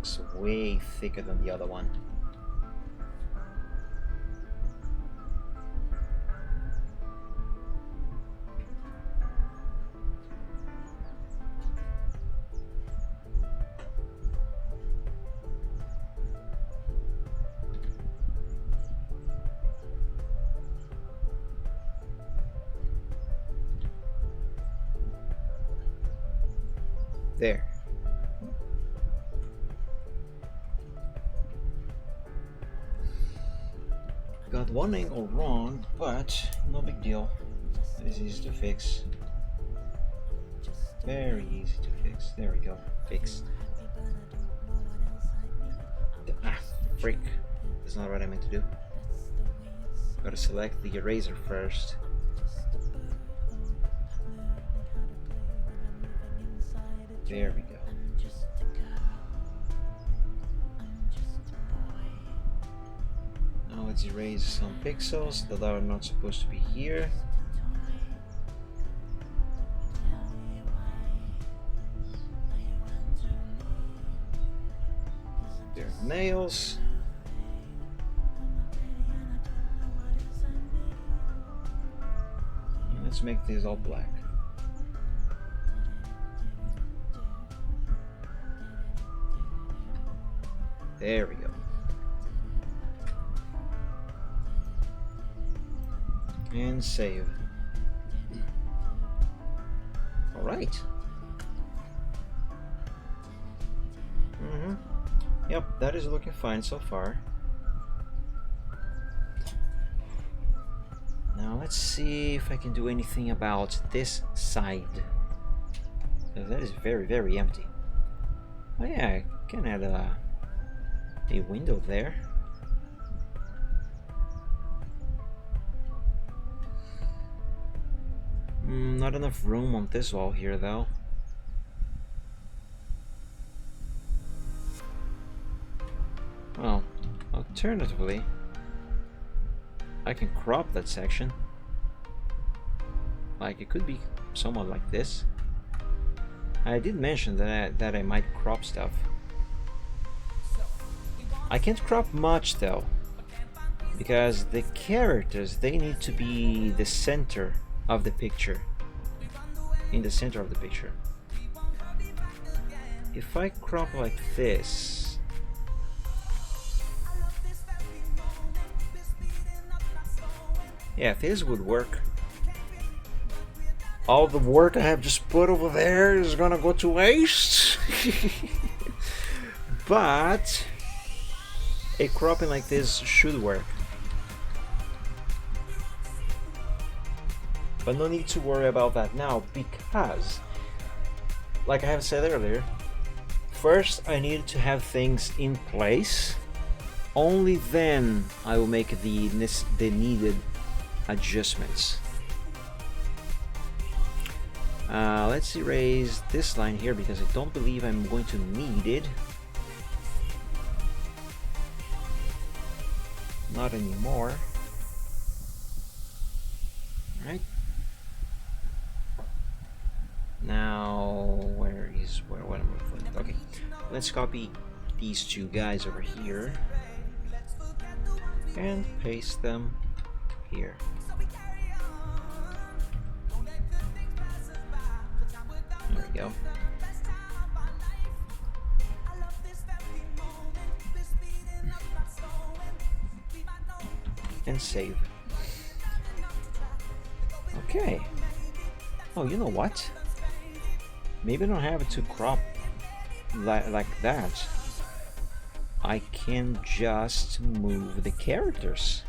looks way thicker than the other one. There. Got one angle wrong, but no big deal. It's easy to fix. Very easy to fix. There we go. Fixed. Ah, freak. That's not what I meant to do. Gotta select the eraser first. There we go. Now let's erase some pixels that are not supposed to be here. There are nails. And let's make this all black. There we go. And save. All right. Yep, that is looking fine so far. Now let's see if I can do anything about this side. That is very, very empty. Oh yeah, I can add a window there. Not enough room on this wall here though. Well, alternatively, I can crop that section. Like it could be somewhat like this. I did mention that I might crop stuff. I can't crop much though, because the characters, they need to be the center of the picture. In the center of the picture. If I crop like this, yeah, this would work. All the work I have just put over there is gonna go to waste. But a cropping like this should work. But no need to worry about that now, because, like I have said earlier, first I need to have things in place. Only then I will make the needed adjustments. Let's erase this line here because I don't believe I'm going to need it. Not anymore. Alright. Now, what am I looking? Okay, let's copy these two guys over here and paste them here. There we go. And save. Okay. Oh, you know what? Maybe I don't have it to crop like that. I can just move the characters.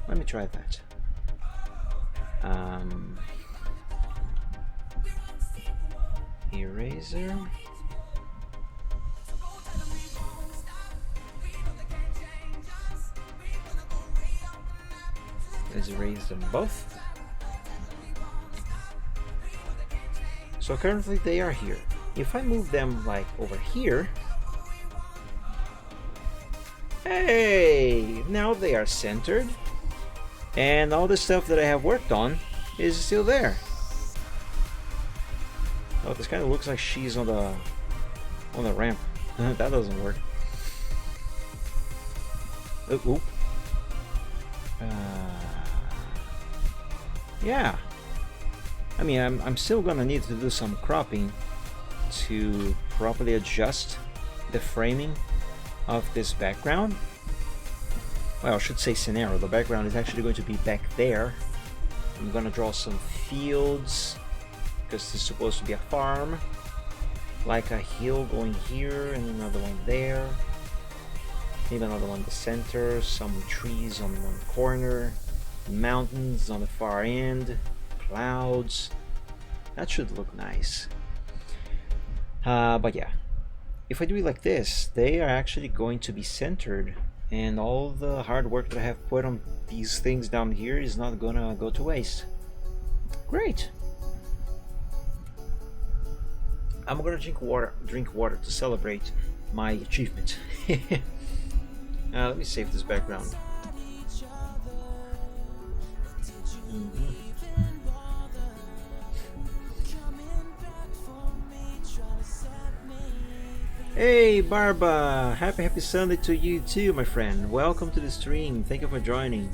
Let me try that. Eraser. Let's erase them both. So currently they are here. If I move them like over here, hey, now they are centered, and all the stuff that I have worked on is still there. Oh, this kind of looks like she's on the ramp. That doesn't work. Oop. Yeah. I mean, I'm still gonna need to do some cropping to properly adjust the framing of this background. Well, I should say scenario. The background is actually going to be back there. I'm gonna draw some fields because this is supposed to be a farm. Like a hill going here and another one there. Maybe another one in the center. Some trees on one corner. Mountains on the far end. Clouds. That should look nice. But yeah, if I do it like this, they are actually going to be centered, and all the hard work that I have put on these things down here is not gonna go to waste. Great. I'm gonna drink water to celebrate my achievement. Let me save this background. Hey Barba! Happy Sunday to you too, my friend. Welcome to the stream. Thank you for joining.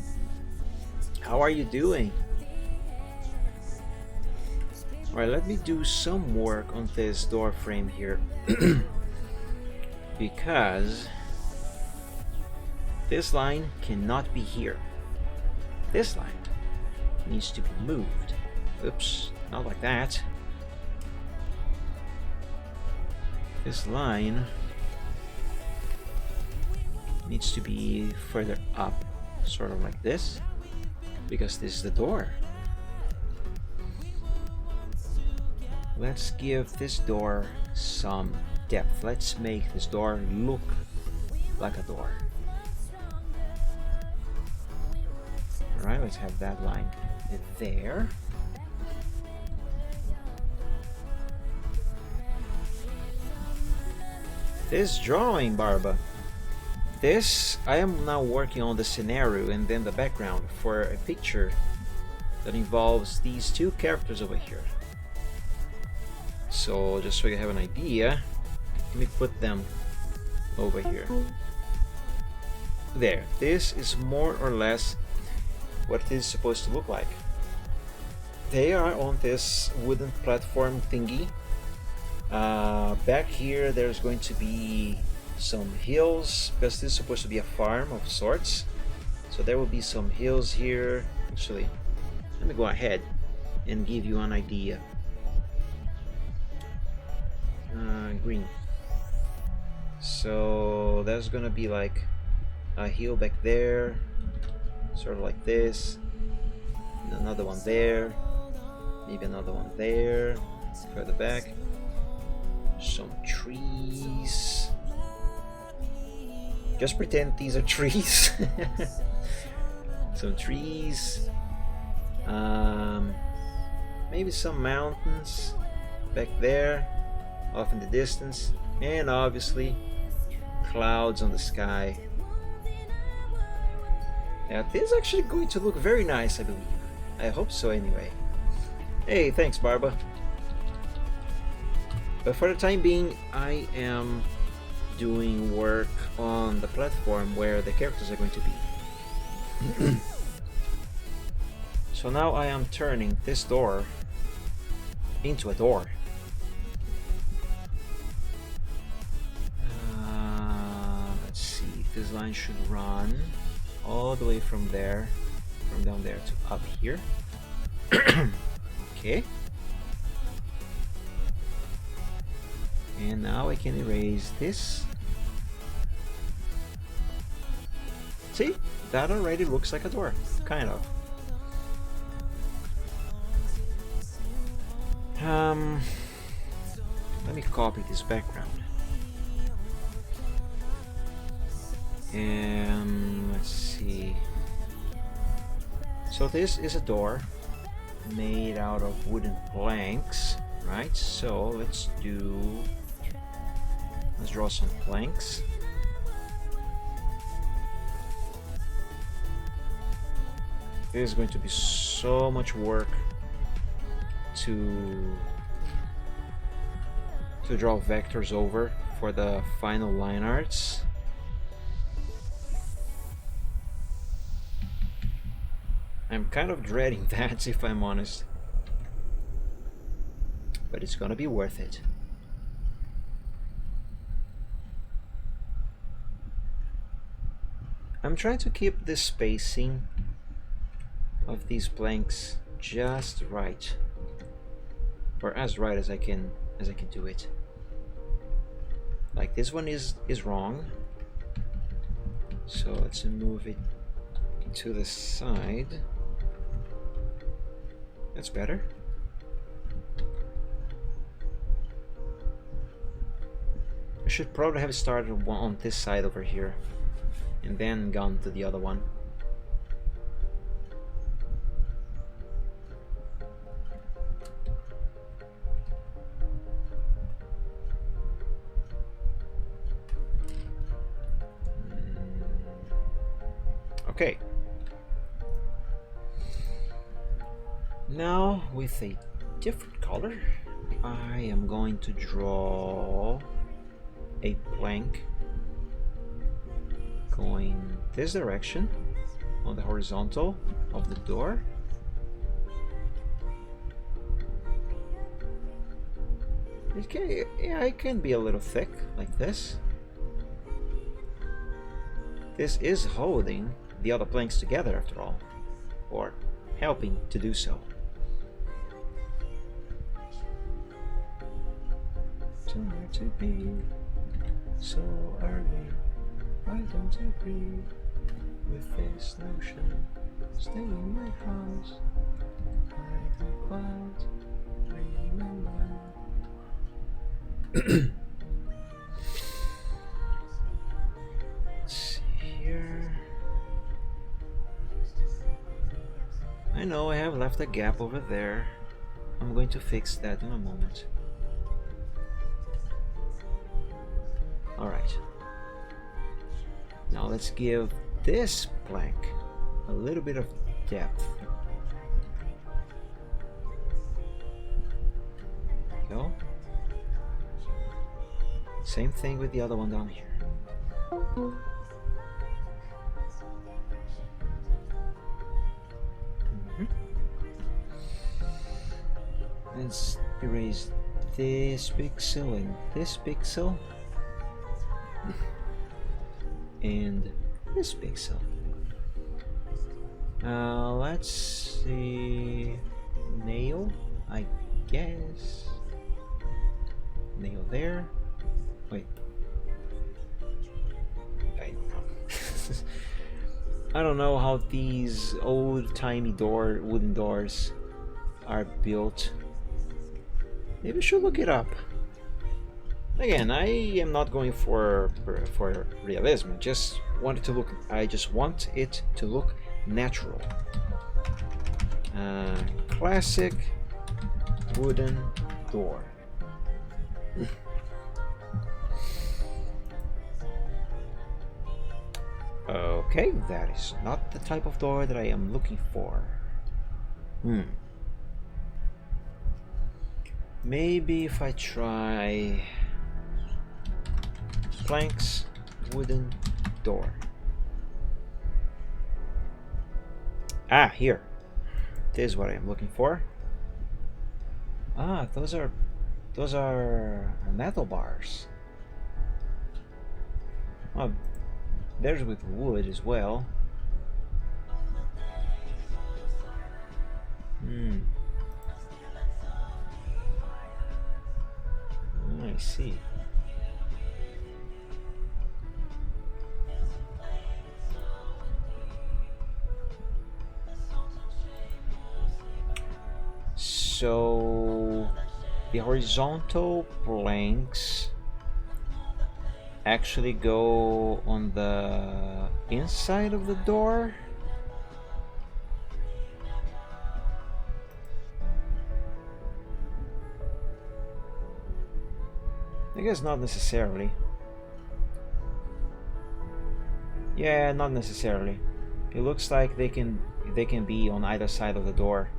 How are you doing? Alright, let me do some work on this door frame here. Because this line cannot be here. This line needs to be moved. Oops, not like that. This line needs to be further up, sort of like this, because this is the door. Let's give this door some depth. Let's make this door look like a door. Alright, let's have that line there. This drawing, Barba. This, I am now working on the scenario and then the background for a picture that involves these two characters over here. So just so you have an idea, let me put them over here. There, this is more or less what it is supposed to look like. They are on this wooden platform thingy. Back here there's going to be some hills because this is supposed to be a farm of sorts, so there will be some hills here. Actually, let me go ahead and give you an idea. Green. So there's gonna be like a hill back there, sort of like this, and another one there, maybe another one there, further back. Some trees. Just pretend these are trees. Some trees. Maybe some mountains back there, off in the distance, and obviously clouds on the sky. Yeah, this is actually going to look very nice, I believe. I hope so anyway. Hey, thanks, Barba. But for the time being, I am doing work on the platform where the characters are going to be. So now I am turning this door into a door. Let's see, this line should run all the way from there, from down there to up here. Okay. And now I can erase this. See? That already looks like a door. Kind of. Let me copy this background. And let's see. So this is a door made out of wooden planks, right? So let's draw some planks. There's going to be so much work to draw vectors over for the final line arts. I'm kind of dreading that, if I'm honest. But it's gonna be worth it. I'm trying to keep the spacing of these planks just right, or as right as I can do it. Like this one is wrong, so let's move it to the side. That's better. I should probably have started on this side over here and then gone to the other one. Okay. Now with a different color, I am going to draw a plank going this direction on the horizontal of the door. It can be a little thick like this. This is holding the other planks together after all, or helping to do so. Somewhere to be, so early. I don't agree with this notion. Stay in my house, hide the clouds, remember. Let's see here. I know I have left a gap over there. I'm going to fix that in a moment. Alright. Now let's give this plank a little bit of depth. Go. Same thing with the other one down here. Let's erase this pixel and this pixel and this pixel. Let's see, nail, I guess. Nail there. Wait. I don't know how these old-timey wooden doors are built. Maybe we should look it up. Again, I am not going for realism. I just want it to look natural. Classic wooden door. Okay, that is not the type of door that I am looking for. Maybe if I try planks, wooden door. Ah, here. This is what I am looking for. Ah, those are metal bars. Well, there's with wood as well. I see. So the horizontal planks actually go on the inside of the door. I guess not necessarily. Yeah, not necessarily. It looks like they can be on either side of the door.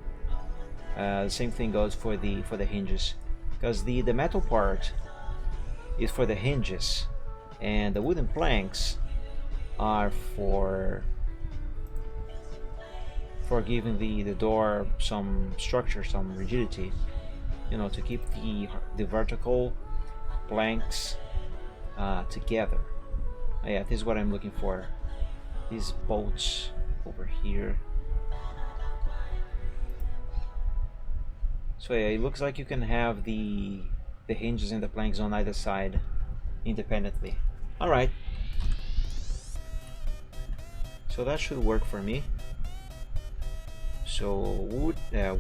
The same thing goes for the hinges, because the metal part is for the hinges, and the wooden planks are for giving the door some structure, some rigidity, you know, to keep the vertical planks together. Yeah, this is what I'm looking for. These bolts over here. So yeah, it looks like you can have the hinges and the planks on either side independently. All right. So that should work for me. So wood, nail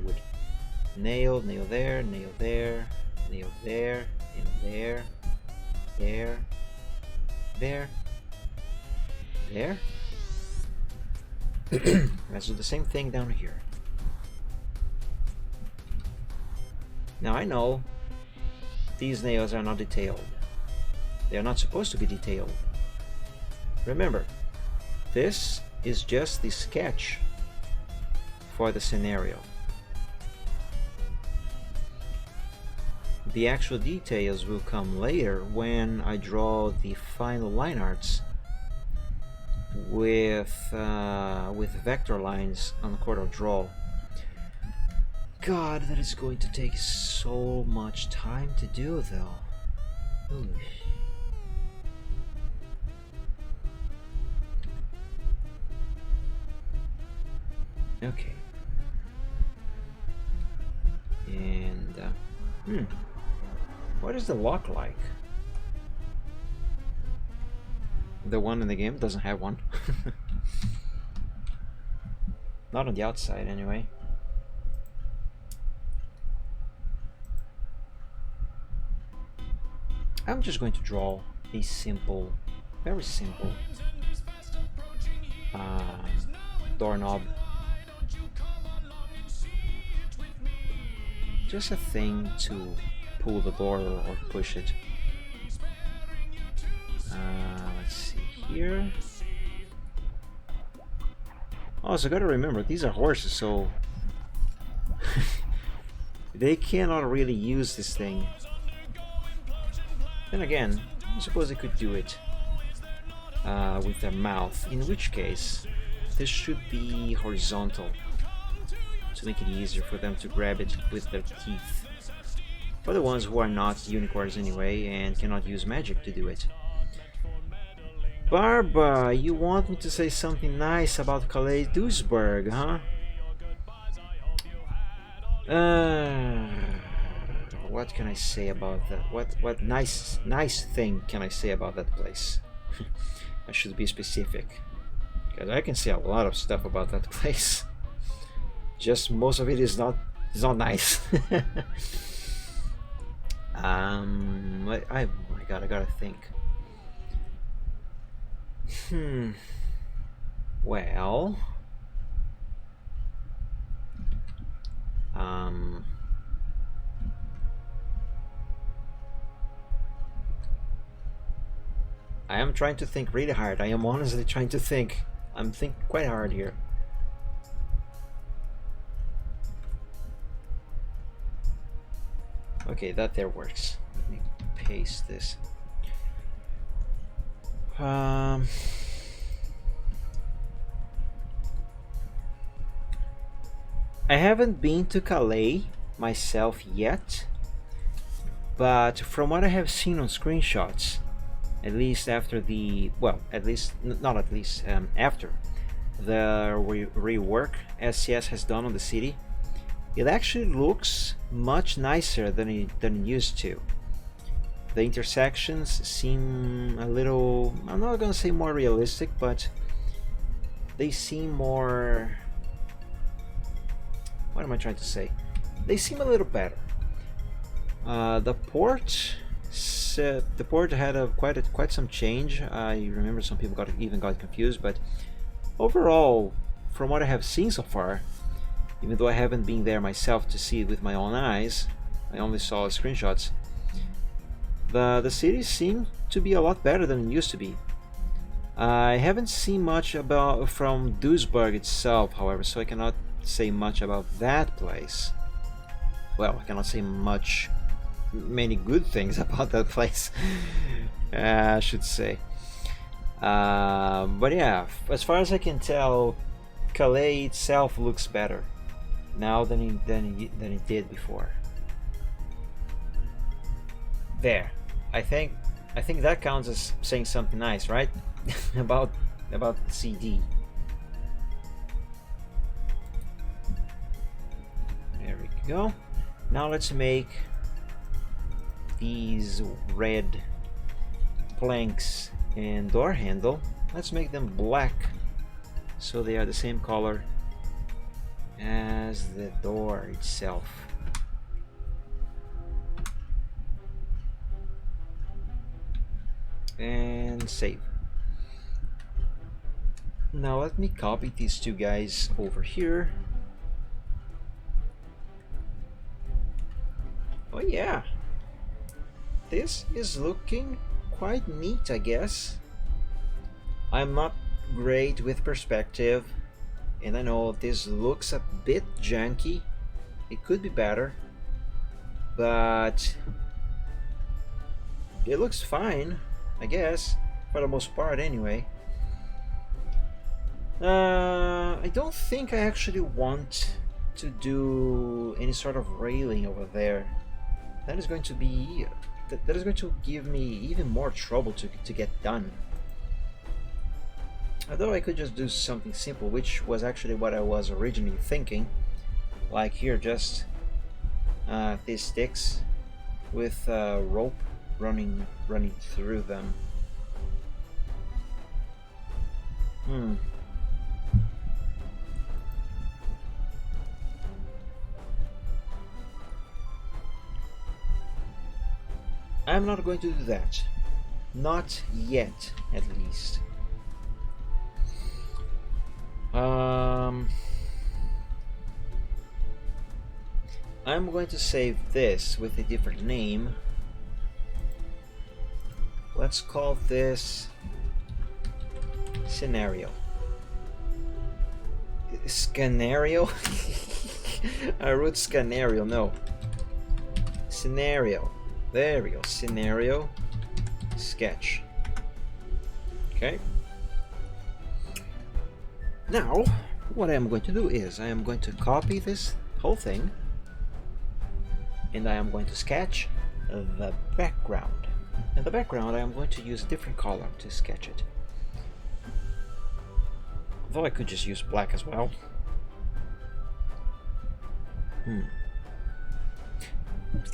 there, nail there, nail there, and there, there, there. Let's do the same thing down here. Now I know these nails are not detailed. They are not supposed to be detailed. Remember, this is just the sketch for the scenario. The actual details will come later when I draw the final line arts with vector lines on the Corel Draw. God, that is going to take so much time to do, though. Ooh. Okay. And what is the lock like? The one in the game doesn't have one. Not on the outside, anyway. I'm just going to draw a simple, very simple doorknob. Just a thing to pull the door or push it. Let's see here. Also, gotta remember, these are horses, so they cannot really use this thing. Then again, I suppose they could do it with their mouth, in which case this should be horizontal to make it easier for them to grab it with their teeth. For the ones who are not unicorns anyway and cannot use magic to do it. Barba, you want me to say something nice about Calais Duisburg, huh? What can I say about that? What nice thing can I say about that place? I should be specific, because I can say a lot of stuff about that place. Just most of it is not nice. Oh my god, I gotta think. Well, I am trying to think really hard. I am honestly trying to think. I'm thinking quite hard here. Okay, that there works. Let me paste this. I haven't been to Calais myself yet, but from what I have seen on screenshots, at least after the, well, at least, not at least, after the rework SCS has done on the city, it actually looks much nicer than it used to. The intersections seem a little, I'm not gonna say more realistic, but they seem more, what am I trying to say? They seem a little better. The port had quite some change. I remember some people got confused, but overall, from what I have seen so far, even though I haven't been there myself to see it with my own eyes, I only saw screenshots. The cities seem to be a lot better than it used to be. I haven't seen much from Duisburg itself, however, so I cannot say much about that place. Well, I cannot say much many good things about that place, I should say. But yeah, as far as I can tell, Calais itself looks better now than it did before. There, I think that counts as saying something nice, right? about the CD. There we go. Now let's make these red planks and door handle. Let's make them black so they are the same color as the door itself. And save. Now let me copy these two guys over here. Oh yeah, this is looking quite neat, I guess. I'm not great with perspective, and I know this looks a bit janky. It could be better, but it looks fine, I guess, for the most part anyway. I don't think I actually want to do any sort of railing over there. That is going to be that is going to give me even more trouble to get done. Although I could just do something simple, which was actually what I was originally thinking. Like here, just these sticks with rope running through them. I'm not going to do that. Not yet, at least. I'm going to save this with a different name. Let's call this scenario. Scenario? I wrote scenario, no. Scenario. There we go. Scenario sketch. Okay. Now, what I am going to do is I am going to copy this whole thing, and I am going to sketch the background. And the background I am going to use a different color to sketch it. Although I could just use black as well.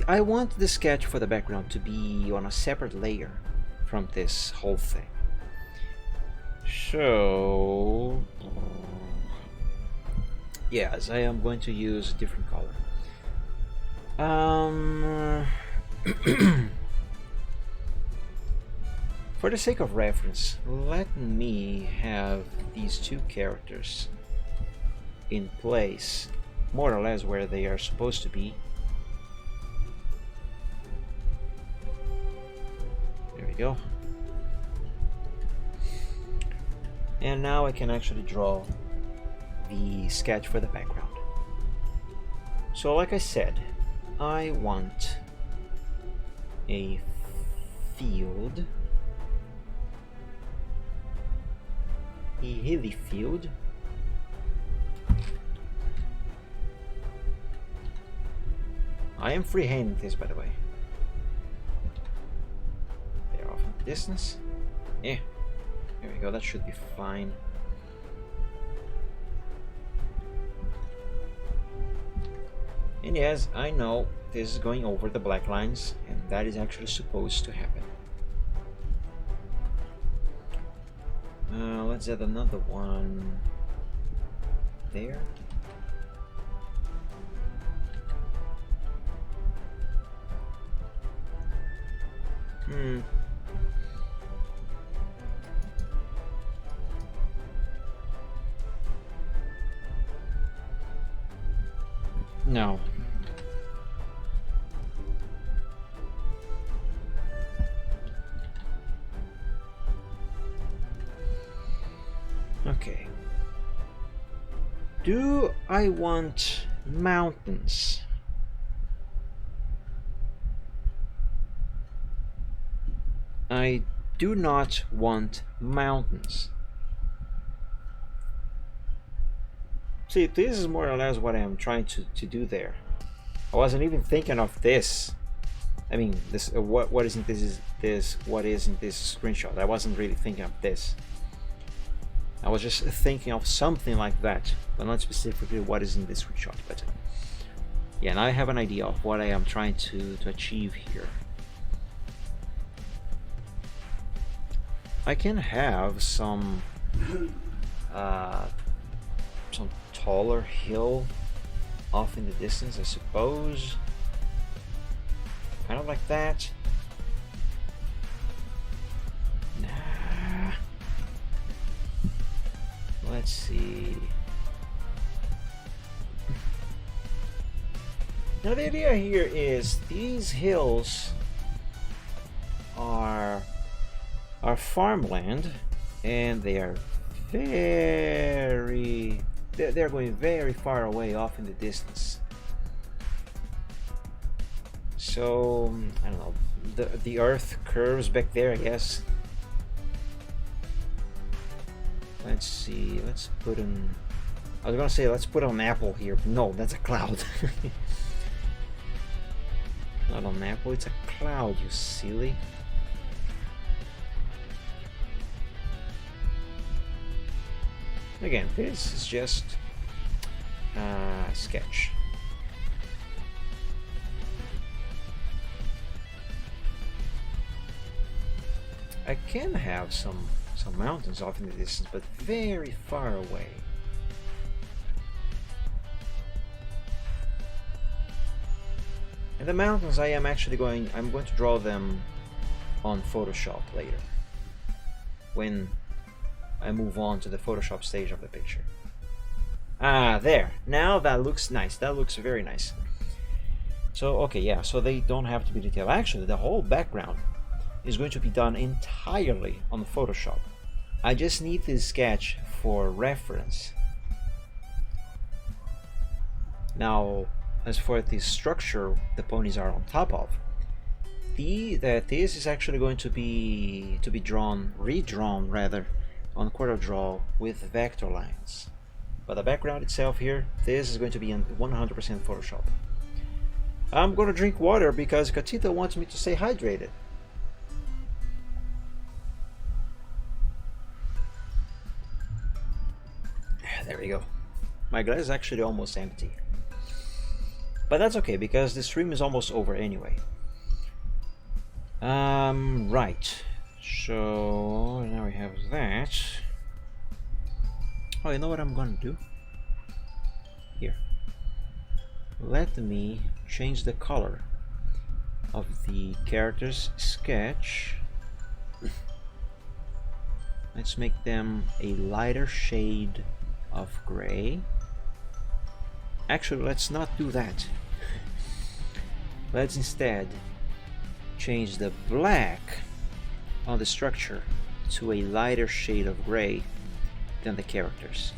I want the sketch for the background to be on a separate layer from this whole thing. So yes, I am going to use a different color. For the sake of reference, let me have these two characters in place, more or less where they are supposed to be. There we go. And now I can actually draw the sketch for the background. So like I said, I want a field, a hilly field, I am freehanding this, by the way. They're off in the distance. Yeah, there we go, that should be fine. And yes, I know this is going over the black lines, and that is actually supposed to happen. Let's add another one there. No. Okay. Do I want mountains? I do not want mountains. See, this is more or less what I am trying to do there. I wasn't even thinking of this. I mean, this what isn't this is this what isn't this screenshot? I wasn't really thinking of this. I was just thinking of something like that, but not specifically what is in this screenshot. But yeah, now I have an idea of what I am trying to achieve here. I can have some taller hill off in the distance, I suppose. Kind of like that. Nah. Let's see. Now the idea here is these hills are farmland, and they are they're going very far away off in the distance. So I don't know, the earth curves back there, I guess. Let's see, let's put an, I was gonna say let's put an apple here, but no, that's a cloud. Not an apple, it's a cloud, you silly. Again, this is just a sketch. I can have some mountains off in the distance, but very far away. And the mountains I'm going to draw them on Photoshop later, when I move on to the Photoshop stage of the picture. Ah, there. Now that looks nice. That looks very nice. So, okay, yeah, so they don't have to be detailed. Actually, the whole background is going to be done entirely on Photoshop. I just need this sketch for reference. Now, as for the structure the ponies are on top of, this is actually going to be redrawn rather, on CorelDRAW with vector lines. But the background itself here, this is going to be in 100% Photoshop. I'm going to drink water because Katita wants me to stay hydrated. There we go. My glass is actually almost empty. But that's okay because the stream is almost over anyway. Right. So now we have that. Oh, you know what I'm gonna do? Here. Let me change the color of the character's sketch. Let's make them a lighter shade of gray. Actually, let's not do that. Let's instead change the black on the structure to a lighter shade of gray than the characters,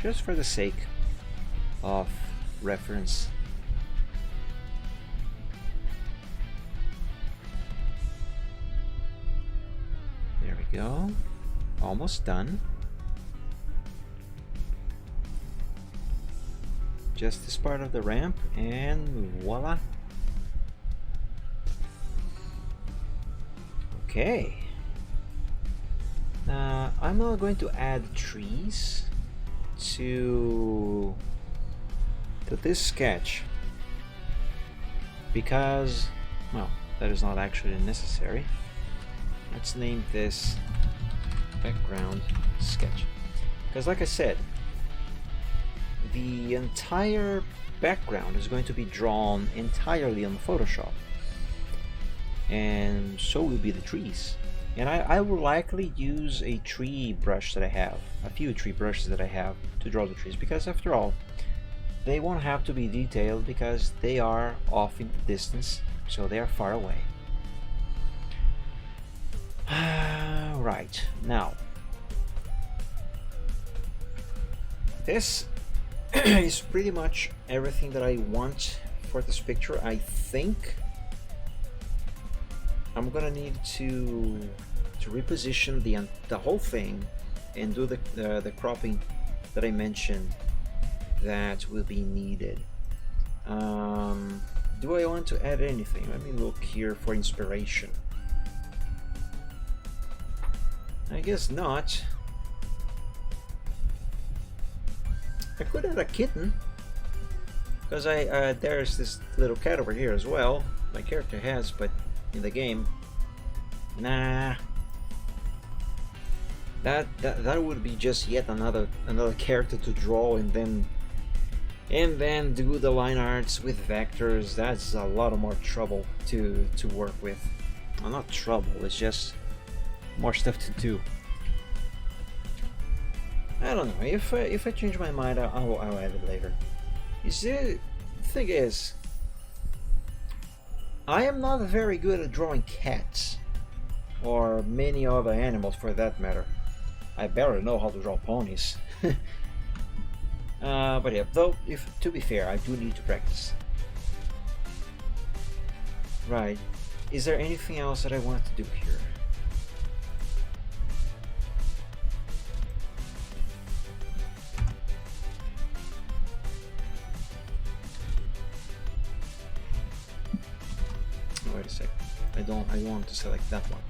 just for the sake of reference. There we go. Almost done. Just this part of the ramp and voila. Okay. Now I'm not going to add trees to this sketch because, well, that is not actually necessary. Let's name this background sketch, because like I said, the entire background is going to be drawn entirely on Photoshop, and so will be the trees. And I will likely use a tree brush that I have, a few tree brushes that I have to draw the trees, because after all, they won't have to be detailed because they are off in the distance, so they are far away. Right, now this is pretty much everything that I want for this picture, I think. I'm gonna need to reposition the whole thing and do the cropping that I mentioned that will be needed. Do I want to add anything? Let me look here for inspiration. I guess not. I could add a kitten, because there's this little cat over here as well. My character has, but in the game, nah. That would be just yet another character to draw and then do the line arts with vectors. That's a lot of more trouble to work with. Well, not trouble, it's just more stuff to do. I don't know. If I change my mind, I'll add it later. You see, the thing is, I am not very good at drawing cats, or many other animals for that matter. I barely know how to draw ponies. But yeah, though, to be fair, I do need to practice. Right. Is there anything else that I want to do here? Oh, wait a sec. I don't want to select that one.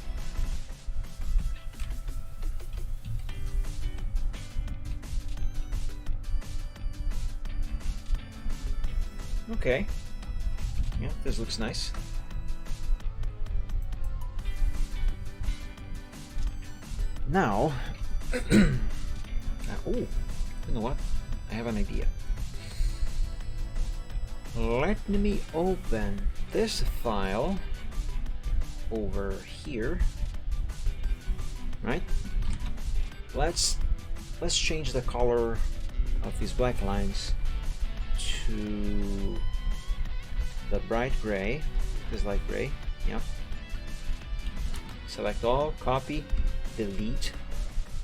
Okay. Yeah, this looks nice. Now, oh, you know what? I have an idea. Let me open this file over here. Right? Let's change the color of these black lines to the bright gray, this light gray. Yep. Select all, copy, delete.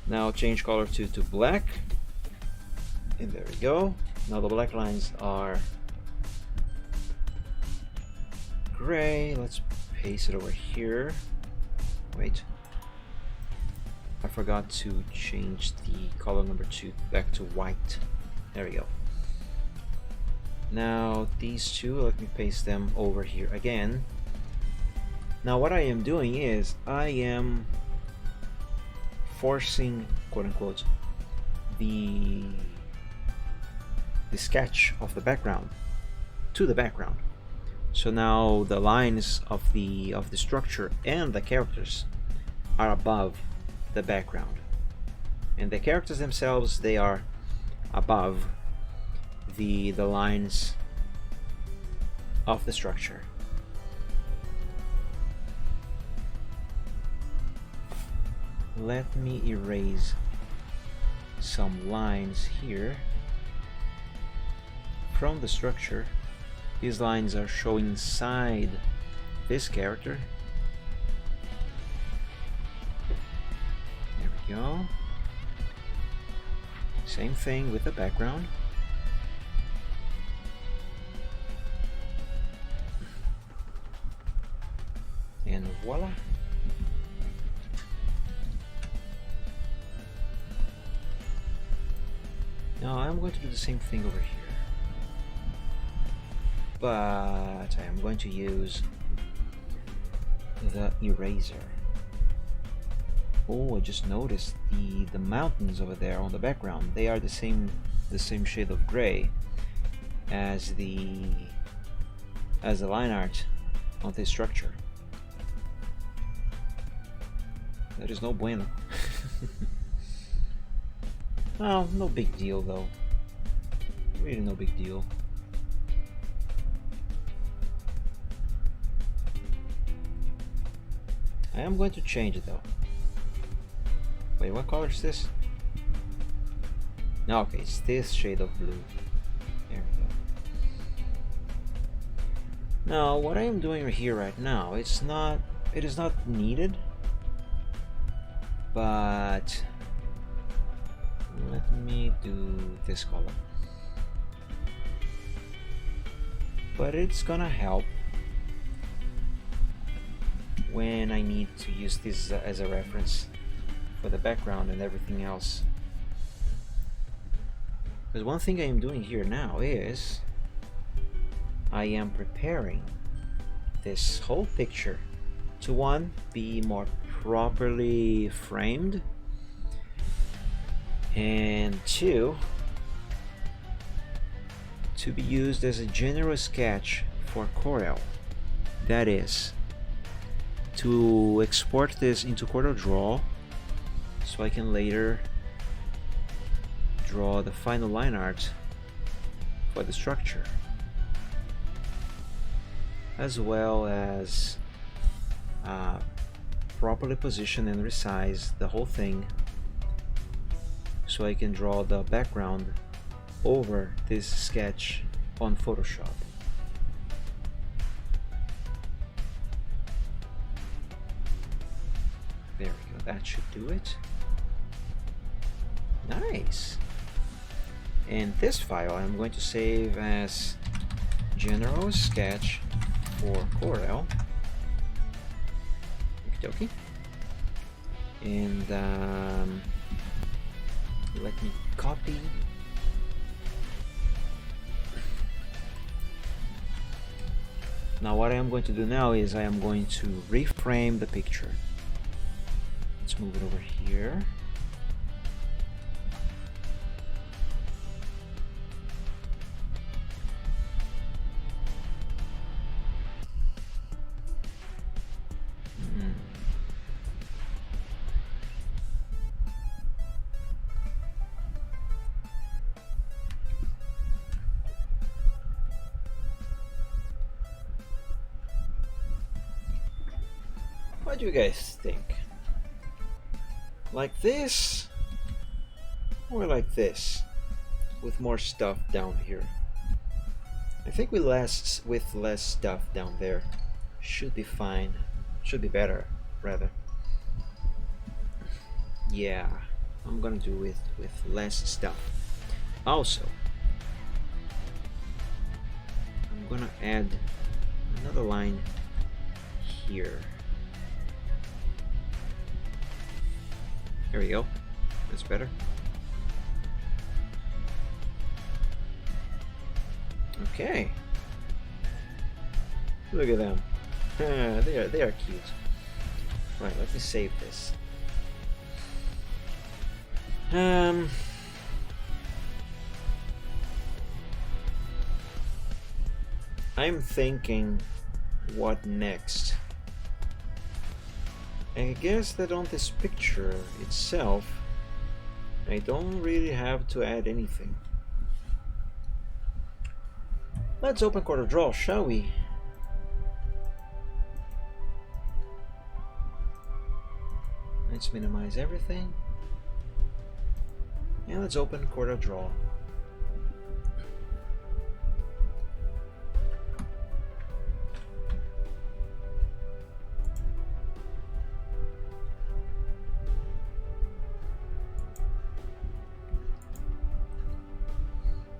Now change color to black, and there we go. Now the black lines are gray. Let's paste it over here. Wait, I forgot to change the color number 2 back to white. There we go. Now these two, let me paste them over here again. Now what I am doing is I am forcing, quote unquote, the sketch of the background to the background. So now the lines of the structure and the characters are above the background, and the characters themselves, they are above the lines of the structure. Let me erase some lines here from the structure. These lines are showing inside this character. There we go. Same thing with the background. And voila. Now I'm going to do the same thing over here, but I am going to use the eraser. Oh, I just noticed the mountains over there on the background. They are the same shade of gray as the line art on this structure. That is no bueno. Oh, no big deal though. Really no big deal. I am going to change it though. Wait, what color is this? No, okay, it's this shade of blue. There we go. Now, what I am doing here right now, it is not needed, but let me do this color. But it's gonna help when I need to use this as a reference for the background and everything else. Because one thing I am doing here now is I am preparing this whole picture to, one, be more properly framed, and two, to be used as a general sketch for Corel. That is, to export this into CorelDRAW so I can later draw the final line art for the structure, as well as properly position and resize the whole thing so I can draw the background over this sketch on Photoshop. There we go, that should do it. Nice. And this file I'm going to save as general sketch for Corel. Okie dokie. And let me copy. Now what I am going to do now is I am going to reframe the picture. Let's move it over here. What do you guys think? Like this, or like this, with more stuff down here? I think with less stuff down there should be fine. Should be better, rather. Yeah, I'm gonna do it with less stuff. Also, I'm gonna add another line here. There we go. That's better. Okay. Look at them. They are cute. Right, let me save this. I'm thinking, what next? I guess that on this picture itself, I don't really have to add anything. Let's open CorelDRAW, shall we? Let's minimize everything. And let's open CorelDRAW.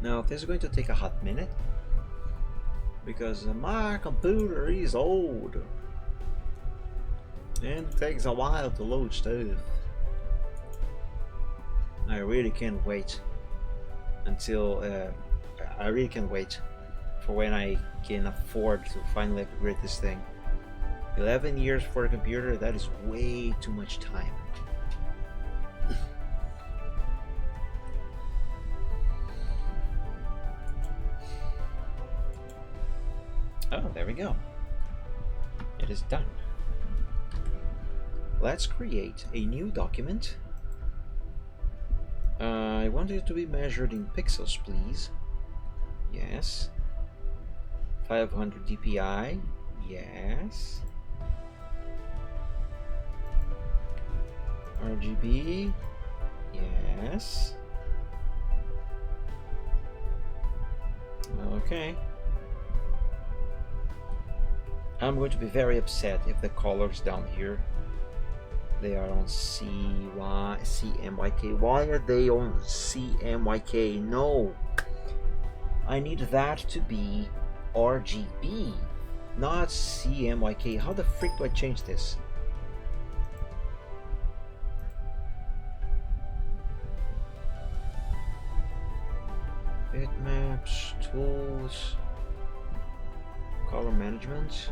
Now this is going to take a hot minute because my computer is old and it takes a while to load stuff. I really can't wait until I really can't wait for when I can afford to finally upgrade this thing. 11 years for a computer, that is way too much time. Oh, there we go. It is done. Let's create a new document. I want it to be measured in pixels, please. Yes. 500 dpi. Yes. RGB. Yes. Okay. I'm going to be very upset if the colors down here, they are on CMYK. Why are they on CMYK? No, I need that to be RGB. not CMYK. How the frick do I change this? Bitmaps, tools, color management,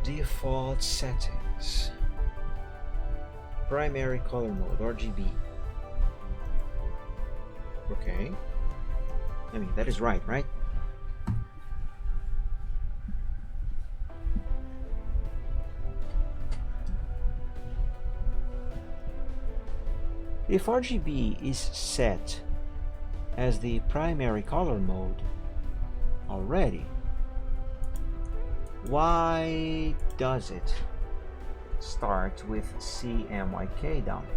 default settings, primary color mode, RGB. Okay. I mean, that is right? If RGB is set as the primary color mode already, why does it start with CMYK down here?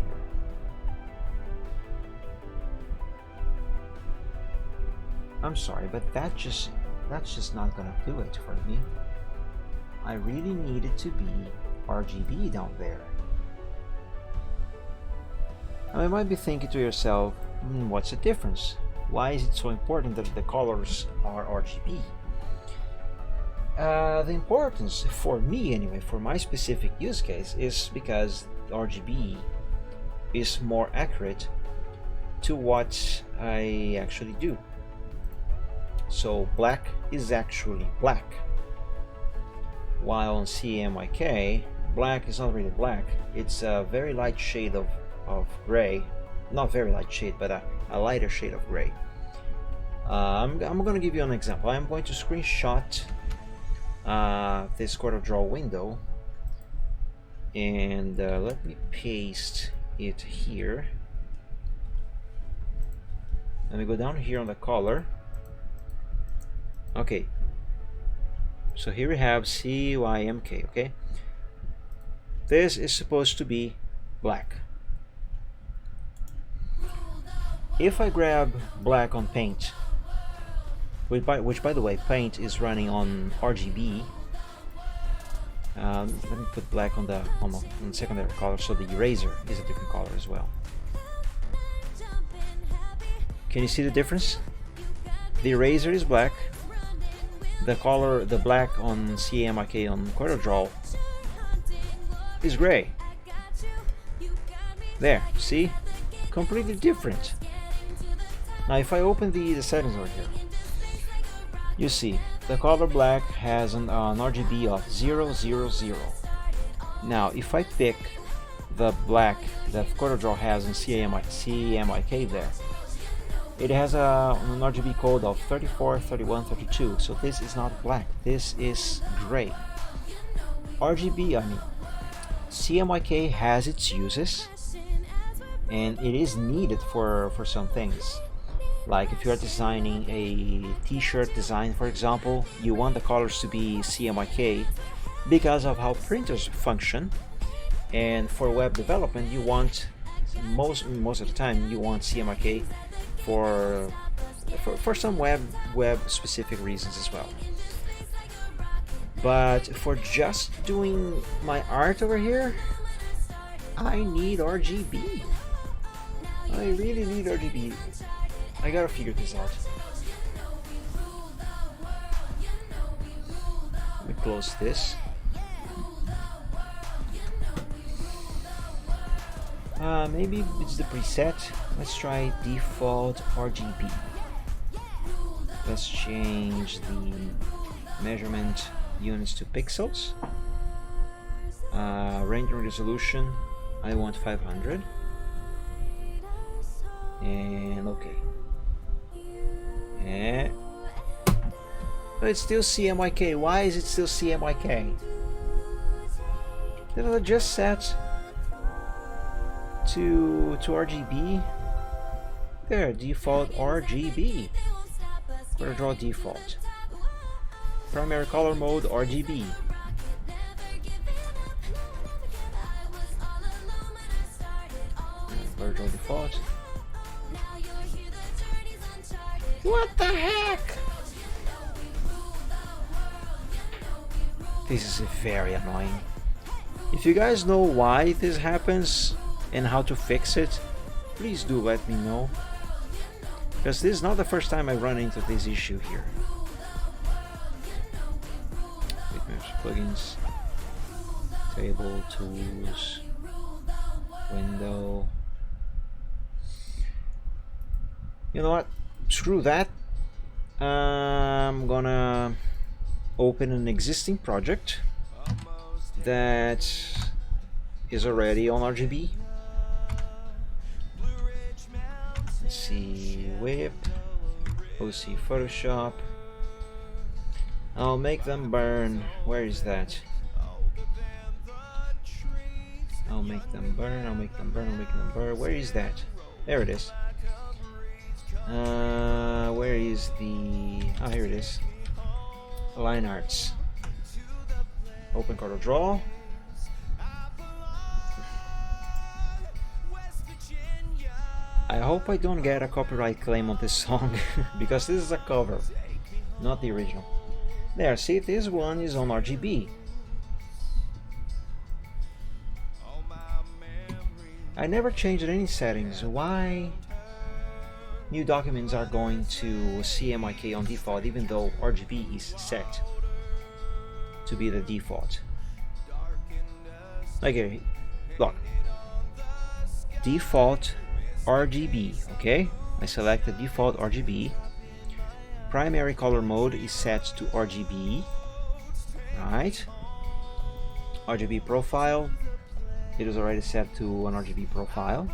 I'm sorry, but that's just not gonna do it for me. I really need it to be RGB down there. Now you might be thinking to yourself, what's the difference? Why is it so important that the colors are RGB? The importance, for me anyway, for my specific use case, is because RGB is more accurate to what I actually do. So black is actually black, while on CMYK, black is not really black. It's a very light shade of gray. Not very light shade, but a lighter shade of gray. I'm going to give you an example. I'm going to screenshot this CorelDRAW window, and let me paste it here. Let me go down here on the color. Okay, so here we have CYMK. Okay, this is supposed to be black. If I grab black on Paint, which by the way, Paint is running on RGB. Let me put black on the secondary color, so the eraser is a different color as well. Can you see the difference? The eraser is black. The color, the black on CMYK on CorelDRAW is gray. There, see? Completely different. Now if I open the settings over here, you see the color black has an RGB of 000. Now if I pick the black that CorelDRAW has in CMYK there, it has an RGB code of 34, 31, 32. So this is not black, this is gray. CMYK has its uses, and it is needed for some things. Like if you are designing a t-shirt design, for example, you want the colors to be CMYK because of how printers function. And for web development, you want most of the time you want CMYK for some web specific reasons as well. But for just doing my art over here, I need RGB. I really need RGB. I gotta figure this out. Let me close this. Maybe it's the preset. Let's try default RGB. Let's change the measurement units to pixels. Rendering resolution, I want 500. And okay. But it's still CMYK. Why is it still CMYK? Did I just set to RGB? There, default RGB. CorelDRAW default. Primary color mode RGB. CorelDRAW default. What the heck? This is very annoying. If you guys know why this happens and how to fix it, please do let me know, because this is not the first time I run into this issue here. plugins, table, tools, window. You know what? Screw that. I'm gonna open an existing project that is already on RGB. Let's see, whip, OC Photoshop. I'll make them burn. Where is that? I'll make them burn, I'll make them burn, I'll make them burn. Where is that? There it is. Where is the... Oh, here it is. Line arts. Open Corel Draw. I hope I don't get a copyright claim on this song because this is a cover, not the original. There, see, this one is on RGB. I never changed any settings. Why new documents are going to CMYK on default even though RGB is set to be the default? Okay, look. Default RGB, okay? I select the default RGB. Primary color mode is set to RGB, right? RGB profile, it is already set to an RGB profile.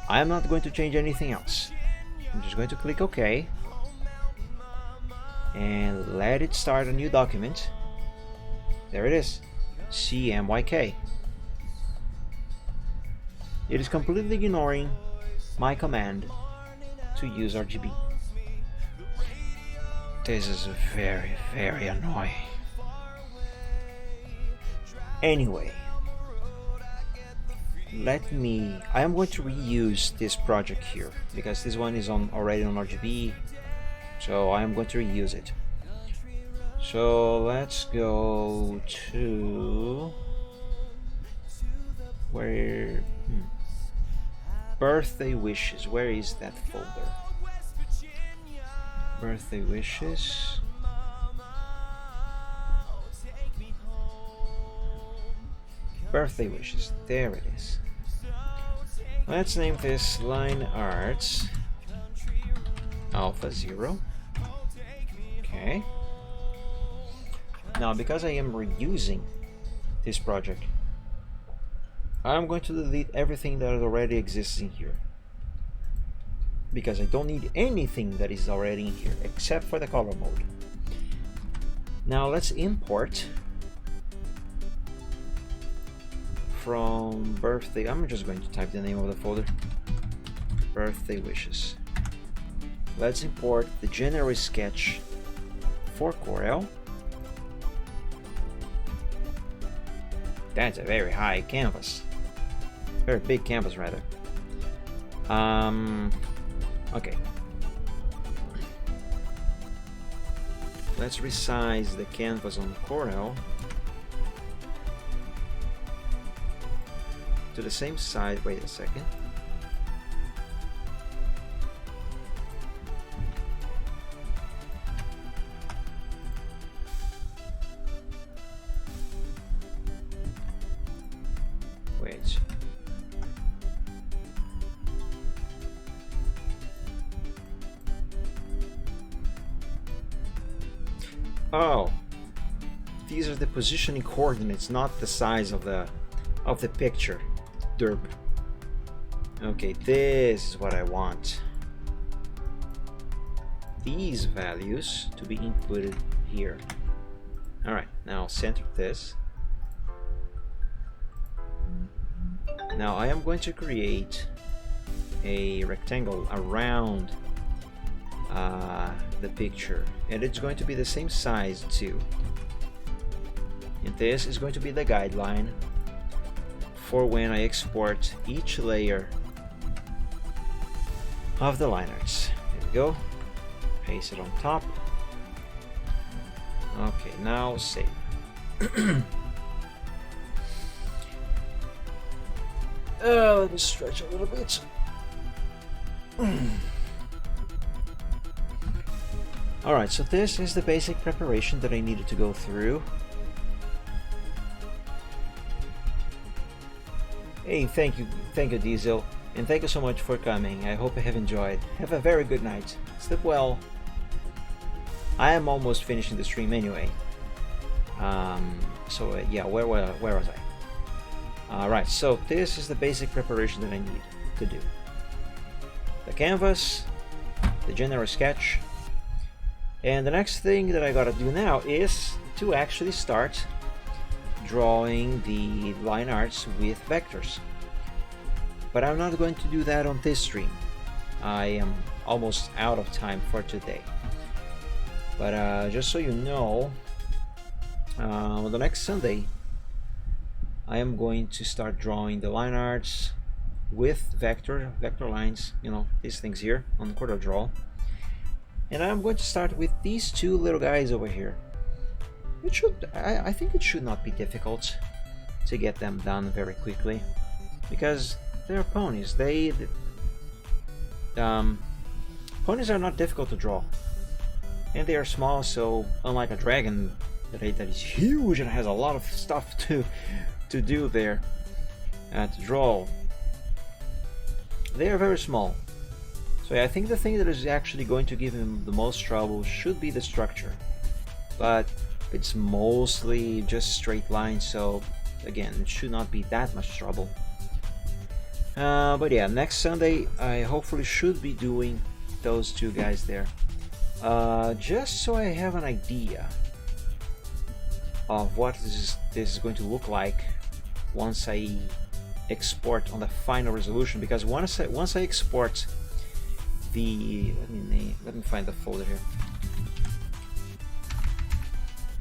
I am not going to change anything else. I'm just going to click OK and let it start a new document. There it is, CMYK. It is completely ignoring my command to use RGB. This is very, very annoying. Anyway, I am going to reuse this project here because this one is already on RGB, so I am going to reuse it. So let's go to where birthday wishes. Where is that folder? Birthday wishes. Birthday wishes. There it is. Let's name this line arts alpha 0. Okay. Now, because I am reusing this project, I'm going to delete everything that already exists in here because I don't need anything that is already in here except for the color mode. Now let's import from birthday. I'm just going to type the name of the folder, birthday wishes. Let's import the January sketch for Corel. That's a very high canvas, very big canvas rather. Okay, let's resize the canvas on Corel to the same size. Wait a second. Wait. Oh, these are the positioning coordinates, not the size of the picture. Derp. Okay, this is what I want. These values to be included here. All right, now center this. Now I am going to create a rectangle around the picture, and it's going to be the same size too. And this is going to be the guideline for when I export each layer of the line arts. There we go. Paste it on top. Okay, now save. Let me stretch a little bit. Alright, so this is the basic preparation that I needed to go through. Hey, thank you, Diesel, and thank you so much for coming. I hope you have enjoyed. Have a very good night. Sleep well. I am almost finishing the stream anyway. Yeah, where was I? Alright, so this is the basic preparation that I need to do. The canvas, the general sketch, and the next thing that I gotta do now is to actually start drawing the line arts with vectors. But I'm not going to do that on this stream. I am almost out of time for today. But just so you know, the next Sunday I am going to start drawing the line arts with vector lines, you know, these things here on CorelDRAW. And I'm going to start with these two little guys over here. I think it should not be difficult to get them done very quickly, because they're ponies. Ponies are not difficult to draw, and they are small. So unlike a dragon that is huge and has a lot of stuff to do there to draw, they are very small. So I think the thing that is actually going to give him the most trouble should be the structure, but it's mostly just straight lines, so again, it should not be that much trouble. But yeah, next Sunday I hopefully should be doing those two guys there, just so I have an idea of what this is going to look like once I export on the final resolution. Because once I export the, let me find the folder here.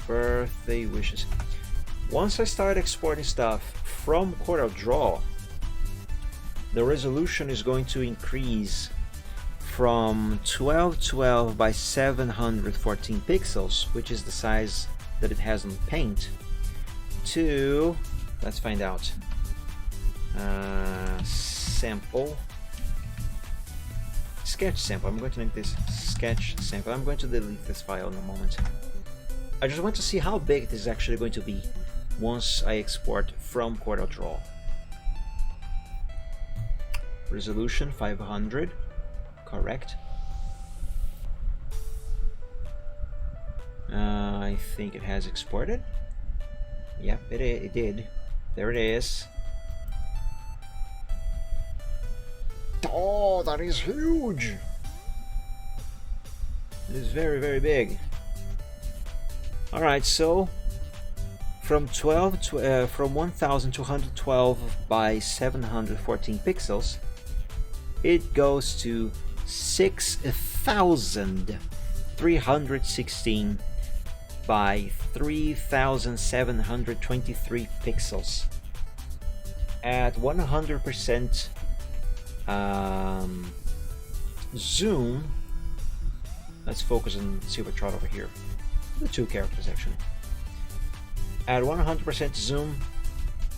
Birthday wishes. Once I start exporting stuff from CorelDRAW, the resolution is going to increase from 1212 by 714 pixels, which is the size that it has on Paint, to, let's find out, sample, sketch sample. I'm going to make this sketch sample. I'm going to delete this file in a moment. I just want to see how big this is actually going to be once I export from CorelDRAW. Resolution 500, correct. I think it has exported. Yep, it did. There it is. Oh, that is huge! It is very, very big. Alright, so from 1212 by 714 pixels, it goes to 6,316 by 3,723 pixels at 100% zoom. Let's focus on Silvertrot over here, the two characters actually. At 100% zoom,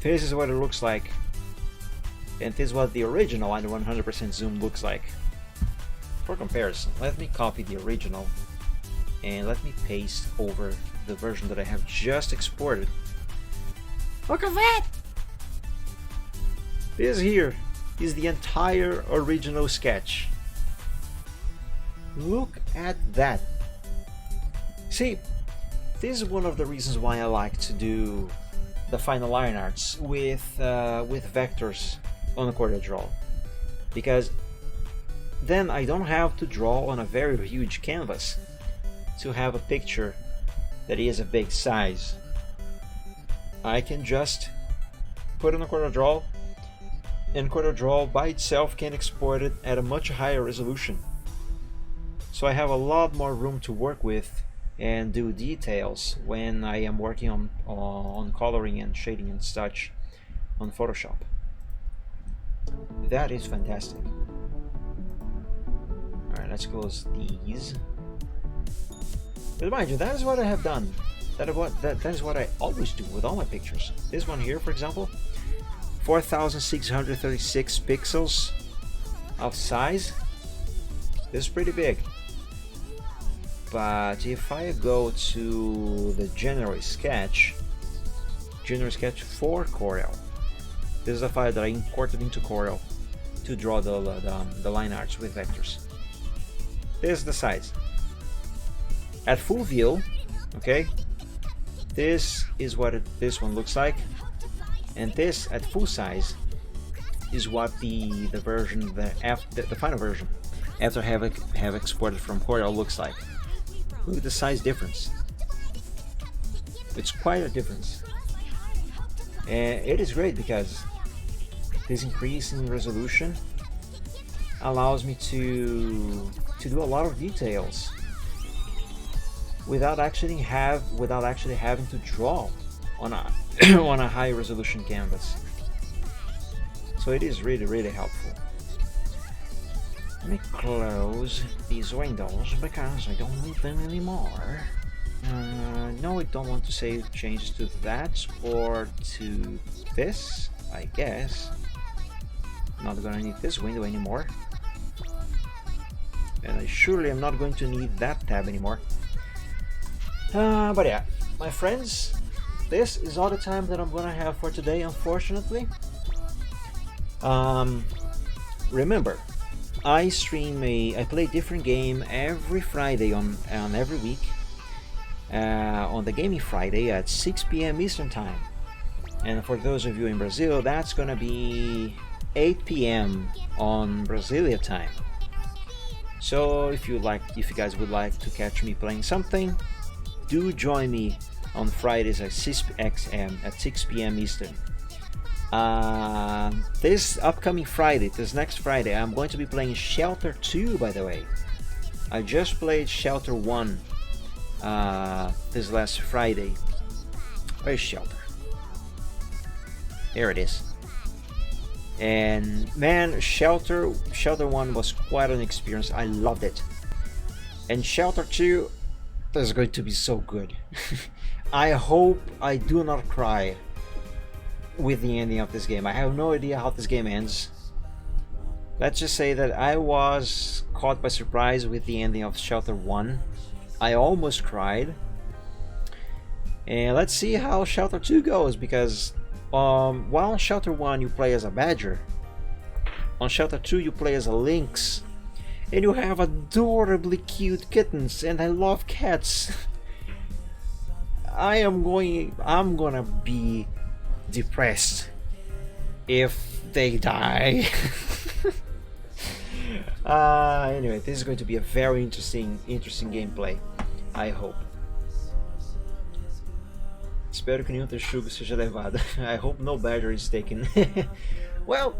this is what it looks like, and this is what the original under 100% zoom looks like. For comparison, let me copy the original and let me paste over the version that I have just exported. Look at that! This here is the entire original sketch. Look at that! See, this is one of the reasons why I like to do the final line arts with vectors on the CorelDRAW, because then I don't have to draw on a very huge canvas to have a picture that is a big size. I can just put it on the CorelDRAW, and CorelDRAW by itself can export it at a much higher resolution. So I have a lot more room to work with and do details when I am working on coloring and shading and such on Photoshop. That is fantastic. Alright, let's close these. But mind you, that is what I have done. That is what I always do with all my pictures. This one here, for example, 4,636 pixels of size. This is pretty big. But if I go to the January sketch for Corel, this is a file that I imported into Corel to draw the line arts with vectors. This is the size. At full view, okay, this is what this one looks like, and this at full size is what the version the final version after have exported from Corel looks like. Look at the size difference. It's quite a difference, and it is great because this increase in resolution allows me to do a lot of details without actually having to draw on a on a high resolution canvas. So it is really helpful. Let me close these windows because I don't need them anymore. No, I don't want to save changes to that or to this, I guess. Not gonna need this window anymore. And I surely am not going to need that tab anymore. But yeah, my friends, this is all the time that I'm gonna have for today, unfortunately. Remember, I play a different game every Friday on every week. On the Gaming Friday at 6 p.m. Eastern Time. And for those of you in Brazil, that's gonna be 8 p.m. on Brasilia time. So if you guys would like to catch me playing something, do join me on Fridays at 6 p.m. Eastern. This upcoming Friday, this next Friday, I'm going to be playing Shelter 2, by the way. I just played Shelter 1 this last Friday. Where's Shelter? There it is. And man, Shelter 1 was quite an experience. I loved it. And Shelter 2 is going to be so good. I hope I do not cry with the ending of this game. I have no idea how this game ends. Let's just say that I was caught by surprise with the ending of Shelter 1. I almost cried. And let's see how Shelter 2 goes, because while on Shelter 1 you play as a badger, on Shelter 2 you play as a lynx, and you have adorably cute kittens, and I love cats. I'm gonna be depressed if they die. Anyway, this is going to be a very interesting gameplay, I hope. Espero que nenhum texugo seja levado. I hope no badger is taken. Well,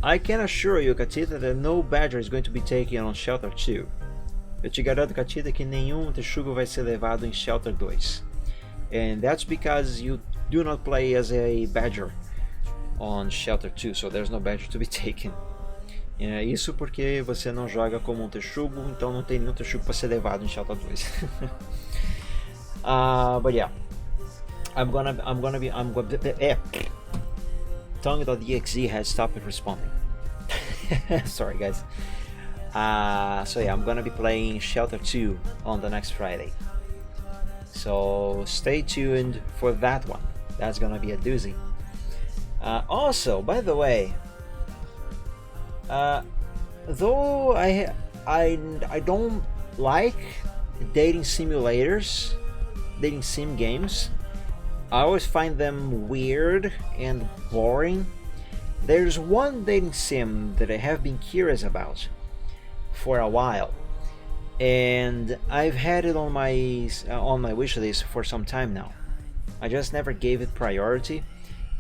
I can assure you, Catita, that no badger is going to be taken on Shelter 2. Eu te garanto, Catita, que nenhum texugo vai ser levado em Shelter 2. And that's because you do not play as a badger on Shelter 2, so there's no badger to be taken. Isso porque você não joga como um texugo, então não tem nenhum texugo para ser levado em Shelter 2. But yeah, Tongue.exe has stopped responding. Sorry guys. So yeah, I'm gonna be playing Shelter 2 on the next Friday. So stay tuned for that one. That's gonna be a doozy. Also, by the way, though I don't like dating simulators, dating sim games, I always find them weird and boring. There's one dating sim that I have been curious about for a while, and I've had it on my wish list for some time now. I just never gave it priority,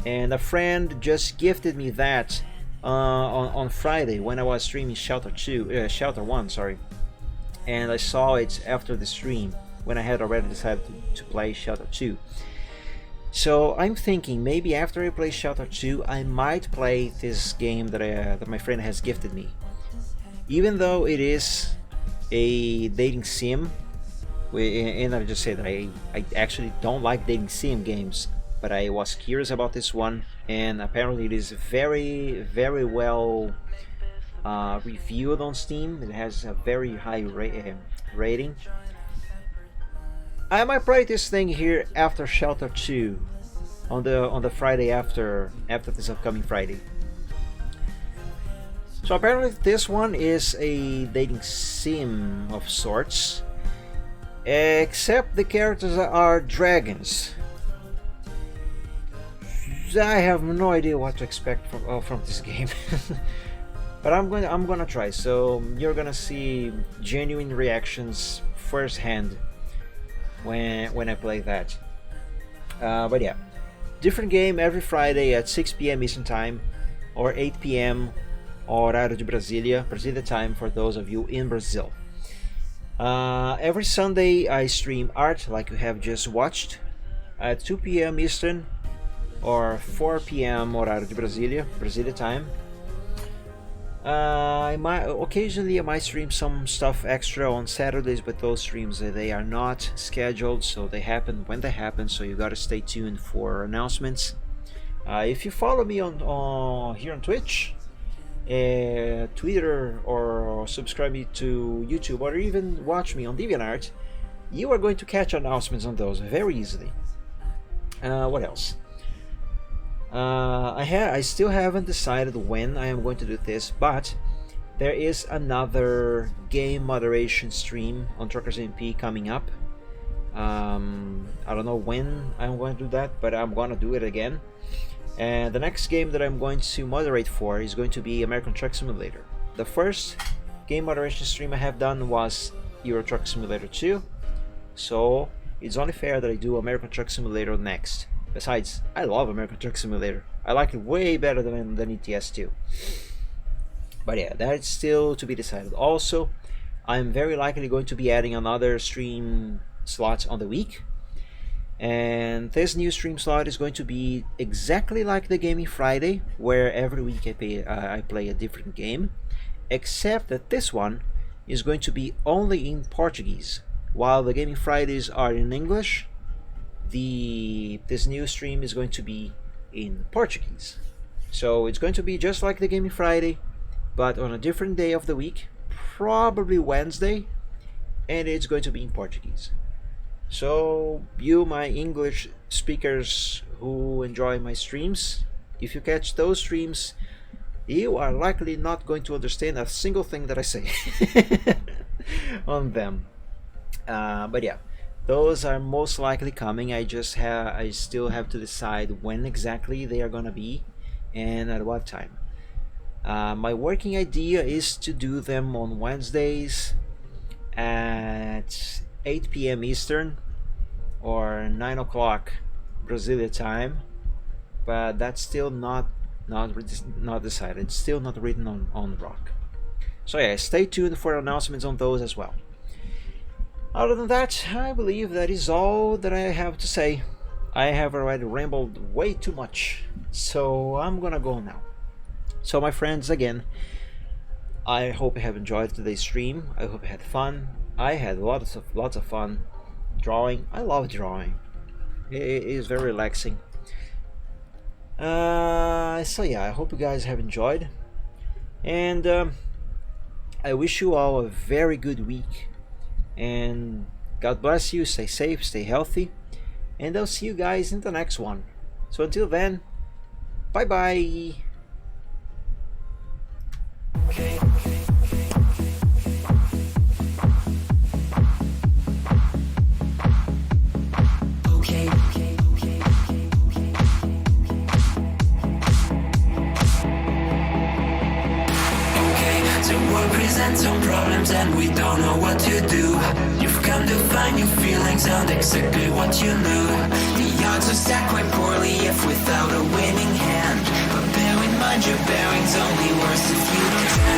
and a friend just gifted me that on Friday when I was streaming Shelter 1, sorry, and I saw it after the stream when I had already decided to play Shelter 2. So I'm thinking maybe after I play Shelter 2, I might play this game that my friend has gifted me. Even though it is a dating sim, and I just say that I actually don't like dating sim games, but I was curious about this one, and apparently it is very well reviewed on Steam. It has a very high rating. I might play this thing here after Shelter 2 on the Friday after this upcoming Friday. So apparently this one is a dating sim of sorts, except the characters are dragons. I have no idea what to expect from this game. But I'm gonna try. So you're gonna see genuine reactions firsthand when I play that. But yeah, different game every Friday at 6 p.m. Eastern Time or 8 p.m. horário de Brasília time for those of you in Brazil. Every Sunday I stream art like you have just watched at 2 p.m. Eastern or 4 p.m. horário de Brasília time. Occasionally I might stream some stuff extra on Saturdays, but those streams they are not scheduled, so they happen when they happen. So you gotta stay tuned for announcements. If you follow me on here on Twitch, Twitter, or subscribe me to YouTube, or even watch me on DeviantArt, you are going to catch announcements on those very easily. What else? I still haven't decided when I am going to do this, but there is another game moderation stream on Truckers MP coming up. I don't know when I'm going to do that, but I'm gonna do it again. And the next game that I'm going to moderate for is going to be American Truck Simulator. The first game moderation stream I have done was Euro Truck Simulator 2, so it's only fair that I do American Truck Simulator next. Besides, I love American Truck Simulator. I like it way better than ETS2. But yeah, that's still to be decided. Also, I'm very likely going to be adding another stream slot on the week. And this new stream slot is going to be exactly like the Gaming Friday, where every week I play a different game, except that this one is going to be only in Portuguese. While the Gaming Fridays are in English, this new stream is going to be in Portuguese. So it's going to be just like the Gaming Friday, but on a different day of the week, probably Wednesday, and it's going to be in Portuguese. So you, my English speakers who enjoy my streams, if you catch those streams, you are likely not going to understand a single thing that I say on them. But yeah, those are most likely coming. I still have to decide when exactly they are gonna be and at what time. My working idea is to do them on Wednesdays at 8 p.m. Eastern or 9 o'clock Brasilia time, but that's still not decided. It's still not written on rock. So yeah, stay tuned for announcements on those as well. Other than that, I believe that is all that I have to say. I have already rambled way too much, so I'm gonna go now. So my friends, again, I hope you have enjoyed today's stream. I hope you had fun. I had lots of fun drawing. I love drawing. It is very relaxing. So yeah, I hope you guys have enjoyed, and I wish you all a very good week, and God bless you. Stay safe, stay healthy, and I'll see you guys in the next one. So until then, bye bye. Some problems and we don't know what to do. You've come to find your feelings and exactly what you knew. The odds are stacked quite poorly if without a winning hand. But bear in mind your bearing's only worse if you don't try.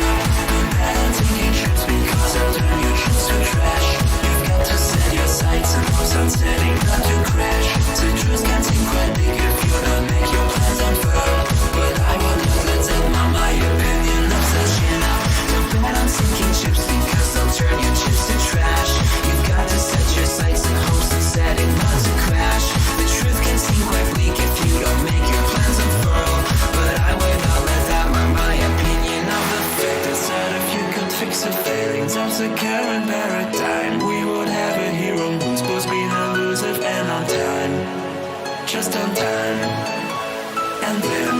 Don't bet on taking trips because they'll turn your trips to trash. You've got to set your sights and hope on setting not to crash. The truth can seem quite big if you don't make your plans unfurl. But I will not let them on my opinion of such enough. Bet on sinking chips because they'll turn your chips to trash. You've got to set your sights and hopes and setting not to crash. The truth can seem quite bleak if you don't make your plans unfurl. But I will not let that run my opinion of the fair. against the current paradigm. We would have a hero who's supposed to be elusive and on time. Just on time. And then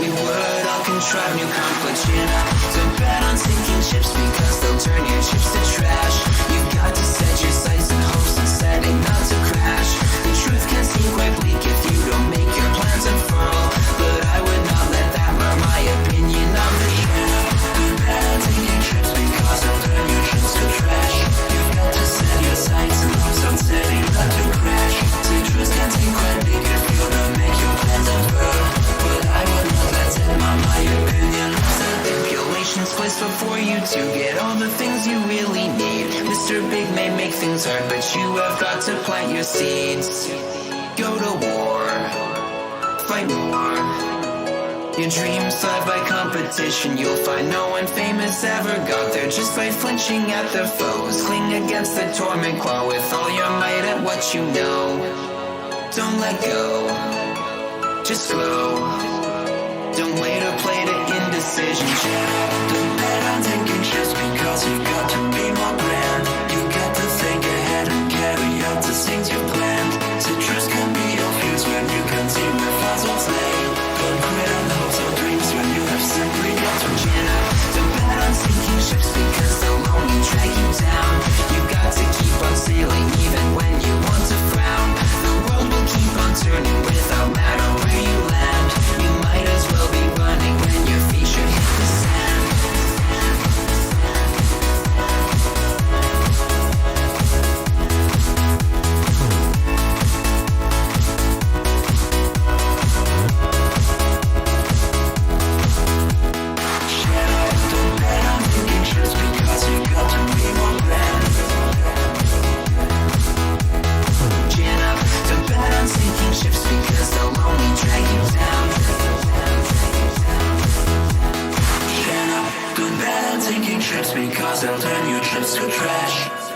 we would all contrive new conflicts, you know. So bet on sinking ships because they'll turn your chips to trash. You've got to set your sights and hopes and setting not to crash. The truth can seem quite bleak if you don't make your plans unfurl, but I would not let that mar my opinion on the show. Bet on sinking ships because they'll turn your chips to trash. You've got to set your sights and hopes on setting not to crash. The truth can seem quite bleak if you don't make your plans unfurl, but I would not let that mar my opinion. Stipulations placed before you to get all the things you really need. Mr. Big may make things hard, but you have got to plant your seeds. Go to war, fight more. Your dreams thrive by competition. You'll find no one famous ever got there just by flinching at their foes. Cling against the torment, claw with all your might at what you know. Don't let go, just flow. Don't wait or play to indecision. Don't bet on taking risks because you've got to be more grand. You've got to think ahead and carry out the things you planned. Citrus can be your fuse when you can see where fossils lay. Don't quit on hopes or dreams when you have simply got to chin up. Don't bet on sinking ships because they'll only drag you down. You've got to keep on sailing even when you want to frown. The world will keep on turning without matter where you land. You might as well be running when your feet should hit the sand. Don't bet on taking trips because you got to be more grand. Chin up, don't bet on sinking ships because they'll only drag you down. Chin up, don't bet on sinking ships because they'll turn your trips to trash.